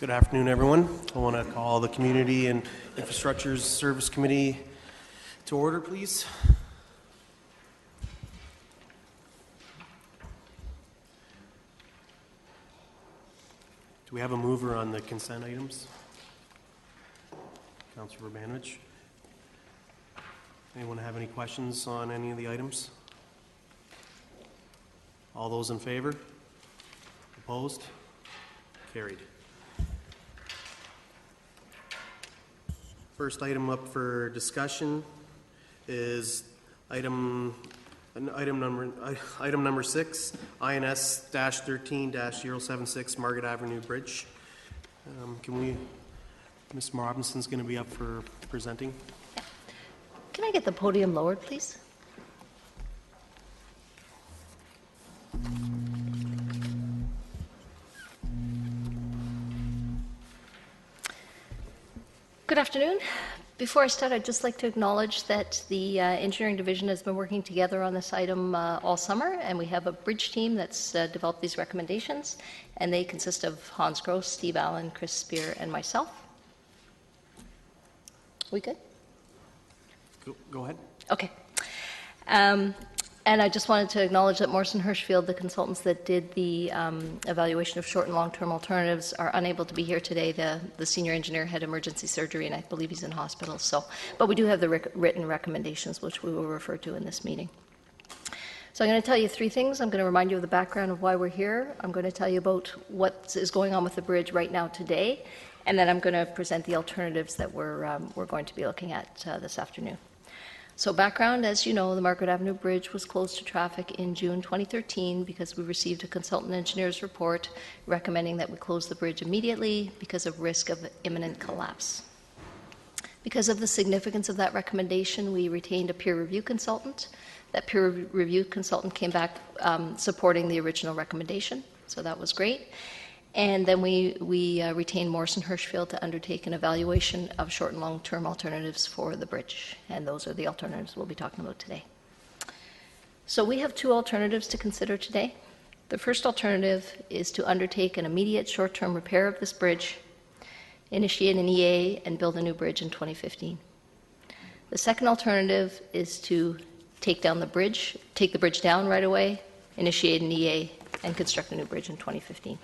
Good afternoon, everyone. I want to call the Community and Infrastructure Service Committee to order, please. Do we have a mover on the consent items? Councillor Urbanovich. Anyone have any questions on any of the items? All those in favor? Opposed? Carried. First item up for discussion is item number 6, INS-13-076 Margaret Avenue Bridge. Ms. Robinson's going to be up for presenting. Can I get the podium lowered, please? Good afternoon. Before I start, I'd just like to acknowledge that the engineering division has been working together on this item all summer, and we have a bridge team that's developed these recommendations, and they consist of Hans Gross, Steve Allen, Chris Spear, and myself. We good? Go ahead. Okay. And I just wanted to acknowledge that Morrison Hirschfield, the consultants that did the evaluation of short and long-term alternatives, are unable to be here today. The senior engineer had emergency surgery, and I believe he's in hospital. But we do have the written recommendations, which we will refer to in this meeting. So I'm going to tell you three things. I'm going to remind you of the background of why we're here. I'm going to tell you about what is going on with the bridge right now today, and then I'm going to present the alternatives that we're going to be looking at this afternoon. So background, as you know, the Margaret Avenue Bridge was closed to traffic in June 2013 because we received a consultant engineer's report recommending that we close the bridge immediately because of risk of imminent collapse. Because of the significance of that recommendation, we retained a peer review consultant. That peer review consultant came back supporting the original recommendation, so that was great. And then we retained Morrison Hirschfield to undertake an evaluation of short and long-term alternatives for the bridge. And those are the alternatives we'll be talking about today. So we have two alternatives to consider today. The first alternative is to undertake an immediate short-term repair of this bridge, initiate an EA, and build a new bridge in 2015. The second alternative is to take the bridge down right away, initiate an EA, and construct a new bridge in 2015.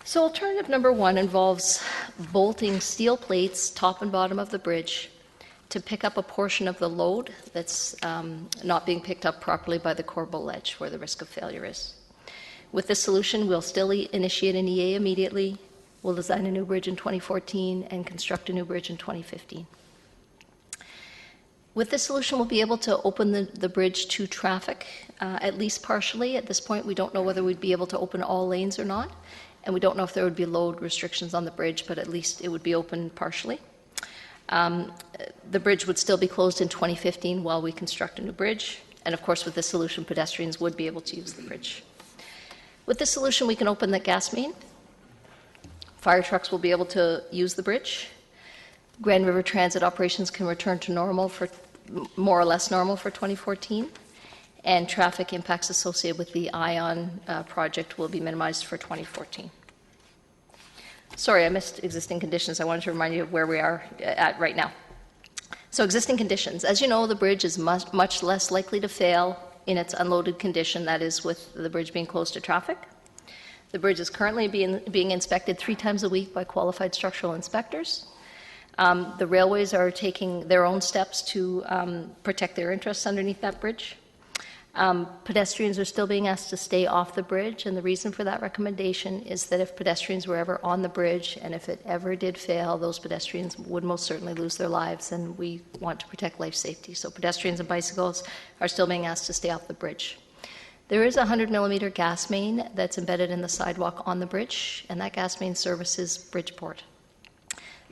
So alternative number one involves bolting steel plates top and bottom of the bridge to pick up a portion of the load that's not being picked up properly by the core bolt ledge where the risk of failure is. With this solution, we'll still initiate an EA immediately, we'll design a new bridge in 2014 and construct a new bridge in 2015. With this solution, we'll be able to open the bridge to traffic, at least partially. At this point, we don't know whether we'd be able to open all lanes or not. And we don't know if there would be load restrictions on the bridge, but at least it would be open partially. The bridge would still be closed in 2015 while we construct a new bridge. And of course, with this solution, pedestrians would be able to use the bridge. With this solution, we can open the gas main. Fire trucks will be able to use the bridge. Grand River Transit operations can return to normal for more or less normal for 2014. And traffic impacts associated with the ION project will be minimized for 2014. Sorry, I missed existing conditions. I wanted to remind you of where we are at right now. So existing conditions. As you know, the bridge is much less likely to fail in its unloaded condition, that is with the bridge being closed to traffic. The bridge is currently being inspected 3 times a week by qualified structural inspectors. The railways are taking their own steps to protect their interests underneath that bridge. Pedestrians are still being asked to stay off the bridge, and the reason for that recommendation is that if pedestrians were ever on the bridge and if it ever did fail, those pedestrians would most certainly lose their lives, and we want to protect life safety. So pedestrians and bicycles are still being asked to stay off the bridge. There is a 100-millimeter gas main that's embedded in the sidewalk on the bridge, and that gas main services Bridgeport.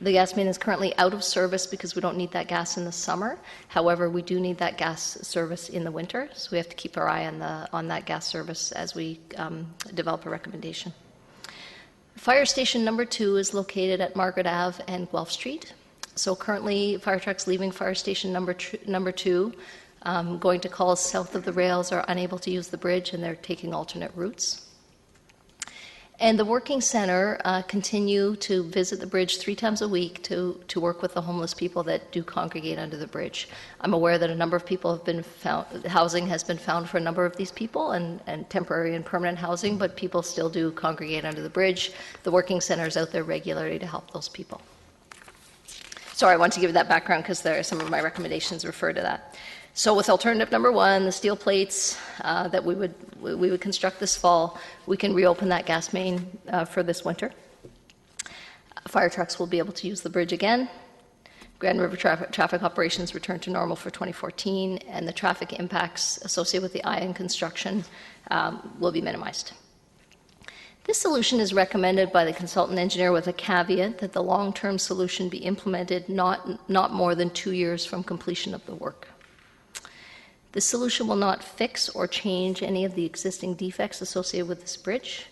The gas main is currently out of service because we don't need that gas in the summer. However, we do need that gas service in the winter, so we have to keep our eye on that gas service as we develop a recommendation. Fire station number 2 is located at Margaret Ave and Guelph Street. So currently, fire trucks leaving fire station number 2, going to calls south of the rails, are unable to use the bridge, and they're taking alternate routes. And the Working Center continue to visit the bridge 3 times a week to work with the homeless people that do congregate under the bridge. I'm aware that a number of people have been found, housing has been found for a number of these people, and temporary and permanent housing, but people still do congregate under the bridge. The Working Center is out there regularly to help those people. Sorry, I want to give that background because some of my recommendations refer to that. So with alternative number 1, the steel plates that we would construct this fall, we can reopen that gas main for this winter. Fire trucks will be able to use the bridge again. Grand River traffic operations return to normal for 2014, and the traffic impacts associated with the ion construction will be minimized. This solution is recommended by the consultant engineer with a caveat that the long-term solution be implemented not more than 2 years from completion of the work. This solution will not fix or change any of the existing defects associated with this bridge.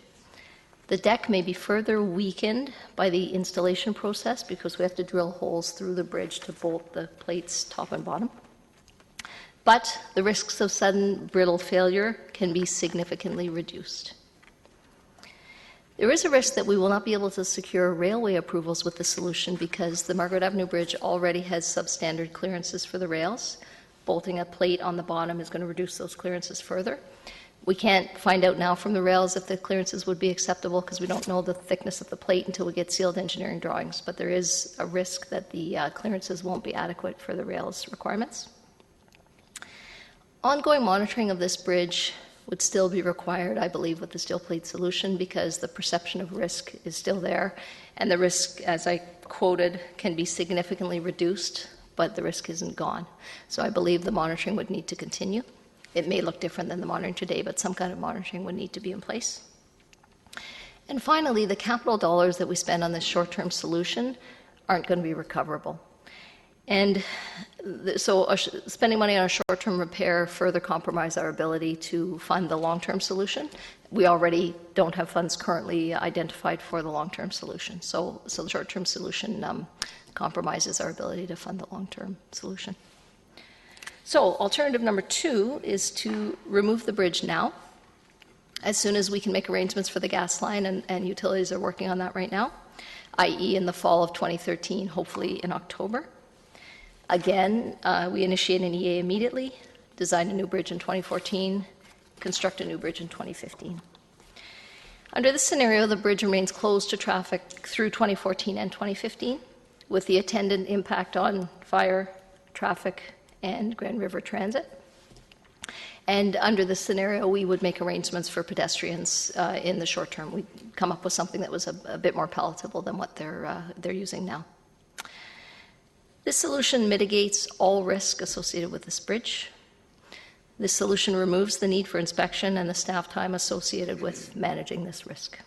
The deck may be further weakened by the installation process because we have to drill holes through the bridge to bolt the plates top and bottom. But the risks of sudden brittle failure can be significantly reduced. There is a risk that we will not be able to secure railway approvals with this solution because the Margaret Avenue Bridge already has substandard clearances for the rails. Bolting a plate on the bottom is going to reduce those clearances further. We can't find out now from the rails if the clearances would be acceptable because we don't know the thickness of the plate until we get sealed engineering drawings, but there is a risk that the clearances won't be adequate for the rails requirements. Ongoing monitoring of this bridge would still be required, I believe, with the steel plate solution because the perception of risk is still there, and the risk, as I quoted, can be significantly reduced, but the risk isn't gone. So I believe the monitoring would need to continue. It may look different than the monitoring today, but some kind of monitoring would need to be in place. And finally, the capital dollars that we spend on this short-term solution aren't going to be recoverable. And so spending money on a short-term repair further compromises our ability to fund the long-term solution. We already don't have funds currently identified for the long-term solution. So the short-term solution compromises our ability to fund the long-term solution. So alternative number 2 is to remove the bridge now. As soon as we can make arrangements for the gas line, and utilities are working on that right now, i.e. in the fall of 2013, hopefully in October. Again, we initiate an EA immediately, design a new bridge in 2014, construct a new bridge in 2015. Under this scenario, the bridge remains closed to traffic through 2014 and 2015, with the attendant impact on fire, traffic, and Grand River Transit. And under this scenario, we would make arrangements for pedestrians in the short term. We'd come up with something that was a bit more palatable than what they're using now. This solution mitigates all risk associated with this bridge. This solution removes the need for inspection and the staff time associated with managing this risk.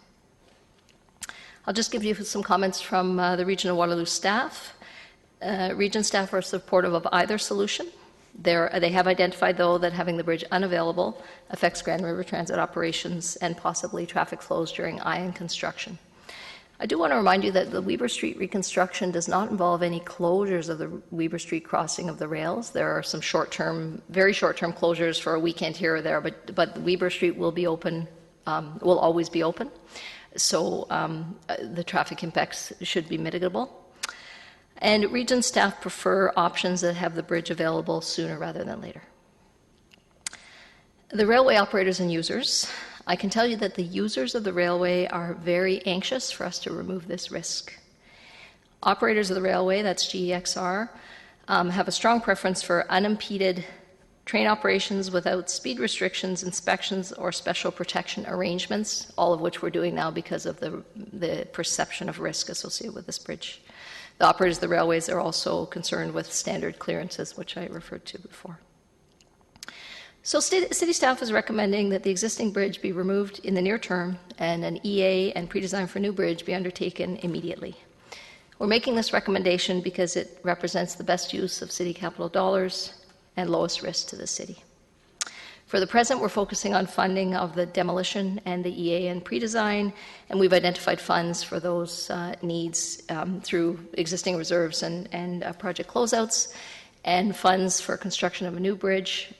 I'll just give you some comments from the Region of Waterloo staff. Region staff are supportive of either solution. They have identified, though, that having the bridge unavailable affects Grand River Transit operations and possibly traffic flows during ion construction. I do want to remind you that the Weber Street reconstruction does not involve any closures of the Weber Street crossing of the rails. There are some short-term, very short-term closures for a weekend here or there, but Weber Street will be open, will always be open. So the traffic impacts should be mitigable. And region staff prefer options that have the bridge available sooner rather than later. The railway operators and users, I can tell you that the users of the railway are very anxious for us to remove this risk. Operators of the railway, that's GEXR, have a strong preference for unimpeded train operations without speed restrictions, inspections, or special protection arrangements, all of which we're doing now because of the perception of risk associated with this bridge. The operators of the railways are also concerned with standard clearances, which I referred to before. So city staff is recommending that the existing bridge be removed in the near term and an EA and pre-design for new bridge be undertaken immediately. We're making this recommendation because it represents the best use of city capital dollars and lowest risk to the city. For the present, we're focusing on funding of the demolition and the EA and pre-design, and we've identified funds for those needs through existing reserves and project closeouts. And funds for construction of a new bridge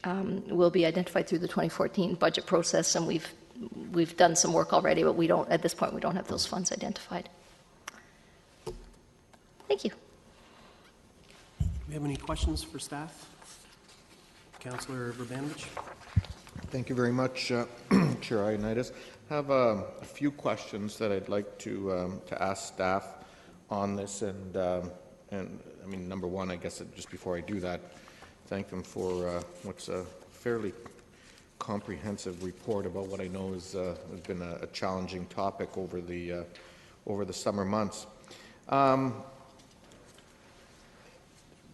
will be identified through the 2014 budget process, and we've we've done some work already, but we don't, at this point, we don't have those funds identified. Thank you. Do we have any questions for staff? Councillor Urbanovich? Thank you very much, Chair Ioannidis. I have a few questions that I'd like to ask staff on this, and I mean, number one, I guess just before I do that, thank them for what's a fairly comprehensive report about what I know has been a challenging topic over the summer months.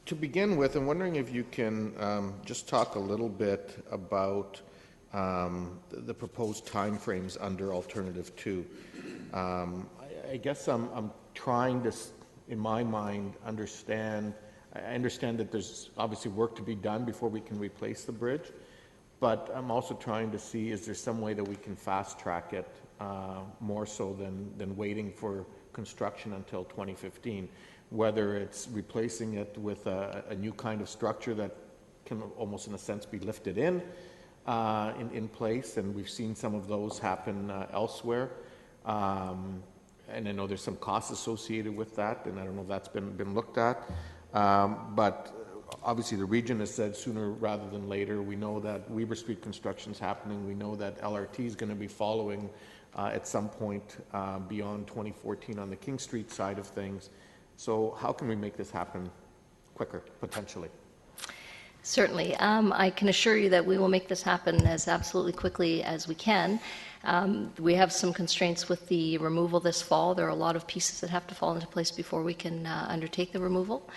To begin with, I'm wondering if you can just talk a little bit about the proposed timeframes under Alternative 2. I guess I'm trying to, in my mind, understand. I understand that there's obviously work to be done before we can replace the bridge, but I'm also trying to see, is there some way that we can fast track it more so than waiting for construction until 2015? Whether it's replacing it with a new kind of structure that can almost in a sense be lifted in place, and we've seen some of those happen elsewhere. And I know there's some costs associated with that, and I don't know if that's been looked at. But obviously the region has said sooner rather than later. We know that Weber Street construction is happening. We know that LRT is going to be following at some point beyond 2014 on the King Street side of things. So how can we make this happen quicker, potentially? Certainly. I can assure you that we will make this happen as absolutely quickly as we can. We have some constraints with the removal this fall. There are a lot of pieces that have to fall into place before we can undertake the removal.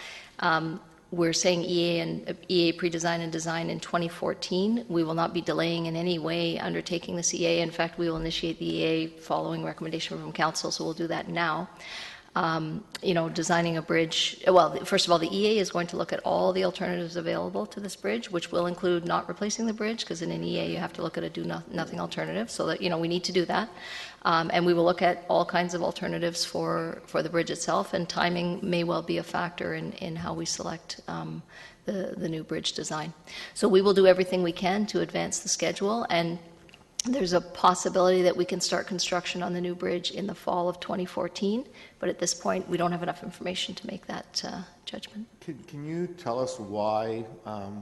We're saying EA pre-design and design in 2014. We will not be delaying in any way undertaking this EA. In fact, we will initiate the EA following recommendation from Council, so we'll do that now. You know, designing a bridge, well, first of all, the EA is going to look at all the alternatives available to this bridge, which will include not replacing the bridge, because in an EA you have to look at a do-nothing alternative, so that, you know, we need to do that. And we will look at all kinds of alternatives for the bridge itself, and timing may well be a factor in how we select the new bridge design. So we will do everything we can to advance the schedule, and there's a possibility that we can start construction on the new bridge in the fall of 2014, but at this point we don't have enough information to make that judgment. Can you tell us why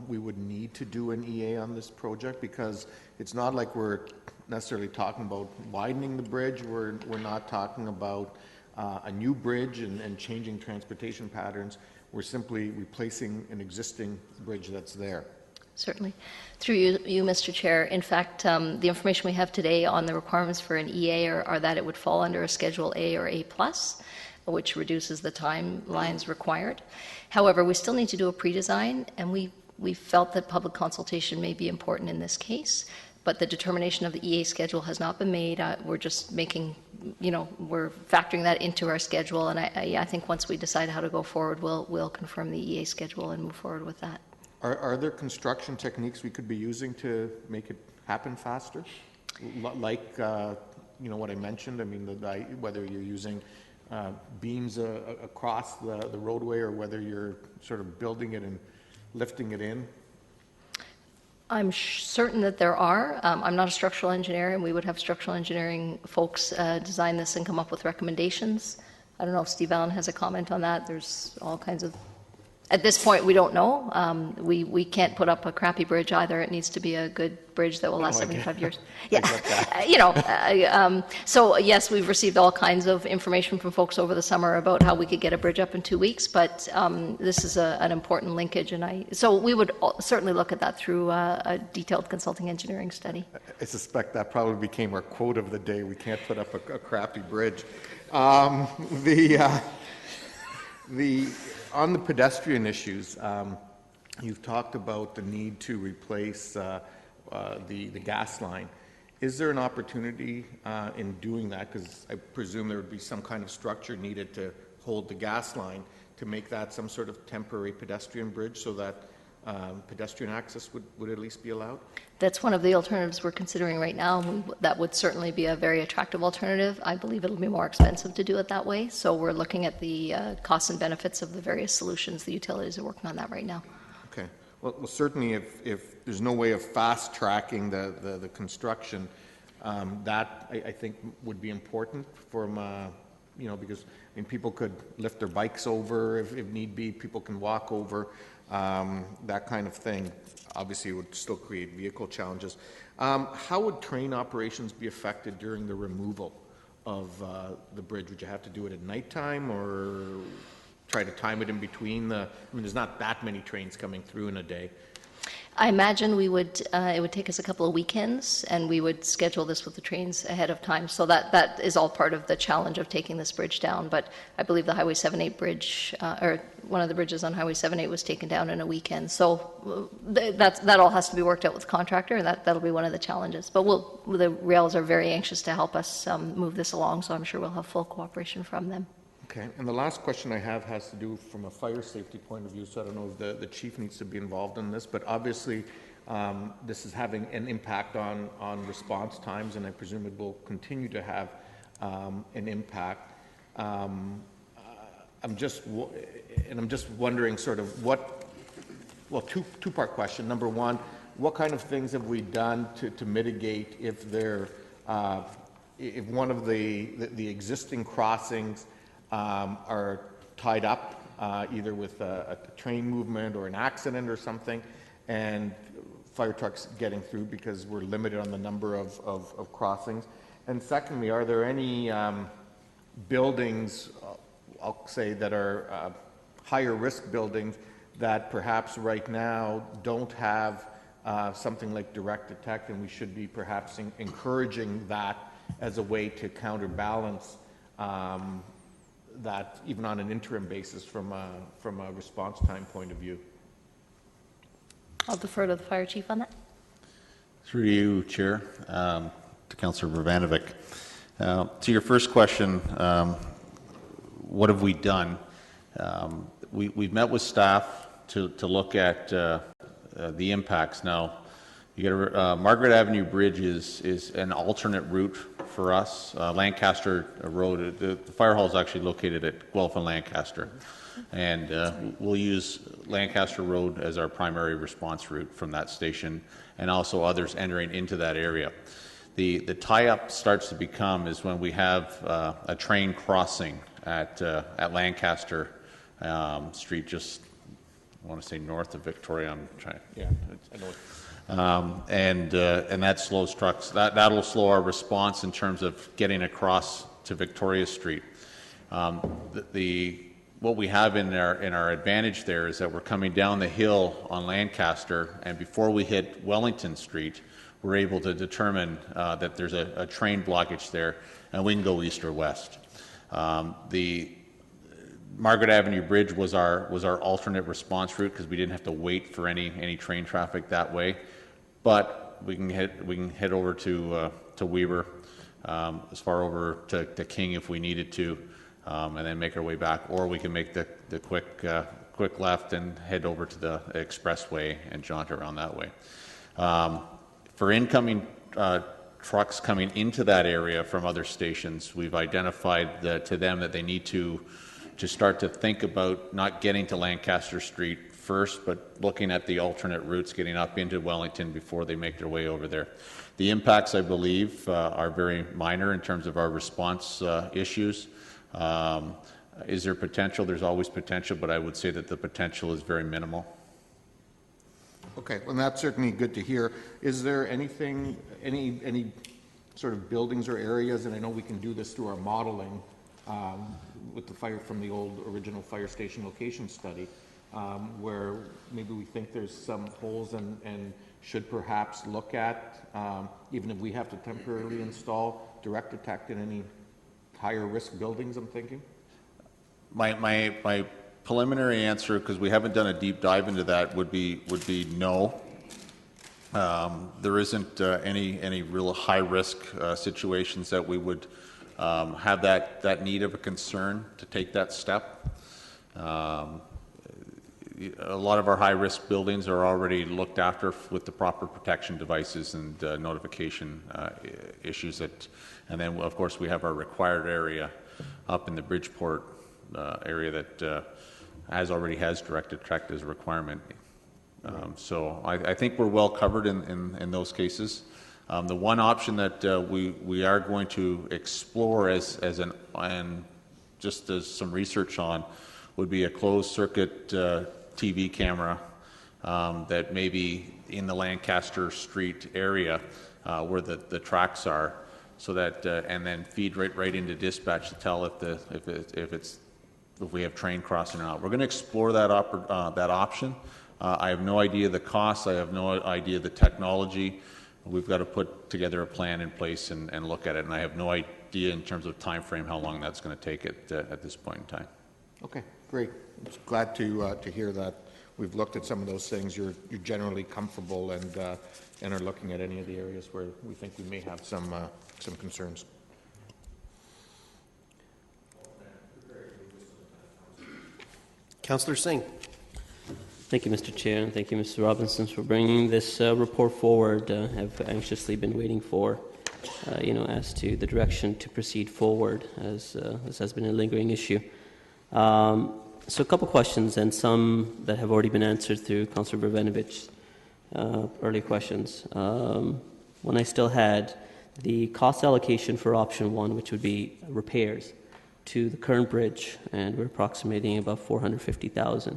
we would need to do an EA on this project? Because it's not like we're necessarily talking about widening the bridge. We're not talking about a new bridge and changing transportation patterns. We're simply replacing an existing bridge that's there. Certainly. Through you, Mr. Chair, in fact, the information we have today on the requirements for an EA are that it would fall under a Schedule A or A+, which reduces the timelines required. However, we still need to do a pre-design, and we felt that public consultation may be important in this case, but the determination of the EA schedule has not been made. We're just making, you know, we're factoring that into our schedule, and I think once we decide how to go forward, we'll confirm the EA schedule and move forward with that. Are there construction techniques we could be using to make it happen faster? Like, you know, what I mentioned, I mean, whether you're using beams across the roadway or whether you're sort of building it and lifting it in? I'm certain that there are. I'm not a structural engineer, and we would have structural engineering folks design this and come up with recommendations. I don't know if Steve Allen has a comment on that. There's all kinds of... At this point, we don't know. We can't put up a crappy bridge either. It needs to be a good bridge that will last 75 years. Yeah, you know. So yes, we've received all kinds of information from folks over the summer about how we could get a bridge up in 2 weeks. But this is an important linkage, and so we would certainly look at that through a detailed consulting engineering study. I suspect that probably became our quote of the day. We can't put up a crappy bridge. On the pedestrian issues, you've talked about the need to replace the gas line. Is there an opportunity in doing that? Because I presume there would be some kind of structure needed to hold the gas line to make that some sort of temporary pedestrian bridge so that pedestrian access would at least be allowed? That's one of the alternatives we're considering right now. That would certainly be a very attractive alternative. I believe it'll be more expensive to do it that way. So we're looking at the costs and benefits of the various solutions. The utilities are working on that right now. Okay. Well certainly if there's no way of fast tracking the construction, That, I think, would be important from, because, people could lift their bikes over if need be, people can walk over, that kind of thing. Obviously, it would still create vehicle challenges. How would train operations be affected during the removal of the bridge? Would you have to do it at nighttime or try to time it in between there's not that many trains coming through in a day. I imagine it would take us a couple of weekends, and we would schedule this with the trains ahead of time. So that is all part of the challenge of taking this bridge down. But I believe the Highway 78 bridge, or one of the bridges on Highway 78 was taken down in a weekend. So that all has to be worked out with the contractor, and that'll be one of the challenges. But the rails are very anxious to help us move this along, so I'm sure we'll have full cooperation from them. Okay, and the last question I have has to do from a fire safety point of view, so I don't know if the chief needs to be involved in this, but obviously this is having an impact on response times, and I presume it will continue to have an impact. I'm just wondering sort of two-part question. Number one, what kind of things have we done to mitigate if one of the existing crossings are tied up either with a train movement or an accident or something, and fire trucks getting through because we're limited on the number of crossings? And secondly, are there any buildings, I'll say, that are higher risk buildings that perhaps right now don't have something like direct detect, and we should be perhaps encouraging that as a way to counterbalance that, even on an interim basis, from a response time point of view? I'll defer to the fire chief on that. Through you, Chair, to Councillor Vrbanovic. To your first question, what have we done? We've met with staff to look at the impacts. Now, Margaret Avenue Bridge is an alternate route for us. Lancaster Road, the fire hall is actually located at Guelph and Lancaster, and we'll use Lancaster Road as our primary response route from that station, and also others entering into that area. The tie-up starts to become is when we have a train crossing at Lancaster Street, just I want to say north of Victoria. I'm trying. Yeah, I know. And that slows trucks. That'll slow our response in terms of getting across to Victoria Street. What we have in our advantage there is that we're coming down the hill on Lancaster, and before we hit Wellington Street, we're able to determine that there's a train blockage there, and we can go east or west. The Margaret Avenue Bridge was our alternate response route because we didn't have to wait for any train traffic that way. But we can head over to Weber, as far over to King if we needed to, and then make our way back, or we can make the quick left and head over to the expressway and jaunt around that way. For incoming trucks coming into that area from other stations, we've identified to them that they need to start to think about not getting to Lancaster Street first, but looking at the alternate routes getting up into Wellington before they make their way over there. The impacts, I believe, are very minor in terms of our response issues. Is there potential? There's always potential, but I would say that the potential is very minimal. Okay, well, that's certainly good to hear. Is there anything, any sort of buildings or areas, and I know we can do this through our modeling with the fire from the old original fire station location study, where maybe we think there's some holes and should perhaps look at, even if we have to temporarily install direct detect in any higher risk buildings, I'm thinking? My preliminary answer, because we haven't done a deep dive into that, would be no. There isn't any real high risk situations that we would have that need of a concern to take that step. A lot of our high-risk buildings are already looked after with the proper protection devices and notification issues. And then, of course, we have our required area up in the Bridgeport area that already has direct detect as a requirement. So I think we're well covered in those cases. The one option that we are going to explore and just as some research on would be a closed circuit TV camera that may be in the Lancaster Street area where the tracks are, so that and then feed right into dispatch to tell if we have train crossing or not. We're going to explore that option. I have no idea the costs. I have no idea the technology. We've got to put together a plan in place and look at it, and I have no idea in terms of time frame how long that's going to take at this point in time. Okay, great. I'm glad to hear that we've looked at some of those things. You're generally comfortable and are looking at any of the areas where we think we may have some concerns. Councillor Singh. Thank you, Mr. Chair, and thank you, Mr. Robinson, for bringing this report forward. I've anxiously been waiting for, as to the direction to proceed forward, as this has been a lingering issue. So a couple questions, and some that have already been answered through Councillor Brvenovich's earlier questions. When I still had the cost allocation for option 1, which would be repairs to the current bridge, and we're approximating about $450,000,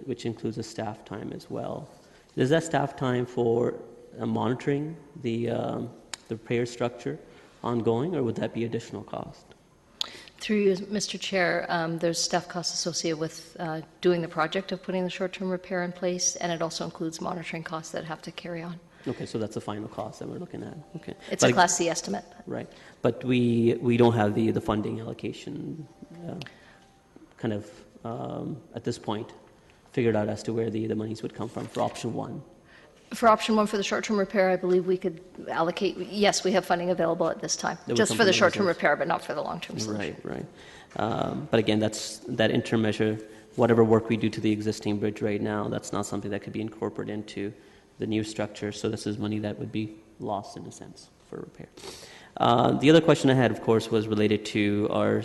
which includes a staff time as well. Is that staff time for monitoring the repair structure ongoing, or would that be additional cost? Through you, Mr. Chair, there's staff costs associated with doing the project of putting the short-term repair in place, and it also includes monitoring costs that have to carry on. Okay, so that's the final cost that we're looking at. Okay, it's a Class C estimate. Right, but we don't have the funding allocation at this point figured out as to where the monies would come from for option 1. For option 1 for the short-term repair, I believe we could allocate. Yes, we have funding available at this time, just for the short-term repair, but not for the long-term solution. Right. But again, that interim measure. Whatever work we do to the existing bridge right now, that's not something that could be incorporated into the new structure. So this is money that would be lost in a sense for repair. The other question I had, of course, was related to our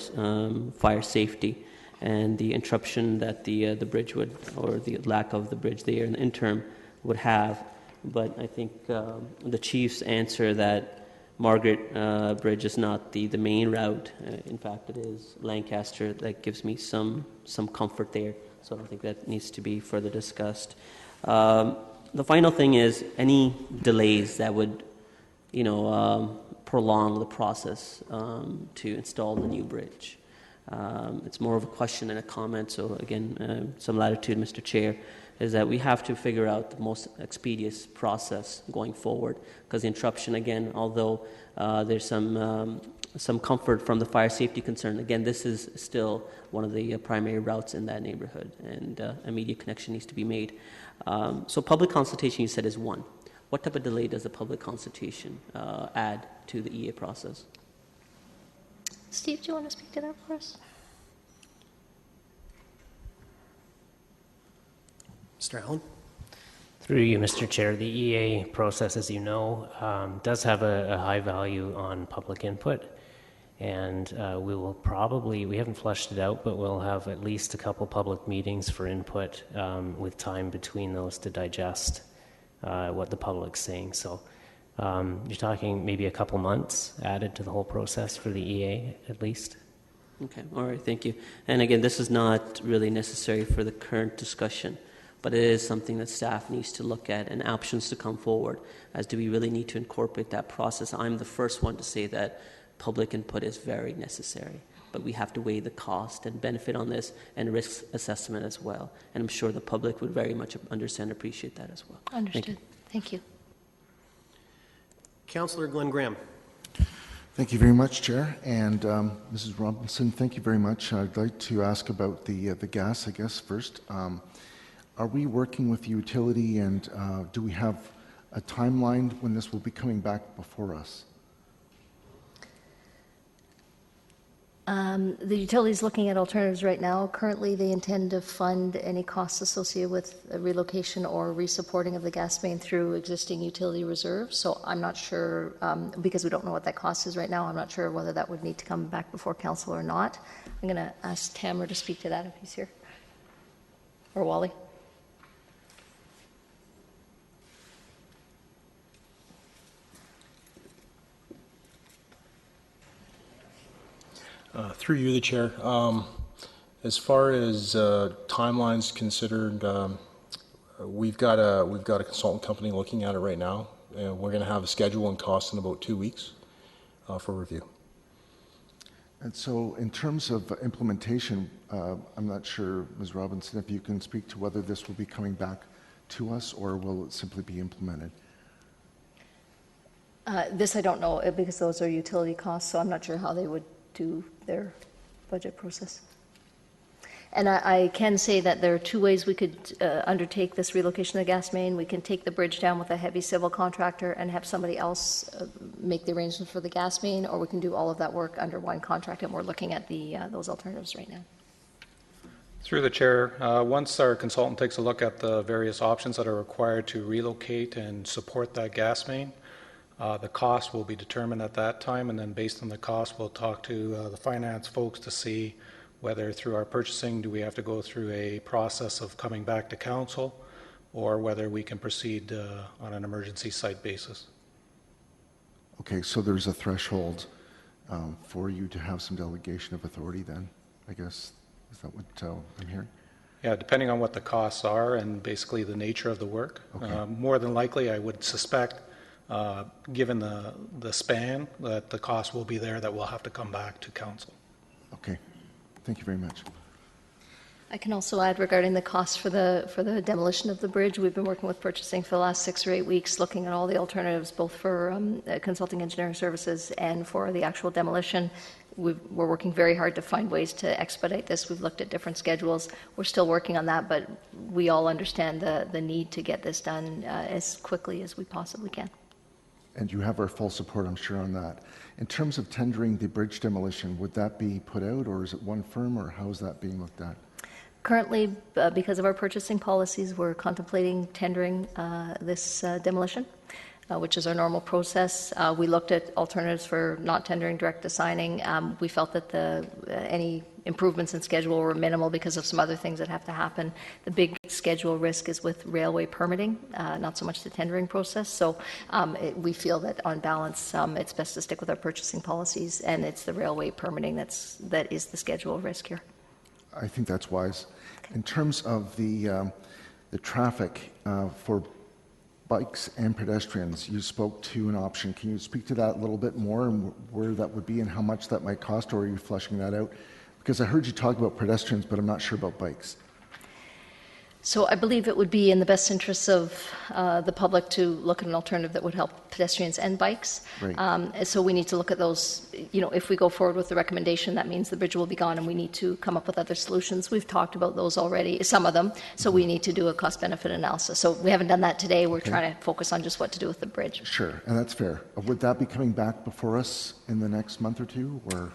fire safety and the interruption that the bridge would, or the lack of the bridge there in the interim would have. But I think the chief's answer that Margaret Bridge is not the main route. In fact, it is Lancaster. That gives me some comfort there. So I don't think that needs to be further discussed. The final thing is any delays that would, prolong the process to install the new bridge. It's more of a question and a comment. So again, some latitude, Mr. Chair, is that we have to figure out the most expeditious process going forward, because the interruption, again, although there's some comfort from the fire safety concern, again, this is still one of the primary routes in that neighborhood, and immediate connection needs to be made. So public consultation, you said, is 1. What type of delay does the public consultation add to the EA process? Steve, do you want to speak to that for us? Mr. Allen? Through you, Mr. Chair, the EA process, as you know, does have a high value on public input, and we haven't fleshed it out, but we'll have at least a couple public meetings for input with time between those to digest what the public's saying. So you're talking maybe a couple months added to the whole process for the EA at least. Okay, all right, thank you. And again, this is not really necessary for the current discussion, but it is something that staff needs to look at and options to come forward, as do we really need to incorporate that process. I'm the first one to say that public input is very necessary, but we have to weigh the cost and benefit on this and risk assessment as well. And I'm sure the public would very much understand and appreciate that as well. Understood. Thank you. Councillor Glenn Graham. Thank you very much, Chair. And Mrs. Robinson, thank you very much. I'd like to ask about the gas, I guess, first. Are we working with the utility, and do we have a timeline when this will be coming back before us? The utility is looking at alternatives right now. Currently, they intend to fund any costs associated with a relocation or resupporting of the gas main through existing utility reserves. So I'm not sure, because we don't know what that cost is right now, I'm not sure whether that would need to come back before council or not. I'm going to ask Tamara to speak to that if he's here. Or Wally. Through you, the chair. As far as timelines considered, we've got a consultant company looking at it right now, and we're going to have a schedule and cost in about 2 weeks for review. And so in terms of implementation, I'm not sure, Ms. Robinson, if you can speak to whether this will be coming back to us or will it simply be implemented? This I don't know, because those are utility costs, so I'm not sure how they would do their budget process. And I can say that there are two ways we could undertake this relocation of the gas main. We can take the bridge down with a heavy civil contractor and have somebody else make the arrangements for the gas main, or we can do all of that work under one contract, and we're looking at those alternatives right now. Through the chair, once our consultant takes a look at the various options that are required to relocate and support that gas main, the cost will be determined at that time, and then based on the cost, we'll talk to the finance folks to see whether through our purchasing, do we have to go through a process of coming back to council, or whether we can proceed on an emergency site basis. Okay, so there's a threshold for you to have some delegation of authority then, I guess. Is that what I'm hearing? Yeah, depending on what the costs are and basically the nature of the work. Okay. More than likely, I would suspect, given the span, that the cost will be there, that we'll have to come back to council. Okay, thank you very much. I can also add regarding the costs for the demolition of the bridge. We've been working with purchasing for the last 6 or 8 weeks, looking at all the alternatives, both for consulting engineering services and for the actual demolition. We're working very hard to find ways to expedite this. We've looked at different schedules. We're still working on that, but we all understand the need to get this done as quickly as we possibly can. And you have our full support, I'm sure, on that. In terms of tendering the bridge demolition, would that be put out, or is it one firm, or how is that being looked at? Currently, because of our purchasing policies, we're contemplating tendering this demolition, which is our normal process. We looked at alternatives for not tendering, direct assigning. We felt that any improvements in schedule were minimal because of some other things that have to happen. The big schedule risk is with railway permitting, not so much the tendering process. So we feel that on balance, it's best to stick with our purchasing policies, and it's the railway permitting that is the schedule risk here. I think that's wise. In terms of the traffic for bikes and pedestrians, you spoke to an option. Can you speak to that a little bit more and where that would be and how much that might cost, or are you fleshing that out? Because I heard you talk about pedestrians, but I'm not sure about bikes. So I believe it would be in the best interests of the public to look at an alternative that would help pedestrians and bikes. Right. So we need to look at those. You know, if we go forward with the recommendation, that means the bridge will be gone, and we need to come up with other solutions. We've talked about those already, some of them. So we need to do a cost-benefit analysis. So we haven't done that today. We're trying to focus on just what to do with the bridge. Sure, and that's fair. Would that be coming back before us in the next month or two, or?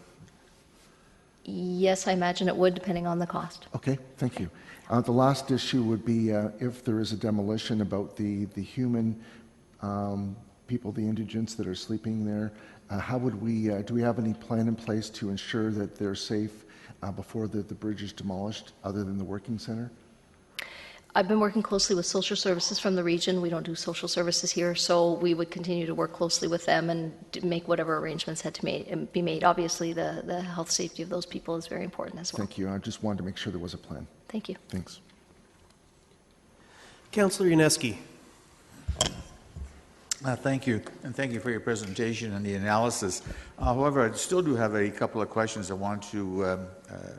Yes, I imagine it would, depending on the cost. Okay, thank you. The last issue would be if there is a demolition about the human people, the indigents that are sleeping there, how would we, do we have any plan in place to ensure that they're safe before the bridge is demolished, other than the working center? I've been working closely with social services from the region. We don't do social services here, so we would continue to work closely with them and make whatever arrangements had to be made. Obviously, the health safety of those people is very important as well. Thank you. I just wanted to make sure there was a plan. Thank you. Thanks. Councillor Yaneski. Thank you, and thank you for your presentation and the analysis. However, I still do have a couple of questions I want to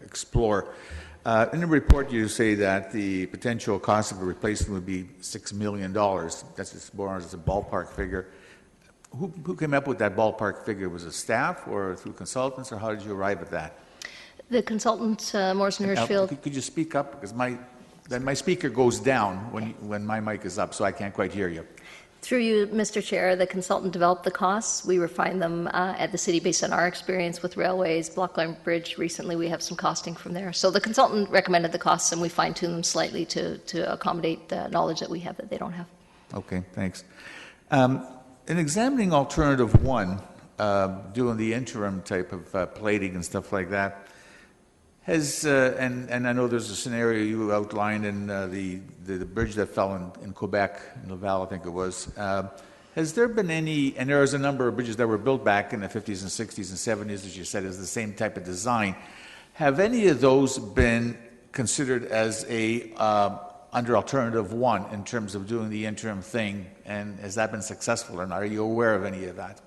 explore. In the report, you say that the potential cost of a replacement would be $6 million. That's just more as a ballpark figure. Who came up with that ballpark figure? Was it staff or through consultants, or how did you arrive at that? The consultant, Morrison Hirschfield. Could you speak up? Because my speaker goes down when my mic is up, so I can't quite hear you. Through you, Mr. Chair, the consultant developed the costs. We refined them at the city based on our experience with railways, Block Line Bridge. Recently, we have some costing from there. So the consultant recommended the costs, and we fine-tuned them slightly to accommodate the knowledge that we have that they don't have. Okay, thanks. In examining alternative one, doing the interim type of plating and stuff like that, has and I know there's a scenario you outlined in the bridge that fell in Quebec, in Laval, I think it was. Has there been any, and there was a number of bridges that were built back in the 50s and 60s and 70s, as you said, as the same type of design. Have any of those been considered as a under alternative one in terms of doing the interim thing, and has that been successful, and are you aware of any of that?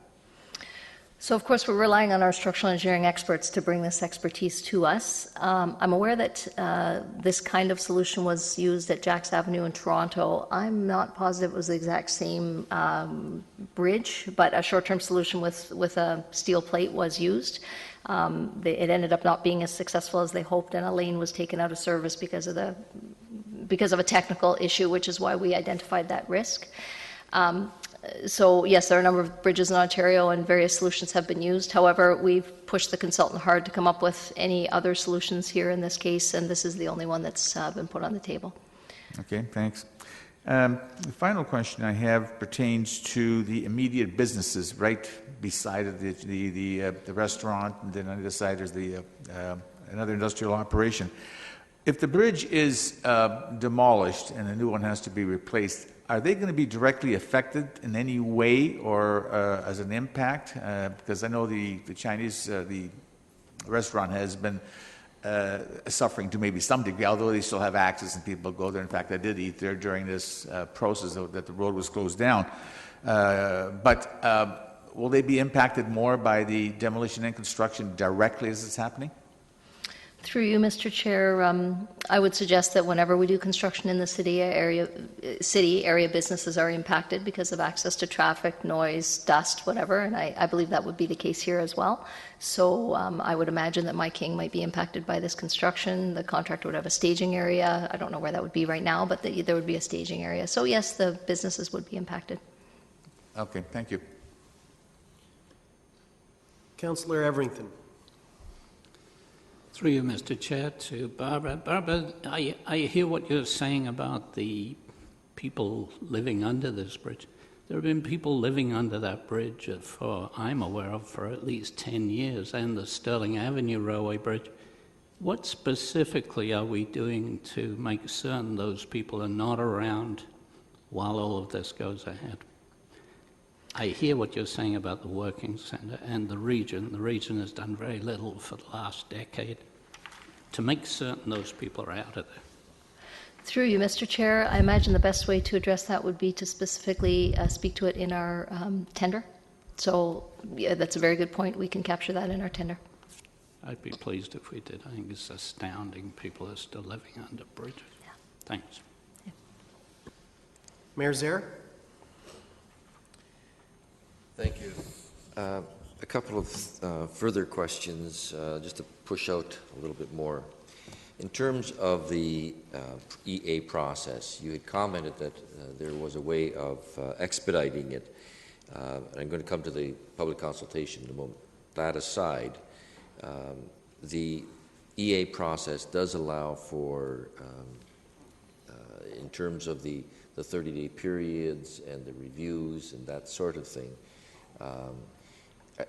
So of course, we're relying on our structural engineering experts to bring this expertise to us. I'm aware that this kind of solution was used at Jacks Avenue in Toronto. I'm not positive it was the exact same bridge, but a short-term solution with a steel plate was used. It ended up not being as successful as they hoped, and a lane was taken out of service because of a technical issue, which is why we identified that risk. So yes, there are a number of bridges in Ontario and various solutions have been used. However, we've pushed the consultant hard to come up with any other solutions here in this case, and this is the only one that's been put on the table. Okay, thanks. The final question I have pertains to the immediate businesses right beside the restaurant, and then on the other side there's another industrial operation. If the bridge is demolished and a new one has to be replaced, are they going to be directly affected in any way or as an impact? Because I know the Chinese, the restaurant has been suffering to maybe some degree, although they still have access and people go there. In fact, I did eat there during this process that the road was closed down. But will they be impacted more by the demolition and construction directly as it's happening? Through you, Mr. Chair, I would suggest that whenever we do construction in the city area businesses are impacted because of access to traffic, noise, dust, whatever, and I believe that would be the case here as well. So I would imagine that My King might be impacted by this construction. The contractor would have a staging area. I don't know where that would be right now, but there would be a staging area. So yes, the businesses would be impacted. Okay, thank you. Councillor Everington. Through you, Mr. Chair, to Barbara. Barbara, I hear what you're saying about the people living under this bridge. There have been people living under that bridge I'm aware of, for at least 10 years, and the Sterling Avenue Railway Bridge. What specifically are we doing to make certain those people are not around while all of this goes ahead? I hear what you're saying about the working centre and the region. The region has done very little for the last decade to make certain those people are out of there. Through you, Mr. Chair, I imagine the best way to address that would be to specifically speak to it in our tender. So yeah, that's a very good point. We can capture that in our tender. I'd be pleased if we did. I think it's astounding people are still living under bridges. Yeah. Thanks. Yeah. Mayor Zaire? Thank you. A couple of further questions, just to push out a little bit more. In terms of the EA process, you had commented that there was a way of expediting it. I'm going to come to the public consultation in a moment. That aside, the EA process does allow for, in terms of the 30-day periods and the reviews and that sort of thing.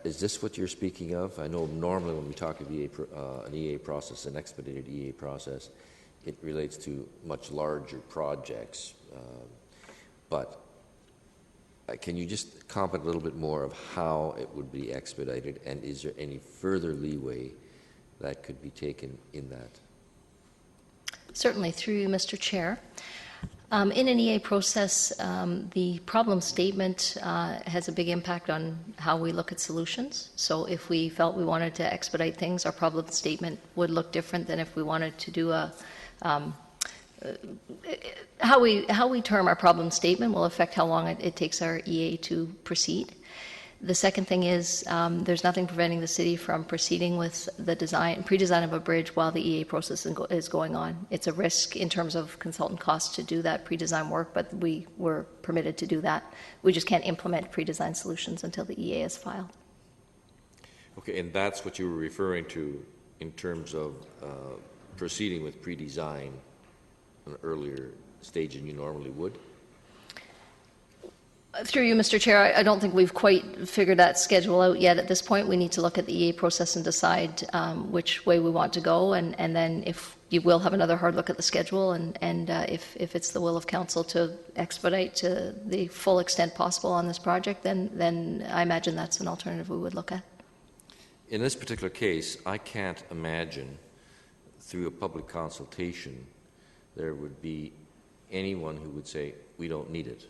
Is this what you're speaking of? I know normally when we talk of an EA process, an expedited EA process, it relates to much larger projects. But can you just comment a little bit more of how it would be expedited, and is there any further leeway that could be taken in that? Certainly, through you, Mr. Chair. In an EA process, the problem statement has a big impact on how we look at solutions. So if we felt we wanted to expedite things, our problem statement would look different than if we wanted to do how we term our problem statement will affect how long it takes our EA to proceed. The second thing is there's nothing preventing the city from proceeding with the pre-design of a bridge while the EA process is going on. It's a risk in terms of consultant costs to do that pre-design work, but we were permitted to do that. We just can't implement pre-design solutions until the EA is filed. Okay, and that's what you were referring to in terms of proceeding with pre-design an earlier stage than you normally would? Through you, Mr. Chair, I don't think we've quite figured that schedule out yet at this point. We need to look at the EA process and decide which way we want to go, and then if you will have another hard look at the schedule, and if it's the will of council to expedite to the full extent possible on this project, then I imagine that's an alternative we would look at. In this particular case, I can't imagine through a public consultation there would be anyone who would say, we don't need it.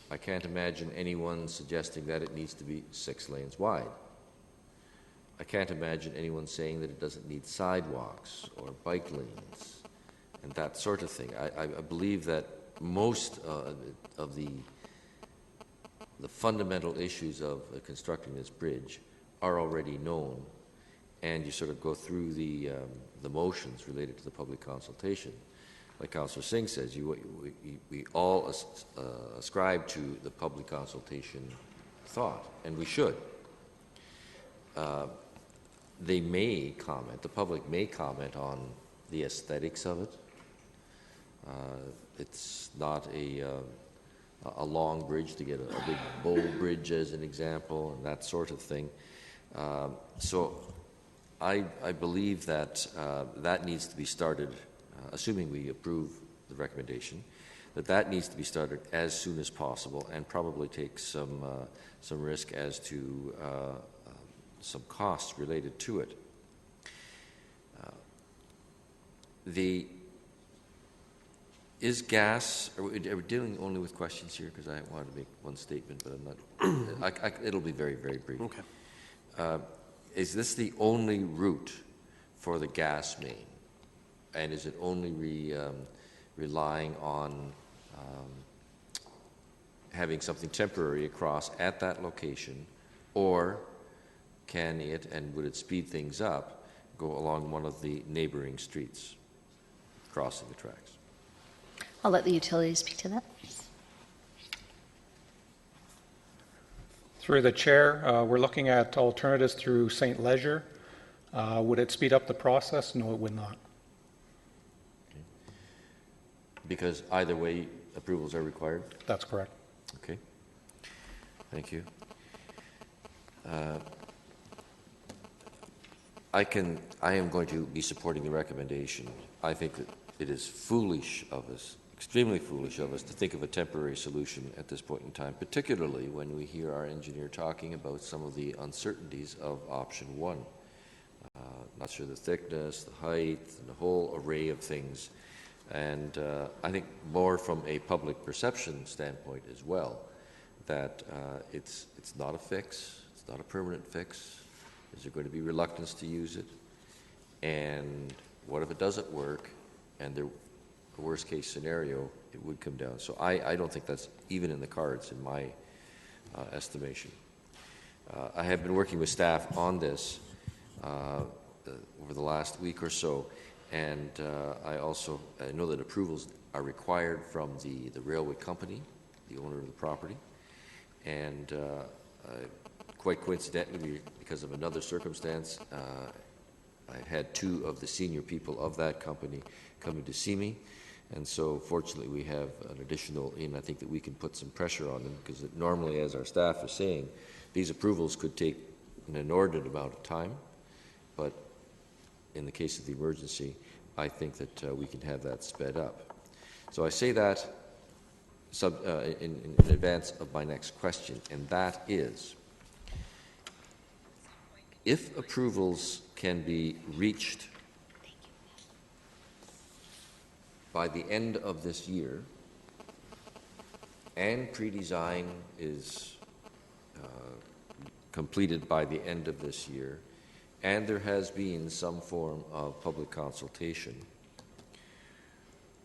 I can't imagine anyone suggesting that it needs to be 6 lanes wide. I can't imagine anyone saying that it doesn't need sidewalks or bike lanes and that sort of thing. I believe that most of the fundamental issues of constructing this bridge are already known, and you sort of go through the motions related to the public consultation. Like Councillor Singh says, we all ascribe to the public consultation thought, and we should. They may comment, the public may comment on the aesthetics of it. It's not a long bridge to get a big bowl bridge as an example, and that sort of thing. So I believe that that needs to be started, assuming we approve the recommendation, that needs to be started as soon as possible, and probably take some risk as to some costs related to it. Is gas? Are we dealing only with questions here? Because I wanted to make one statement, but I'm not. It'll be very, very brief. Okay. Is this the only route for the gas main? And is it only relying on having something temporary across at that location, or can it, and would it speed things up, go along one of the neighboring streets, crossing the tracks? I'll let the utilities speak to that. Through the chair, we're looking at alternatives through St. Leger. Would it speed up the process? No, it would not. Okay. Because either way, approvals are required? That's correct. Okay. Thank you. I am going to be supporting the recommendation. I think that it is foolish of us, extremely foolish of us, to think of a temporary solution at this point in time, particularly when we hear our engineer talking about some of the uncertainties of option 1. Not sure the thickness, the height, and the whole array of things. And I think more from a public perception standpoint as well, that it's not a fix, it's not a permanent fix. Is there going to be reluctance to use it? And what if it doesn't work, and the worst case scenario, it would come down? So I don't think that's even in the cards in my estimation. I have been working with staff on this over the last week or so, and I know that approvals are required from the railway company, the owner of the property, and quite coincidentally, because of another circumstance, I had 2 of the senior people of that company coming to see me, and so fortunately we have an additional in. I think that we can put some pressure on them, because normally, as our staff is saying, these approvals could take an inordinate amount of time, but in the case of the emergency, I think that we can have that sped up. So I say that in advance of my next question, and that is, if approvals can be reached by the end of this year, and pre-design is completed by the end of this year, and there has been some form of public consultation,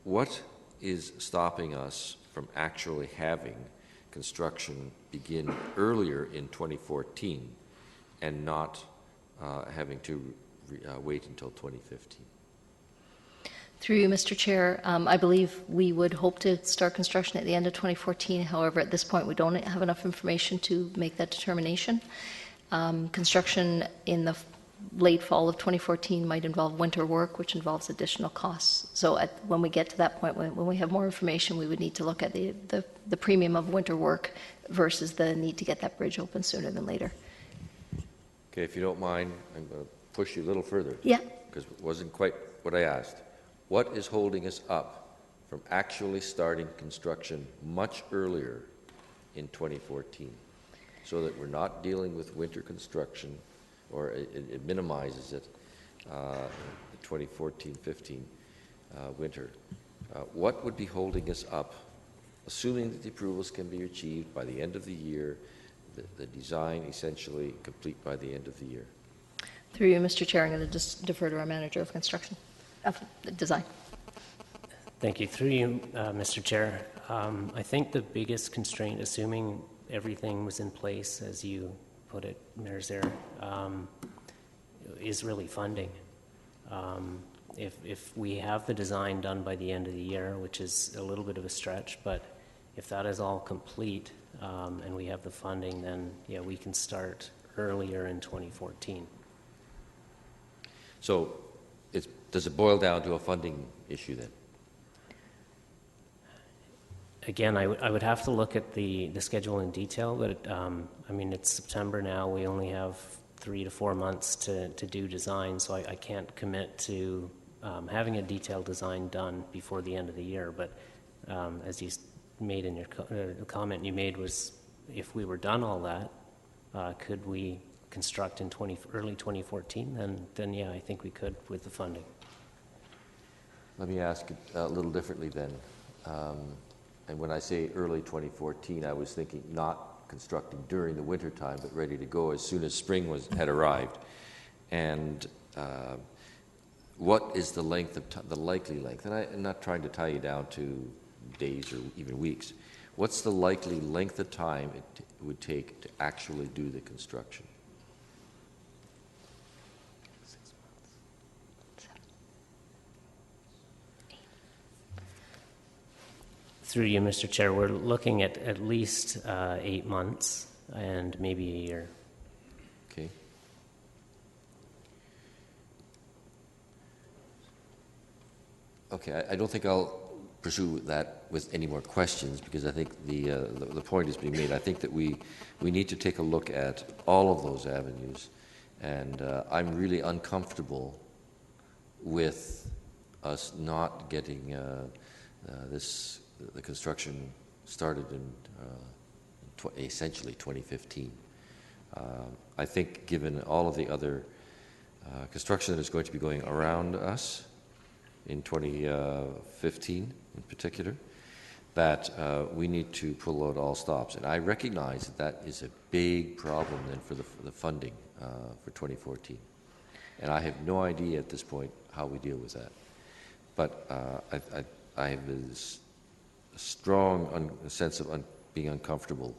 what is stopping us from actually having construction begin earlier in 2014 and not having to wait until 2015? Through you, Mr. Chair, I believe we would hope to start construction at the end of 2014. However, at this point, we don't have enough information to make that determination. Construction in the late fall of 2014 might involve winter work, which involves additional costs. So when we get to that point, when we have more information, we would need to look at the premium of winter work versus the need to get that bridge open sooner than later. Okay, if you don't mind, I'm going to push you a little further. Yeah. Because it wasn't quite what I asked. What is holding us up from actually starting construction much earlier in 2014, so that we're not dealing with winter construction, or it minimizes it, the 2014-15 winter? What would be holding us up, assuming that the approvals can be achieved by the end of the year, the design essentially complete by the end of the year? Through you, Mr. Chair, I'm going to just defer to our manager of construction, of design. Thank you. Through you, Mr. Chair, I think the biggest constraint, assuming everything was in place, as you put it, Mayor Zare, is really funding. If we have the design done by the end of the year, which is a little bit of a stretch, but if that is all complete and we have the funding, then yeah, we can start earlier in 2014. So does it boil down to a funding issue then? Again, I would have to look at the schedule in detail, but I mean, it's September now. We only have 3 to 4 months to do design, so I can't commit to having a detailed design done before the end of the year. But as you made in your the comment you made was, if we were done all that, could we construct in early 2014? Then yeah, I think we could with the funding. Let me ask it a little differently then. And when I say early 2014, I was thinking not constructing during the winter time, but ready to go as soon as spring had arrived. And what is the length of the likely length? And I'm not trying to tie you down to days or even weeks. What's the likely length of time it would take to actually do the construction? Through you, Mr. Chair, we're looking at least 8 months and maybe a year. Okay. Okay, I don't think I'll pursue that with any more questions, because I think the point is being made. I think that we need to take a look at all of those avenues, and I'm really uncomfortable with us not getting the construction started in essentially 2015. I think given all of the other construction that is going to be going around us in 2015 in particular, that we need to pull out all stops. And I recognize that is a big problem then for the funding for 2014. And I have no idea at this point how we deal with that. But I have this strong sense of being uncomfortable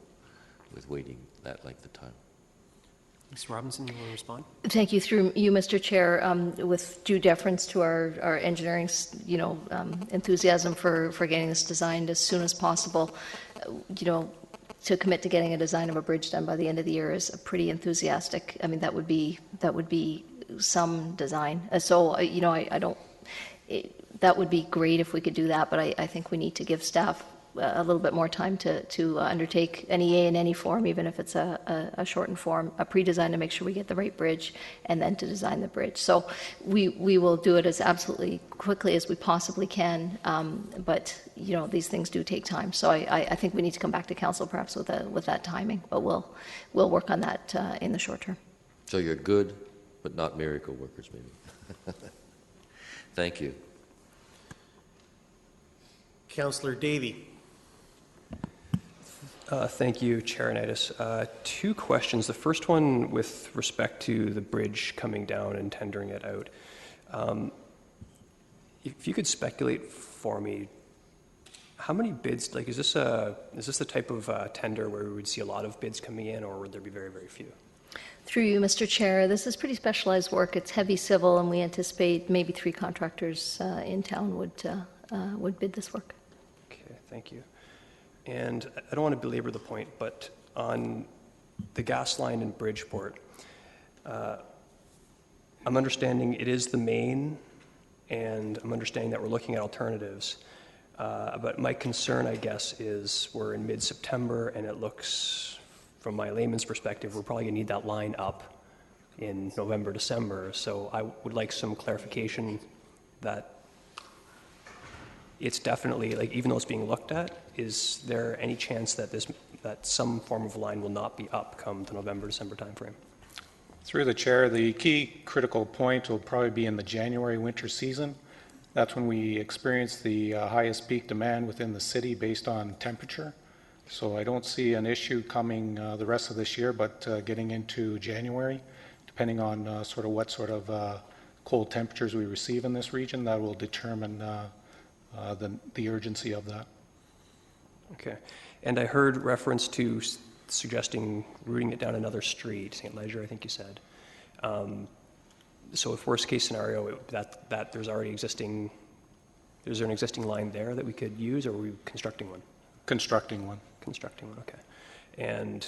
with waiting that length of time. Mr. Robinson, you want to respond? Thank you. Through you, Mr. Chair, with due deference to our engineering, enthusiasm for getting this designed as soon as possible, to commit to getting a design of a bridge done by the end of the year is a pretty enthusiastic. I mean, that would be some design. So, I don't. That would be great if we could do that, but I think we need to give staff a little bit more time to undertake an EA in any form, even if it's a shortened form, a pre-design to make sure we get the right bridge, and then to design the bridge. So we will do it as absolutely quickly as we possibly can, but these things do take time. So I think we need to come back to council perhaps with that timing, but we'll work on that in the short term. So you're good, but not miracle workers, maybe. Thank you. Councillor Davey. Thank you, Chair Anitis. 2 questions. The first one with respect to the bridge coming down and tendering it out. If you could speculate for me, how many bids, is this the type of tender where we would see a lot of bids coming in, or would there be very, very few? Through you, Mr. Chair, this is pretty specialized work. It's heavy civil, and we anticipate maybe 3 contractors in town would bid this work. Okay, thank you. And I don't want to belabor the point, but on the gas line in Bridgeport, I'm understanding it is the main, and I'm understanding that we're looking at alternatives. But my concern, I guess, is we're in mid-September, and it looks, from my layman's perspective, we're probably going to need that line up in November, December. So I would like some clarification that it's definitely, like, even though it's being looked at, is there any chance that that some form of line will not be up come the November, December timeframe? Through the chair, the key critical point will probably be in the January winter season. That's when we experience the highest peak demand within the city based on temperature. So I don't see an issue coming the rest of this year, but getting into January, depending on sort of what sort of cold temperatures we receive in this region, that will determine the urgency of that. Okay. And I heard reference to suggesting routing it down another street, St. Leger, I think you said. So if worst case scenario, that there's already existing, is there an existing line there that we could use, or are we constructing one? Constructing one. Constructing one, okay. And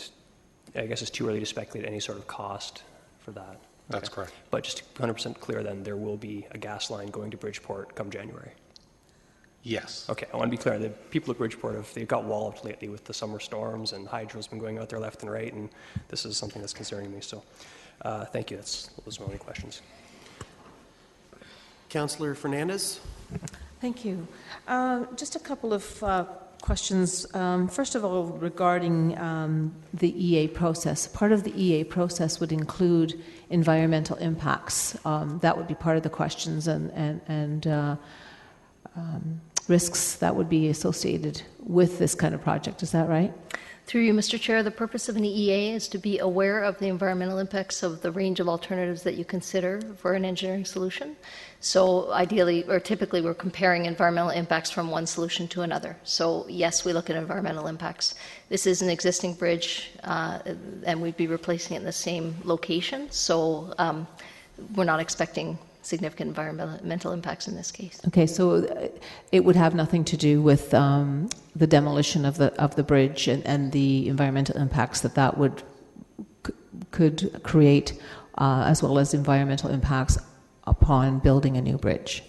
I guess it's too early to speculate any sort of cost for that. That's Okay. correct. But just 100% clear then, there will be a gas line going to Bridgeport come January. Yes. Okay, I want to be clear. The people at Bridgeport, they've got walloped lately with the summer storms, and hydro's been going out there left and right, and this is something that's concerning me. So thank you. Those are my only questions. Councillor Fernandez? Thank you. Just a couple of questions. First of all, regarding the EA process. Part of the EA process would include environmental impacts. That would be part of the questions and risks that would be associated with this kind of project. Is that right? Through you, Mr. Chair, the purpose of an EA is to be aware of the environmental impacts of the range of alternatives that you consider for an engineering solution. So ideally, or typically, we're comparing environmental impacts from one solution to another. So yes, we look at environmental impacts. This is an existing bridge, and we'd be replacing it in the same location. So we're not expecting significant environmental impacts in this case. Okay, so it would have nothing to do with the demolition of the bridge and the environmental impacts that would could create, as well as environmental impacts upon building a new bridge.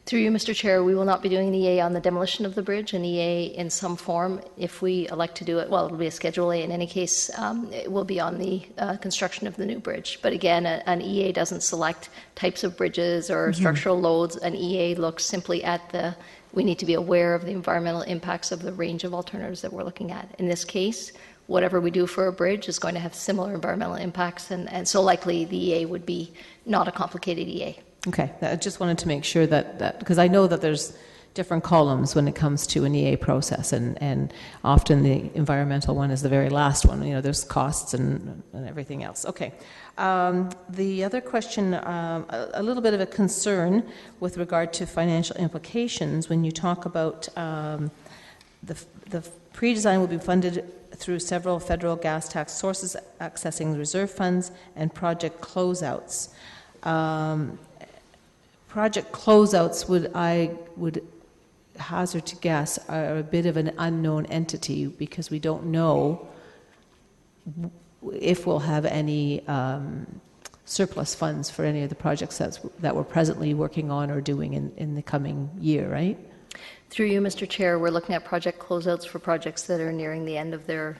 Through you, Mr. Chair, we will not be doing an EA on the demolition of the bridge, an EA in some form. If we elect to do it, well, it'll be a Schedule A in any case. It will be on the construction of the new bridge. But again, an EA doesn't select types of bridges or structural loads. An EA looks simply at we need to be aware of the environmental impacts of the range of alternatives that we're looking at. In this case, whatever we do for a bridge is going to have similar environmental impacts, and so likely the EA would be not a complicated EA. Okay, I just wanted to make sure that because I know that there's different columns when it comes to an EA process, and often the environmental one is the very last one. You know, there's costs and everything else. Okay. The other question, a little bit of a concern with regard to financial implications when you talk about the pre-design will be funded through several federal gas tax sources, accessing the reserve funds and project closeouts. Project closeouts would hazard to guess are a bit of an unknown entity because we don't know if we'll have any surplus funds for any of the projects that we're presently working on or doing in the coming year, right? Through you, Mr. Chair, we're looking at project closeouts for projects that are nearing the end of their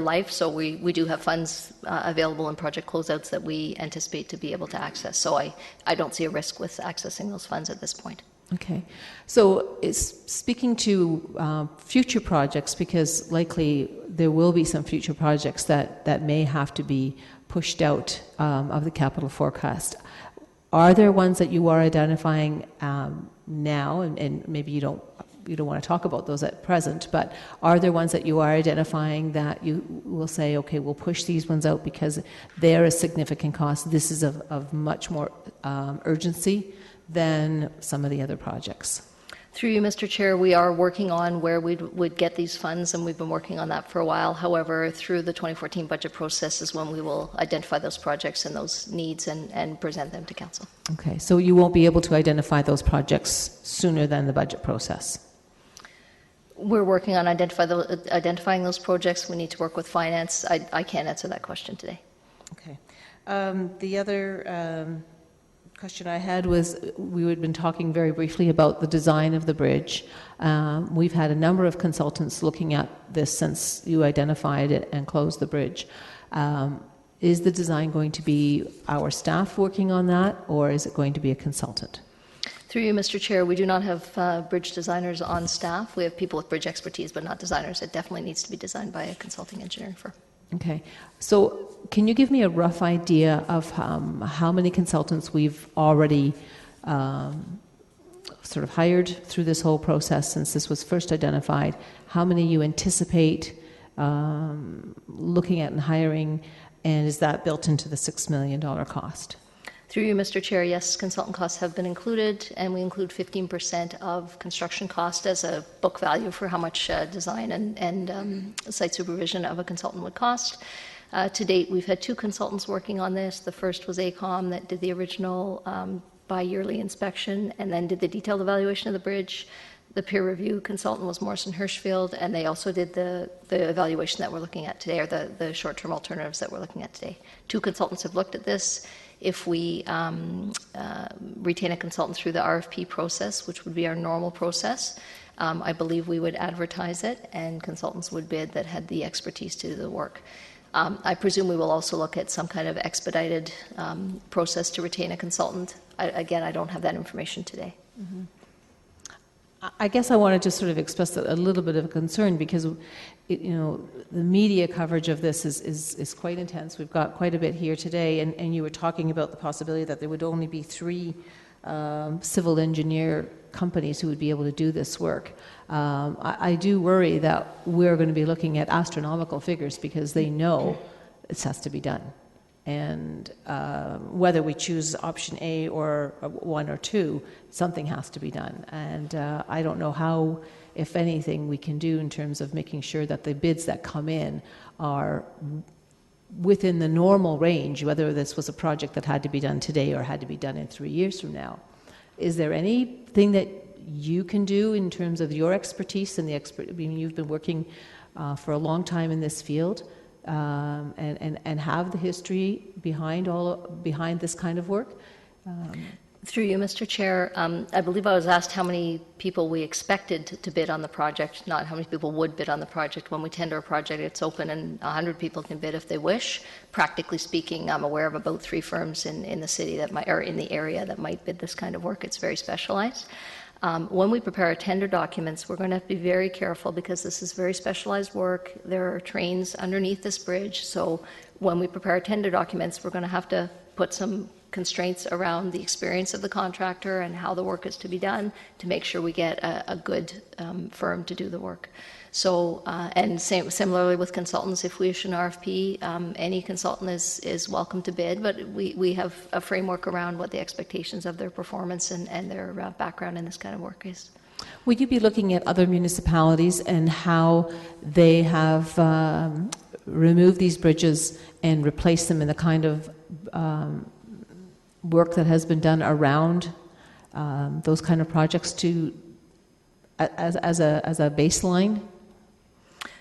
life. So we do have funds available in project closeouts that we anticipate to be able to access. So I don't see a risk with accessing those funds at this point. Okay. So speaking to future projects, because likely there will be some future projects that may have to be pushed out of the capital forecast. Are there ones that you are identifying now, and maybe you don't want to talk about those at present, but are there ones that you are identifying that you will say, okay, we'll push these ones out because they're a significant cost, this is of much more urgency than some of the other projects? Through you, Mr. Chair, we are working on where we would get these funds, and we've been working on that for a while. However, through the 2014 budget process is when we will identify those projects and those needs and present them to Council. Okay, so you won't be able to identify those projects sooner than the budget process? We're working on identifying those projects. We need to work with finance. I can't answer that question today. Okay. The other question I had was, we had been talking very briefly about the design of the bridge. We've had a number of consultants looking at this since you identified it and closed the bridge. Is the design going to be our staff working on that, or is it going to be a consultant? Through you, Mr. Chair, we do not have bridge designers on staff. We have people with bridge expertise, but not designers. It definitely needs to be designed by a consulting engineering firm. Okay. So can you give me a rough idea of how many consultants we've already sort of hired through this whole process since this was first identified? How many you anticipate looking at and hiring, and is that built into the $6 million cost? Through you, Mr. Chair, yes, consultant costs have been included, and we include 15% of construction cost as a book value for how much design and site supervision of a consultant would cost. To date, we've had 2 consultants working on this. The first was AECOM that did the original bi-yearly inspection and then did the detailed evaluation of the bridge. The peer review consultant was Morrison Hirschfield, and they also did the evaluation that we're looking at today, or the short-term alternatives that we're looking at today. 2 consultants have looked at this. If we retain a consultant through the RFP process, which would be our normal process, I believe we would advertise it and consultants would bid that had the expertise to do the work. I presume we will also look at some kind of expedited process to retain a consultant. Again, I don't have that information today. Mm-hmm. I guess I wanted to sort of express a little bit of a concern because, the media coverage of this is quite intense. We've got quite a bit here today, and you were talking about the possibility that there would only be 3 civil engineer companies who would be able to do this work. I do worry that we're going to be looking at astronomical figures because they know this has to be done. And whether we choose option A or 1 or 2, something has to be done. And I don't know how, if anything, we can do in terms of making sure that the bids that come in are within the normal range, whether this was a project that had to be done today or had to be done in 3 years from now. Is there anything that you can do in terms of your expertise and you've been working for a long time in this field? And have the history behind this kind of work. Through you, Mr. Chair, I believe I was asked how many people we expected to bid on the project, not how many people would bid on the project. When we tender a project, it's open and 100 people can bid if they wish. Practically speaking, I'm aware of about 3 firms in the city that might, or in the area that might bid this kind of work. It's very specialized. When we prepare our tender documents, we're going to have to be very careful because this is very specialized work. There are trains underneath this bridge. So when we prepare our tender documents, we're going to have to put some constraints around the experience of the contractor and how the work is to be done to make sure we get a good firm to do the work. So, and similarly with consultants, if we issue an RFP, any consultant is welcome to bid, but we have a framework around what the expectations of their performance and their background in this kind of work is. Would you be looking at other municipalities and how they have removed these bridges and replaced them in the kind of work that has been done around those kind of projects as a baseline?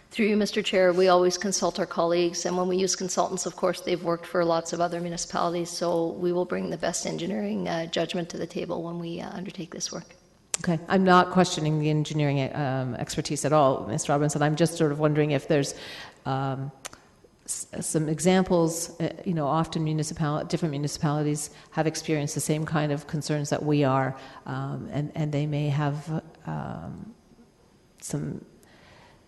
Through you, Mr. Chair, we always consult our colleagues, and when we use consultants, of course, they've worked for lots of other municipalities, so we will bring the best engineering judgment to the table when we undertake this work. Okay. I'm not questioning the engineering expertise at all, Ms. Robinson. I'm just sort of wondering if there's some examples. Often different municipalities have experienced the same kind of concerns that we are, and they may have some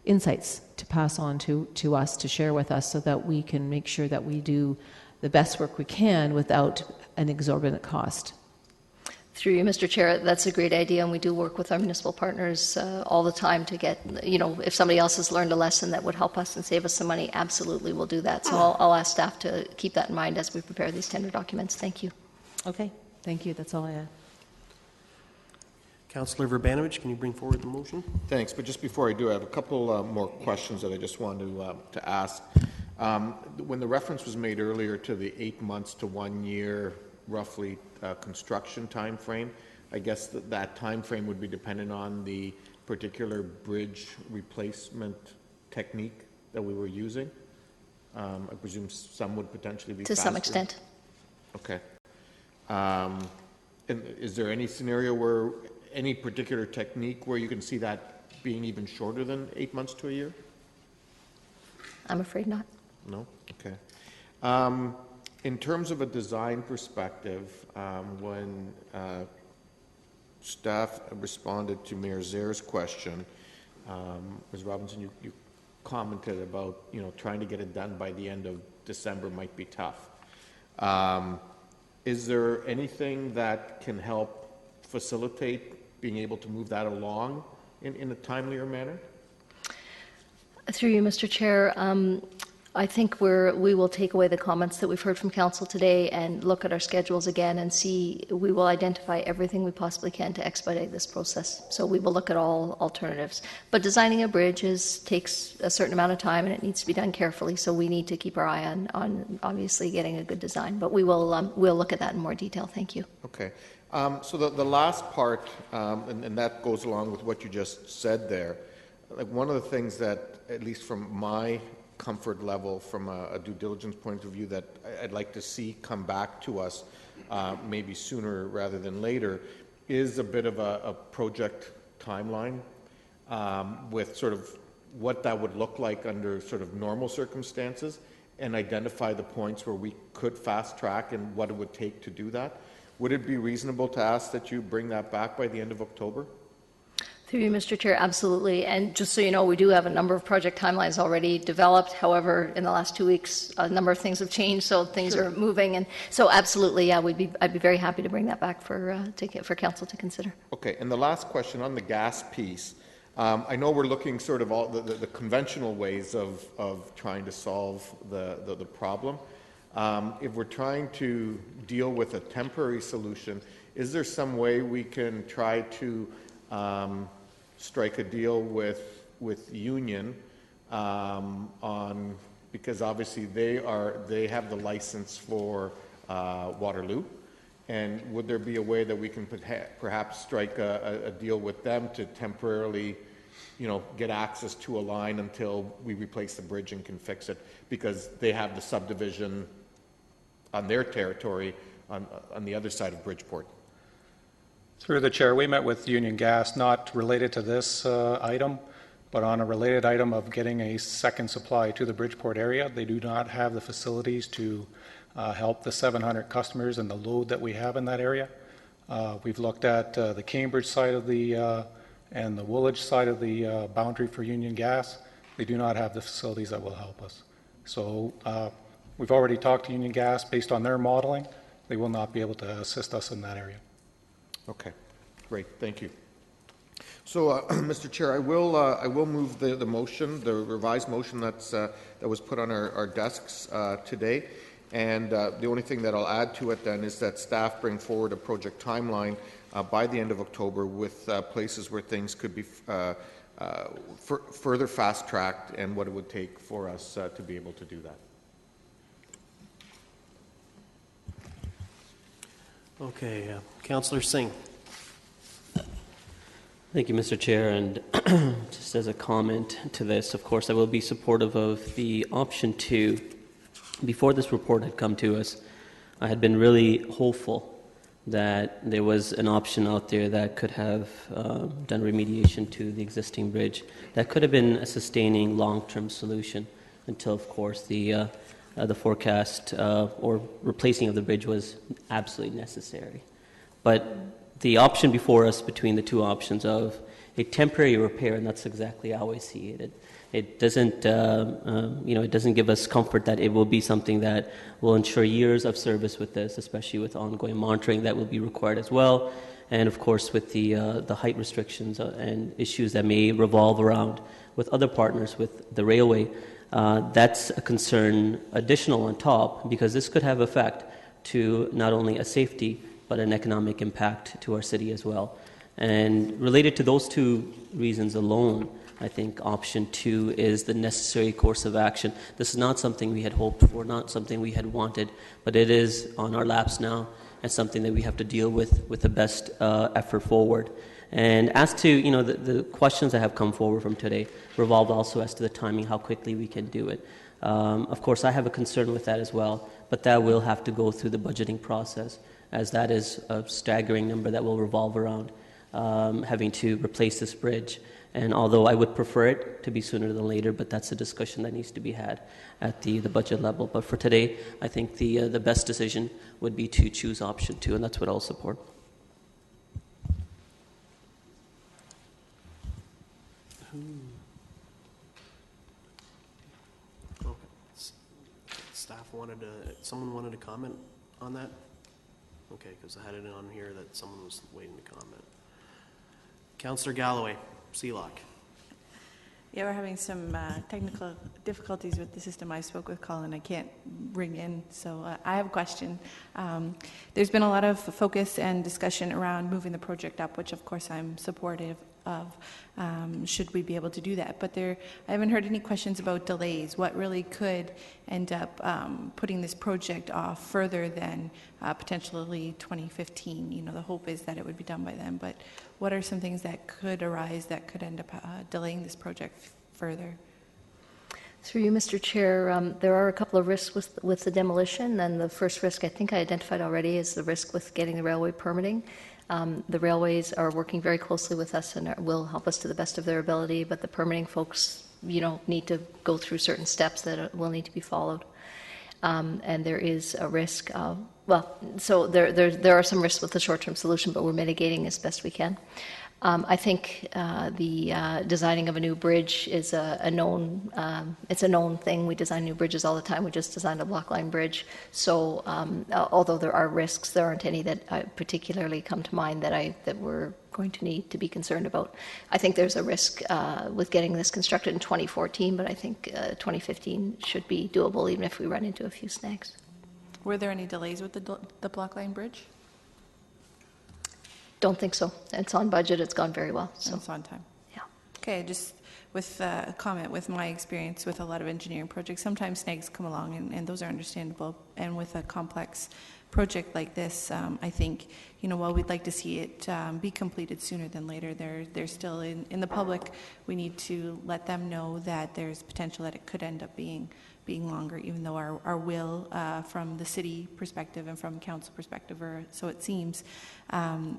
insights to pass on to us, to share with us, so that we can make sure that we do the best work we can without an exorbitant cost. Through you, Mr. Chair, that's a great idea, and we do work with our municipal partners all the time to get, if somebody else has learned a lesson that would help us and save us some money, absolutely we'll do that. So I'll ask staff to keep that in mind as we prepare these tender documents. Thank you. Okay, thank you. That's all I have. Councillor Verbanovich, can you bring forward the motion? Thanks, but just before I do, I have a couple more questions that I just wanted to ask. When the reference was made earlier to the 8 months to 1 year, roughly, construction time frame, I guess that time frame would be dependent on the particular bridge replacement technique that we were using. I presume some would potentially be to faster. some extent. Okay. And is there any scenario where, any particular technique where you can see that being even shorter than 8 months to a year? I'm afraid not. No? Okay. In terms of a design perspective, when staff responded to Mayor Zare's question, Ms. Robinson, you commented about, trying to get it done by the end of December might be tough. Is there anything that can help facilitate being able to move that along in a timelier manner? Through you, Mr. Chair, I think we will take away the comments that we've heard from Council today and look at our schedules again and see, we will identify everything we possibly can to expedite this process. So we will look at all alternatives. But designing a bridge takes a certain amount of time and it needs to be done carefully, so we need to keep our eye on obviously getting a good design. But we'll look at that in more detail. Thank you. Okay. So the last part, and that goes along with what you just said there, like one of the things that, at least from my comfort level, from a due diligence point of view, that I'd like to see come back to us maybe sooner rather than later, is a bit of a project timeline with sort of what that would look like under sort of normal circumstances, and identify the points where we could fast track and what it would take to do that. Would it be reasonable to ask that you bring that back by the end of October? Through you, Mr. Chair, absolutely. And just so you know, we do have a number of project timelines already developed. However, in the last 2 weeks, a number of things have changed, so things are moving. And so absolutely, yeah, I'd be very happy to bring that back for Council to consider. Okay, and the last question on the gas piece. I know we're looking sort of all the conventional ways of trying to solve the problem. If we're trying to deal with a temporary solution, is there some way we can try to strike a deal with Union because obviously they have the license for Waterloo, and would there be a way that we can perhaps strike a deal with them to temporarily, get access to a line until we replace the bridge and can fix it, because they have the subdivision on their territory on the other side of Bridgeport? Through the chair, we met with Union Gas, not related to this item, but on a related item of getting a second supply to the Bridgeport area. They do not have the facilities to help the 700 customers and the load that we have in that area. We've looked at the Cambridge side of the and the Woolwich side of the boundary for Union Gas. They do not have the facilities that will help us. So we've already talked to Union Gas. Based on their modeling, they will not be able to assist us in that area. Okay, great, thank you. So, Mr. Chair, I will move the motion, the revised motion that was put on our desks today, and the only thing that I'll add to it then is that staff bring forward a project timeline by the end of October with places where things could be further fast-tracked and what it would take for us to be able to do that. Okay, Councillor Singh. Thank you, Mr. Chair. And just as a comment to this, of course, I will be supportive of the option 2. Before this report had come to us, I had been really hopeful that there was an option out there that could have done remediation to the existing bridge. That could have been a sustaining long-term solution until, of course, the forecast or replacing of the bridge was absolutely necessary. But the option before us, between the two options of a temporary repair, and that's exactly how I see it. It doesn't, it doesn't give us comfort that it will be something that will ensure years of service with this, especially with ongoing monitoring that will be required as well, and of course with the height restrictions and issues that may revolve around with other partners with the railway. That's a concern additional on top, because this could have effect to not only a safety but an economic impact to our city as well. And related to those two reasons alone, I think option 2 is the necessary course of action. This is not something we had hoped for, not something we had wanted, but it is on our laps now and something that we have to deal with the best effort forward. And as to the questions that have come forward from today revolved also as to the timing, how quickly we can do it. Of course, I have a concern with that as well, but that will have to go through the budgeting process, as that is a staggering number that will revolve around having to replace this bridge. And although I would prefer it to be sooner than later, but that's a discussion that needs to be had at the budget level. But for today, I think the best decision would be to choose option 2, and that's what I'll support. Okay. Staff someone wanted to comment on that? Okay, because I had it on here that someone was waiting to comment. Councillor Galloway, CLOC. Yeah, we're having some technical difficulties with the system. I spoke with Colin. I can't ring in, so I have a question. There's been a lot of focus and discussion around moving the project up, which of course I'm supportive of, should we be able to do that. But I haven't heard any questions about delays. What really could end up putting this project off further than potentially 2015? You know, the hope is that it would be done by then, but what are some things that could arise that could end up delaying this project further? Through you, Mr. Chair, there are a couple of risks with the demolition, and the first risk I think I identified already is the risk with getting the railway permitting. The railways are working very closely with us and will help us to the best of their ability, but the permitting folks, you know, need to go through certain steps that will need to be followed. And there is a risk of, so there are some risks with the short-term solution, but we're mitigating as best we can. I think the designing of a new bridge is a known, it's a known thing. We design new bridges all the time. We just designed a block line bridge. So although there are risks, there aren't any that particularly come to mind that we're going to need to be concerned about. I think there's a risk with getting this constructed in 2014, but I think 2015 should be doable even if we run into a few snags. Were there any delays with the block line bridge? Don't think so. It's on budget. It's gone very well. So. It's on time. Yeah. Okay, just with a comment, with my experience with a lot of engineering projects, sometimes snags come along and those are understandable. And with a complex project like this, I think, you know, while we'd like to see it be completed sooner than later, they're still in the public. We need to let them know that there's potential that it could end up being longer, even though our will from the city perspective and from council perspective, or so it seems,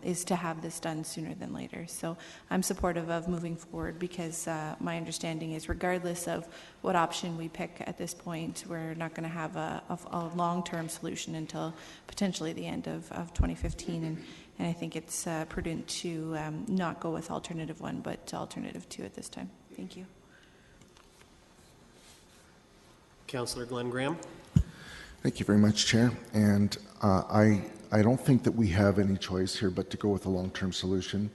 is to have this done sooner than later. So I'm supportive of moving forward because my understanding is regardless of what option we pick at this point, we're not going to have a long-term solution until potentially the end of 2015. And I think it's prudent to not go with alternative 1, but alternative 2 at this time. Thank you. Councillor Glenn Graham. Thank you very much, Chair. And I don't think that we have any choice here but to go with a long-term solution.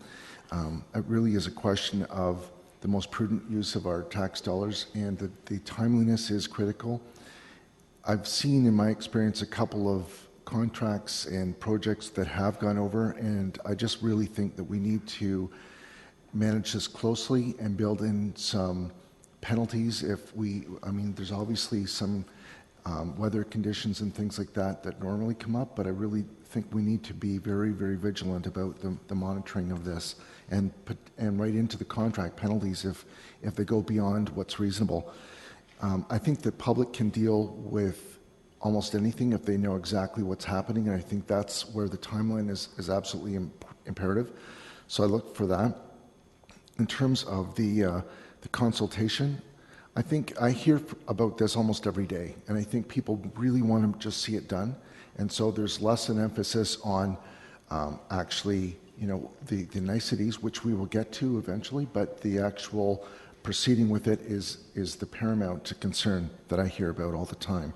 It really is a question of the most prudent use of our tax dollars, and the timeliness is critical. I've seen in my experience a couple of contracts and projects that have gone over, and I just really think that we need to manage this closely and build in some penalties I mean, there's obviously some weather conditions and things like that normally come up, but I really think we need to be very, very vigilant about the monitoring of this and right into the contract penalties if they go beyond what's reasonable. I think the public can deal with almost anything if they know exactly what's happening, and I think that's where the timeline is absolutely imperative. So I look for that. In terms of the consultation, I think I hear about this almost every day, and I think people really want to just see it done, and so there's less an emphasis on actually, you know, the niceties, which we will get to eventually, but the actual proceeding with it is the paramount concern that I hear about all the time.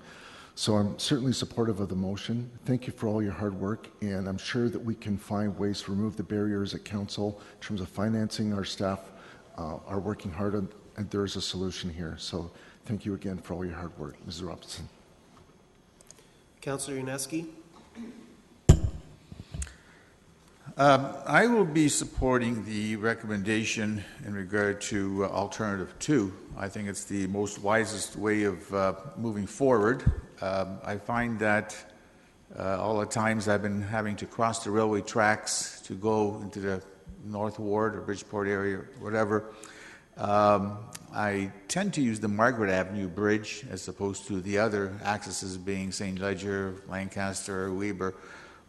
So I'm certainly supportive of the motion. Thank you for all your hard work, and I'm sure that we can find ways to remove the barriers at council in terms of financing. Our staff are working hard on, and there is a solution here. So thank you again for all your hard work, Mrs. Robinson. Councillor Uneski. I will be supporting the recommendation in regard to alternative 2. I think it's the most wisest way of moving forward. I find that all the times I've been having to cross the railway tracks to go into the North Ward or Bridgeport area or whatever, I tend to use the Margaret Avenue Bridge as opposed to the other accesses being St. Ledger, Lancaster, Weber,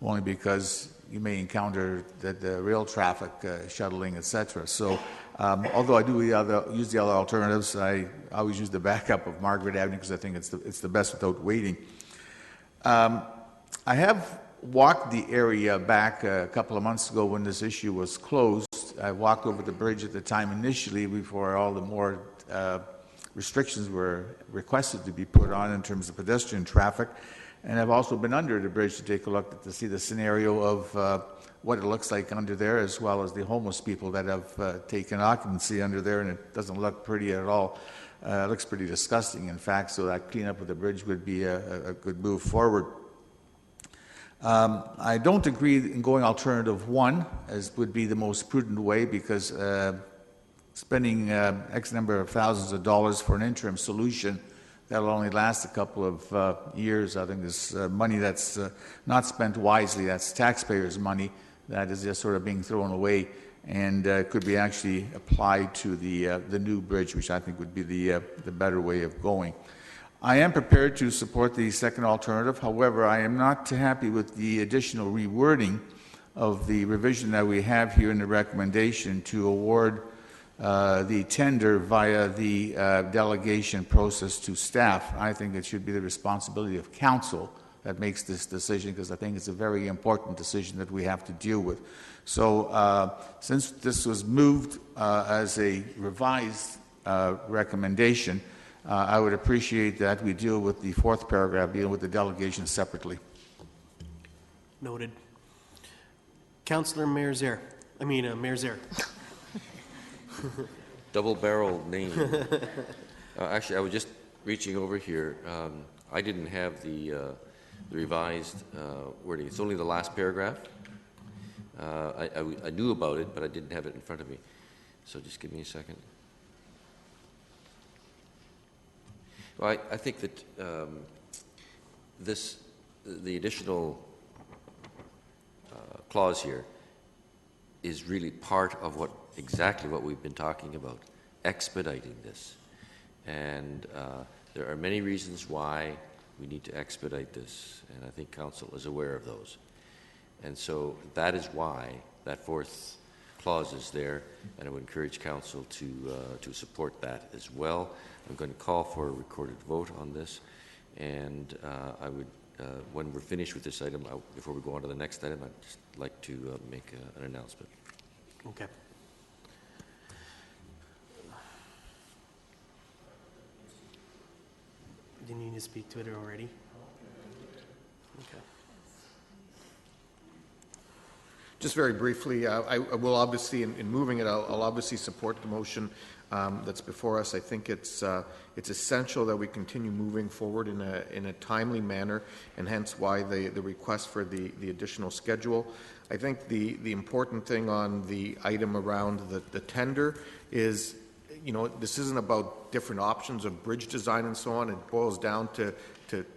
only because you may encounter the rail traffic shuttling, etc. So although I do use the other alternatives, I always use the backup of Margaret Avenue because I think it's the best without waiting. I have walked the area back a couple of months ago when this issue was closed. I walked over the bridge at the time initially before all the more restrictions were requested to be put on in terms of pedestrian traffic. And I've also been under the bridge to take a look to see the scenario of what it looks like under there, as well as the homeless people that have taken occupancy under there, and it doesn't look pretty at all. It looks pretty disgusting, in fact, so that cleanup of the bridge would be a good move forward. I don't agree in going alternative one as would be the most prudent way, because spending X number of thousands of dollars for an interim solution that'll only last a couple of years, I think is money that's not spent wisely. That's taxpayers' money that is just sort of being thrown away, and could be actually applied to the new bridge, which I think would be the better way of going. I am prepared to support the second alternative. However, I am not happy with the additional rewording of the revision that we have here in the recommendation to award the tender via the delegation process to staff. I think it should be the responsibility of council that makes this decision, because I think it's a very important decision that we have to deal with. So since this was moved as a revised recommendation, I would appreciate that we deal with the fourth paragraph, dealing with the delegation separately. Noted. Councillor Mayor Mayor Double-barreled name. Actually, I was just reaching over here. I didn't have the revised wording. It's only the last paragraph. I knew about it, but I didn't have it in front of me. So just give me a second. Well, I think that the additional clause here is really part of exactly what we've been talking about, expediting this. And there are many reasons why we need to expedite this, and I think Council is aware of those. And so that is why that fourth clause is there, and I would encourage Council to support that as well. I'm going to call for a recorded vote on this, and I would, when we're finished with this item, before we go on to the next item, I'd just like to make an announcement. Okay. Didn't you need to speak to it already? Okay. Just very briefly, I will obviously, in moving it, I'll obviously support the motion that's before us. I think it's essential that we continue moving forward in a timely manner, and hence why the request for the additional schedule. I think the important thing on the item around the tender is, you know, this isn't about different options of bridge design and so on. It boils down to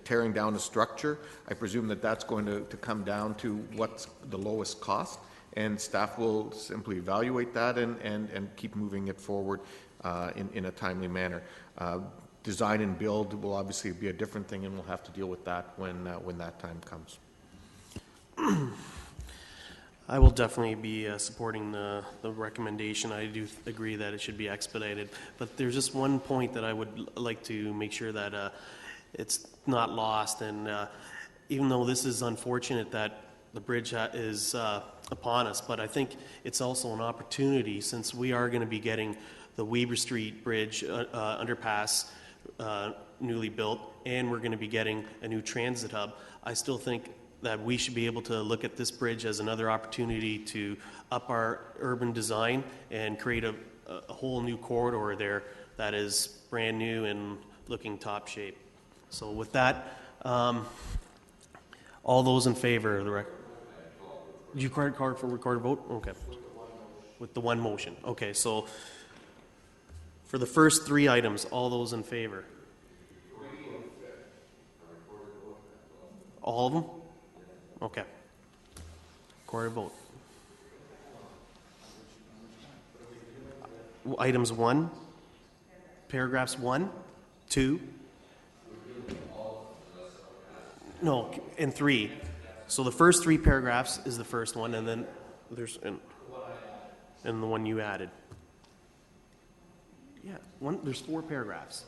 tearing down the structure. I presume that that's going to come down to what's the lowest cost, and staff will simply evaluate that and keep moving it forward in a timely manner. Design and build will obviously be a different thing, and we'll have to deal with that when that time comes. I will definitely be supporting the recommendation. I do agree that it should be expedited, but there's just one point that I would like to make sure that it's not lost. And even though this is unfortunate that the bridge is upon us, but I think it's also an opportunity, since we are going to be getting the Weber Street Bridge underpass newly built, and we're going to be getting a new transit hub. I still think that we should be able to look at this bridge as another opportunity to up our urban design and create a whole new corridor there that is brand new and looking top shape. So with that, all those in favor of the did you card for recorded vote? Okay. With the one motion. Okay, so for the first three items, all those in favor? All of them? Okay. Recorded vote. Items 1, paragraphs 1, 2, no, and 3. So the first 3 paragraphs is the first one, and then there's, and the one you added. Yeah, there's 4 paragraphs.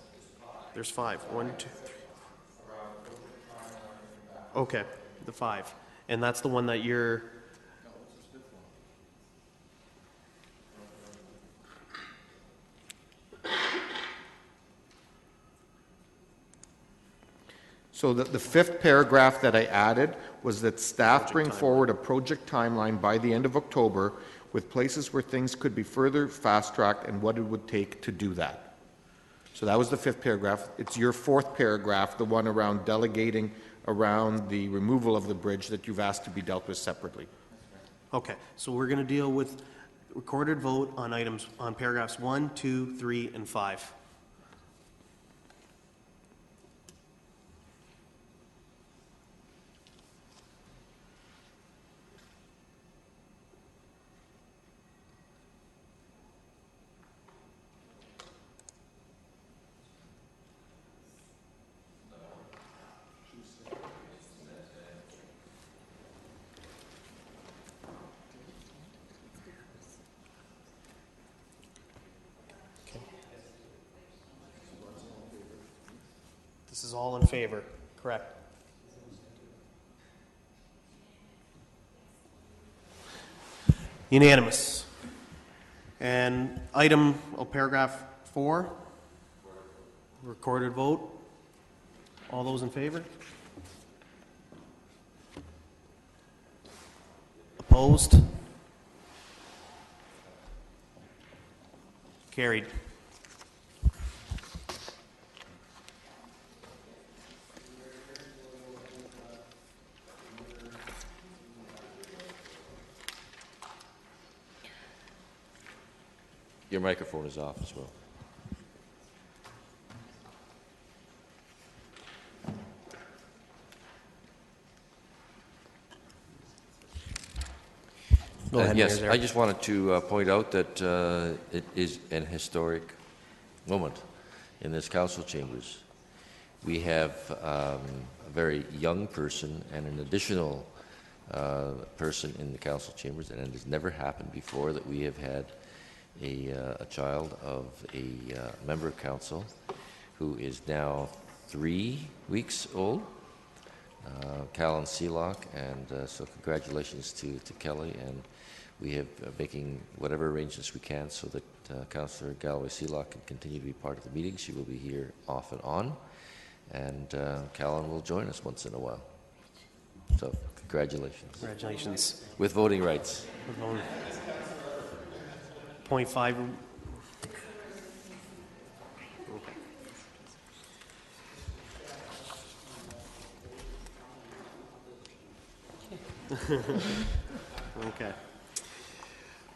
There's 5. 1, 2, 3. Okay, the 5. And that's the one that you're... So the fifth paragraph that I added was that staff bring forward a project timeline by the end of October with places where things could be further fast-tracked and what it would take to do that. So that was the 5th paragraph. It's your 4th paragraph, the one around delegating around the removal of the bridge that you've asked to be dealt with separately. Okay, so we're going to deal with recorded vote on items, on paragraphs 1, 2, 3, and 5. This is all in favor, correct? Unanimous. And item, paragraph 4, recorded vote. All those in favor? Opposed? Carried. Your microphone is off as well. Go ahead, yes, Mayor. I just wanted to point out that it is an historic moment in this council chambers. We have a very young person and an additional person in the council chambers, and it has never happened before that we have had a child of a member of council who is now 3 weeks old, Callan Seelock, and so congratulations to Kelly, and we have making whatever arrangements we can so that Councillor Galloway Seelock can continue to be part of the meeting. She will be here off and on, and Callan will join us once in a while. So congratulations. Congratulations. With voting rights. With voting. 0.5. Okay.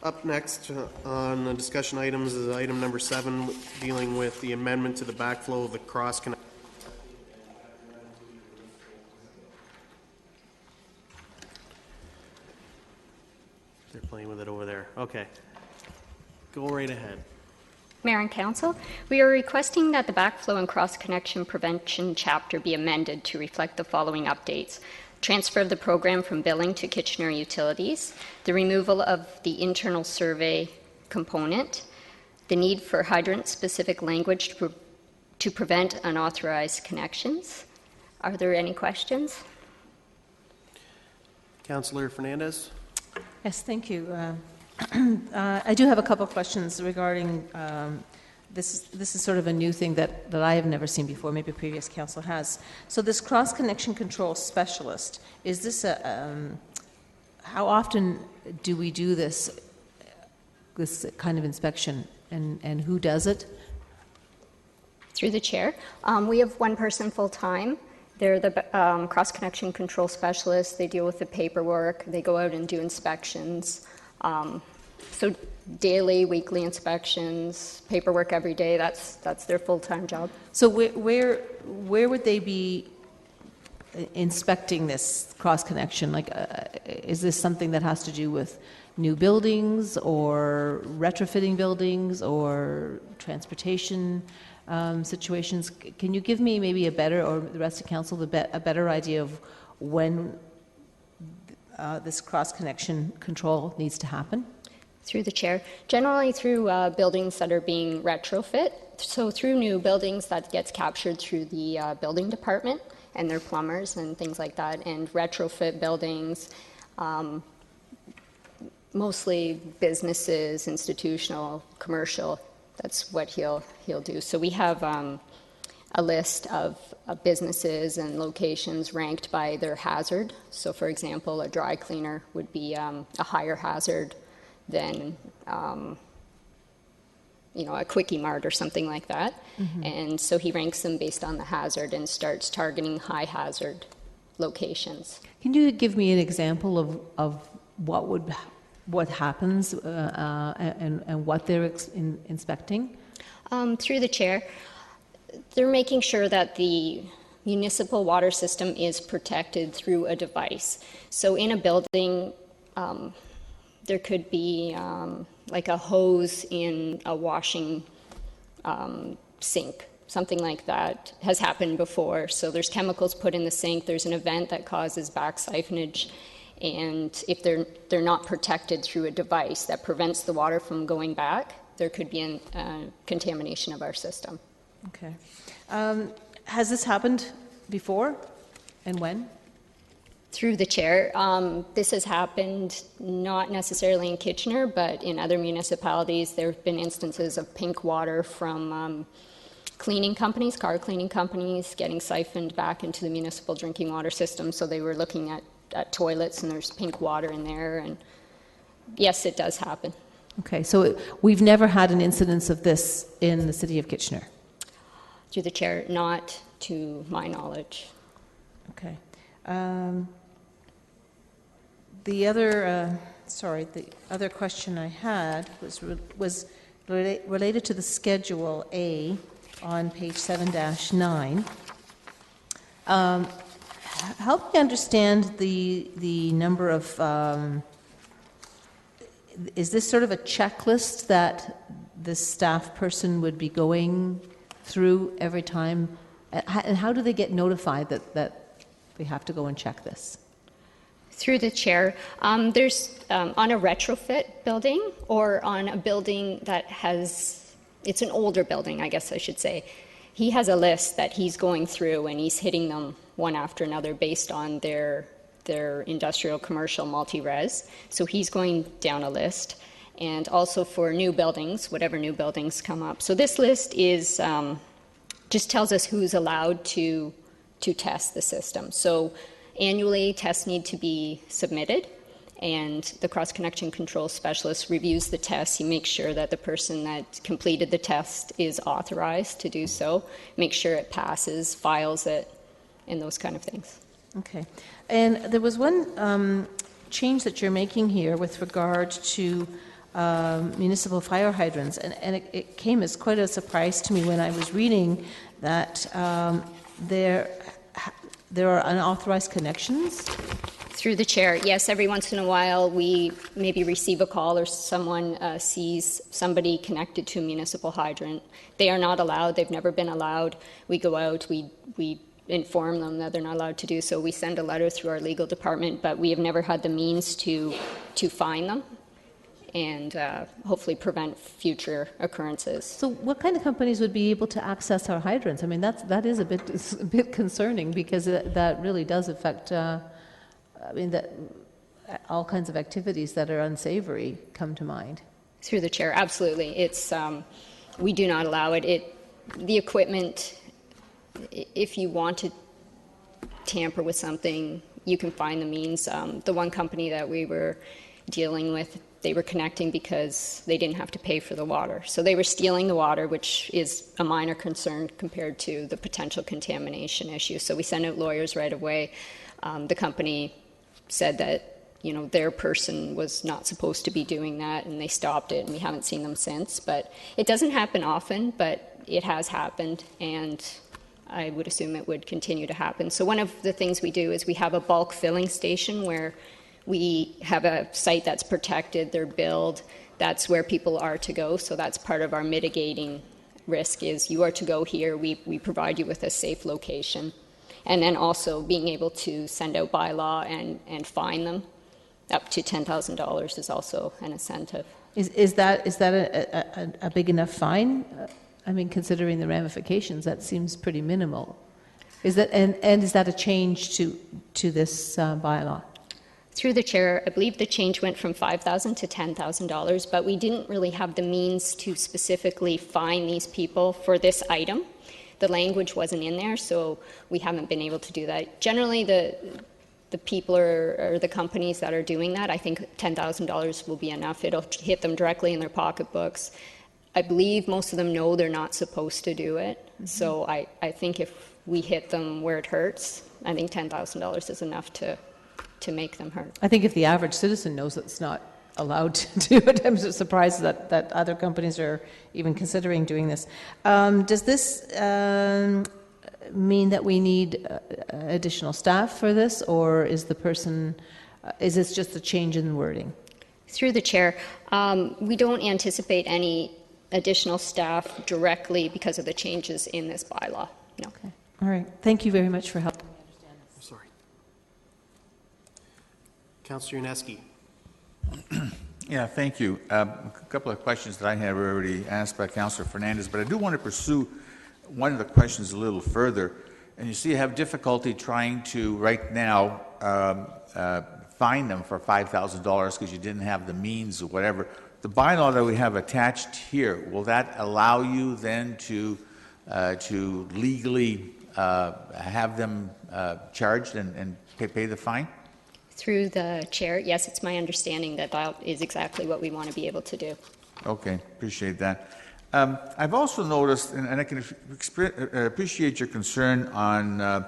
Up next on the discussion items is item number 7, dealing with the amendment to the backflow of the cross canal. They're playing with it over there. Okay. Go right ahead. Mayor and Council, we are requesting that the backflow and cross-connection prevention chapter be amended to reflect the following updates. Transfer of the program from billing to Kitchener Utilities, the removal of the internal survey component, the need for hydrant-specific language to prevent unauthorized connections. Are there any questions? Councillor Fernandez? Yes, thank you. I do have a couple of questions regarding this. This is sort of a new thing that I have never seen before. Maybe previous council has. So this cross-connection control specialist, is this how often do we do this kind of inspection, and who does it? Through the chair. We have one person full-time. They're the cross-connection control specialist. They deal with the paperwork. They go out and do inspections. So daily, weekly inspections, paperwork every day, that's their full-time job. So where would they be inspecting this cross-connection? Like, is this something that has to do with new buildings or retrofitting buildings or transportation? situations. Can you give me maybe a better, or the rest of council, a better idea of when this cross-connection control needs to happen? Through the chair. Generally through buildings that are being retrofit. So through new buildings, that gets captured through the building department and their plumbers and things like that. And retrofit buildings, mostly businesses, institutional, commercial, that's what he'll do. So we have a list of businesses and locations ranked by their hazard. So for example, a dry cleaner would be a higher hazard than a Quickie Mart or something like that. Mm-hmm. And so he ranks them based on the hazard and starts targeting high hazard locations. Can you give me an example of what happens and what they're inspecting? Through the chair, they're making sure that the municipal water system is protected through a device. So in a building, there could be like a hose in a washing sink, something like that has happened before. So there's chemicals put in the sink, there's an event that causes back siphonage, and if they're not protected through a device that prevents the water from going back, there could be a contamination of our system. Okay. Has this happened before, and when? Through the chair. This has happened not necessarily in Kitchener, but in other municipalities. There have been instances of pink water from cleaning companies, car cleaning companies, getting siphoned back into the municipal drinking water system. So they were looking at toilets, and there's pink water in there. And yes, it does happen. Okay, so we've never had an incidence of this in the city of Kitchener? Through the chair, not to my knowledge. Okay. The other question I had was related to the Schedule A on page 7-9. Help me understand the number of. Is this sort of a checklist that the staff person would be going through every time? And how do they get notified that they have to go and check this? Through the chair, there's on a retrofit building or on a building that it's an older building, I guess I should say. He has a list that he's going through, and he's hitting them one after another based on their industrial, commercial, multi-res. So he's going down a list. And also for new buildings, whatever new buildings come up. So this list is just tells us who's allowed to test the system. So annually, tests need to be submitted, and the cross-connection control specialist reviews the tests. He makes sure that the person that completed the test is authorized to do so, make sure it passes, files it, and those kind of things. Okay. And there was one change that you're making here with regard to municipal fire hydrants, and it came as quite a surprise to me when I was reading that there are unauthorized connections. Through the chair, yes, every once in a while we maybe receive a call or someone sees somebody connected to a municipal hydrant. They are not allowed, they've never been allowed. We go out, we inform them that they're not allowed to do so. We send a letter through our legal department, but we have never had the means to fine them and hopefully prevent future occurrences. So what kind of companies would be able to access our hydrants? I mean, that is a bit concerning, because that really does affect, all kinds of activities that are unsavory come to mind. Through the chair, absolutely. It's we do not allow it. The equipment, if you want to tamper with something, you can find the means. The one company that we were dealing with, they were connecting because they didn't have to pay for the water. So they were stealing the water, which is a minor concern compared to the potential contamination issue. So we sent out lawyers right away. The company said that, their person was not supposed to be doing that, and they stopped it, and we haven't seen them since. But it doesn't happen often, but it has happened, and I would assume it would continue to happen. So one of the things we do is we have a bulk filling station where we have a site that's protected, they're billed, that's where people are to go, so that's part of our mitigating risk is you are to go here, we provide you with a safe location. And then also being able to send out bylaw and fine them up to $10,000 is also an incentive. Is that a big enough fine? I mean, considering the ramifications, that seems pretty minimal. Is that and is that a change to this bylaw? Through the chair, I believe the change went from $5,000 to $10,000, but we didn't really have the means to specifically fine these people for this item. The language wasn't in there, so we haven't been able to do that. Generally, the people or the companies that are doing that, I think $10,000 will be enough. It'll hit them directly in their pocketbooks. I believe most of them know they're not supposed to do it. Mm-hmm. So I think if we hit them where it hurts, I think $10,000 is enough to make them hurt. I think if the average citizen knows that it's not allowed to do it, I'm surprised that other companies are even considering doing this. Does this mean that we need additional staff for this, or is this just a change in wording? Through the chair, we don't anticipate any additional staff directly because of the changes in this bylaw. No. Okay. All right. Thank you very much for helping me understand this. Sorry. Councillor Unesky. Yeah, thank you. A couple of questions that I have already asked by Councillor Fernandez, but I do want to pursue one of the questions a little further. And you see, I have difficulty trying to, right now, fine them for $5,000 because you didn't have the means or whatever. The bylaw that we have attached here, will that allow you then to legally have them charged and pay the fine? Through the chair, yes, it's my understanding that that is exactly what we want to be able to do. Okay, appreciate that. I've also noticed, and I can appreciate your concern on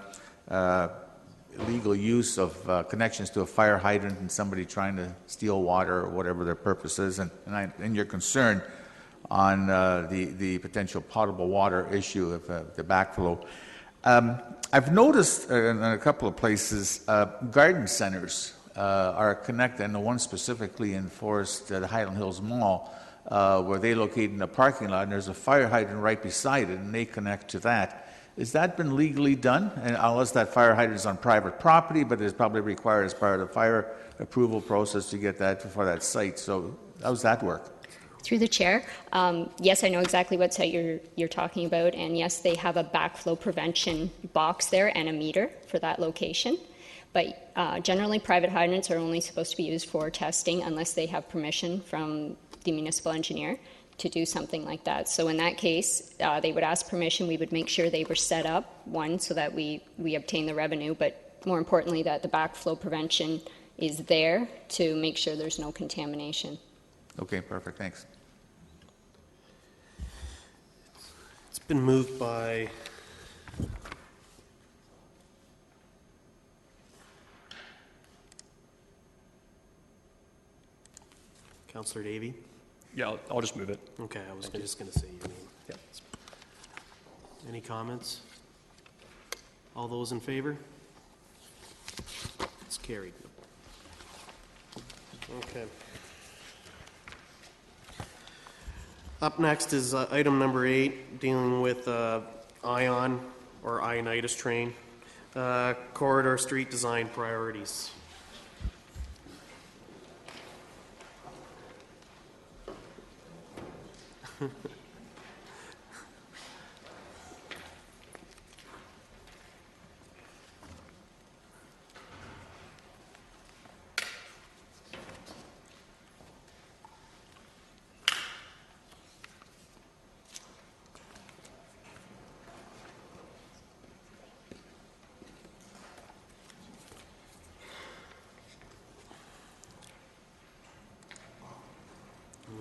illegal use of connections to a fire hydrant and somebody trying to steal water or whatever their purpose is, and your concern on the potential potable water issue of the backflow. I've noticed in a couple of places garden centers are connected, and the one specifically in Forest, the Highland Hills Mall, where they locate in a parking lot, and there's a fire hydrant right beside it, and they connect to that. Has that been legally done? And unless that fire hydrant is on private property, but it's probably required as part of the fire approval process to get that for that site. So how does that work? Through the chair, yes, I know exactly what site you're talking about, and yes, they have a backflow prevention box there and a meter for that location. But generally, private hydrants are only supposed to be used for testing unless they have permission from the municipal engineer to do something like that. So in that case, they would ask permission. We would make sure they were set up, one, so that we obtain the revenue, but more importantly, that the backflow prevention is there to make sure there's no contamination. Okay, perfect. Thanks. It's been moved by Councillor Davey. Yeah, I'll just move it. Okay, I was just going to say your name. Yeah. Any comments? All those in favor? It's carried. Okay. Up next is item number 8, dealing with ION or Ionitis train, corridor street design priorities.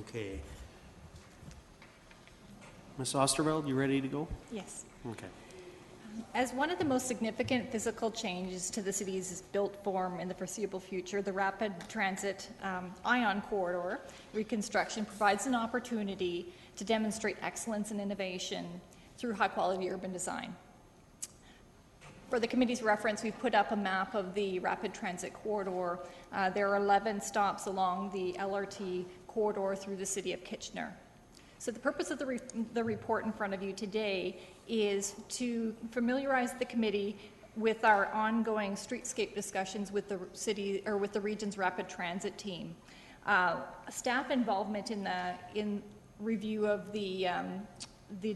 Okay. Ms. Osterveld, you ready to go? Yes. Okay. As one of the most significant physical changes to the city's built form in the foreseeable future, the Rapid Transit ION corridor reconstruction provides an opportunity to demonstrate excellence and innovation through high-quality urban design. For the committee's reference, we've put up a map of the Rapid Transit corridor. There are 11 stops along the LRT corridor through the city of Kitchener. So the purpose of the report in front of you today is to familiarize the committee with our ongoing streetscape discussions with the city, or with the region's rapid transit team. Staff involvement in review of the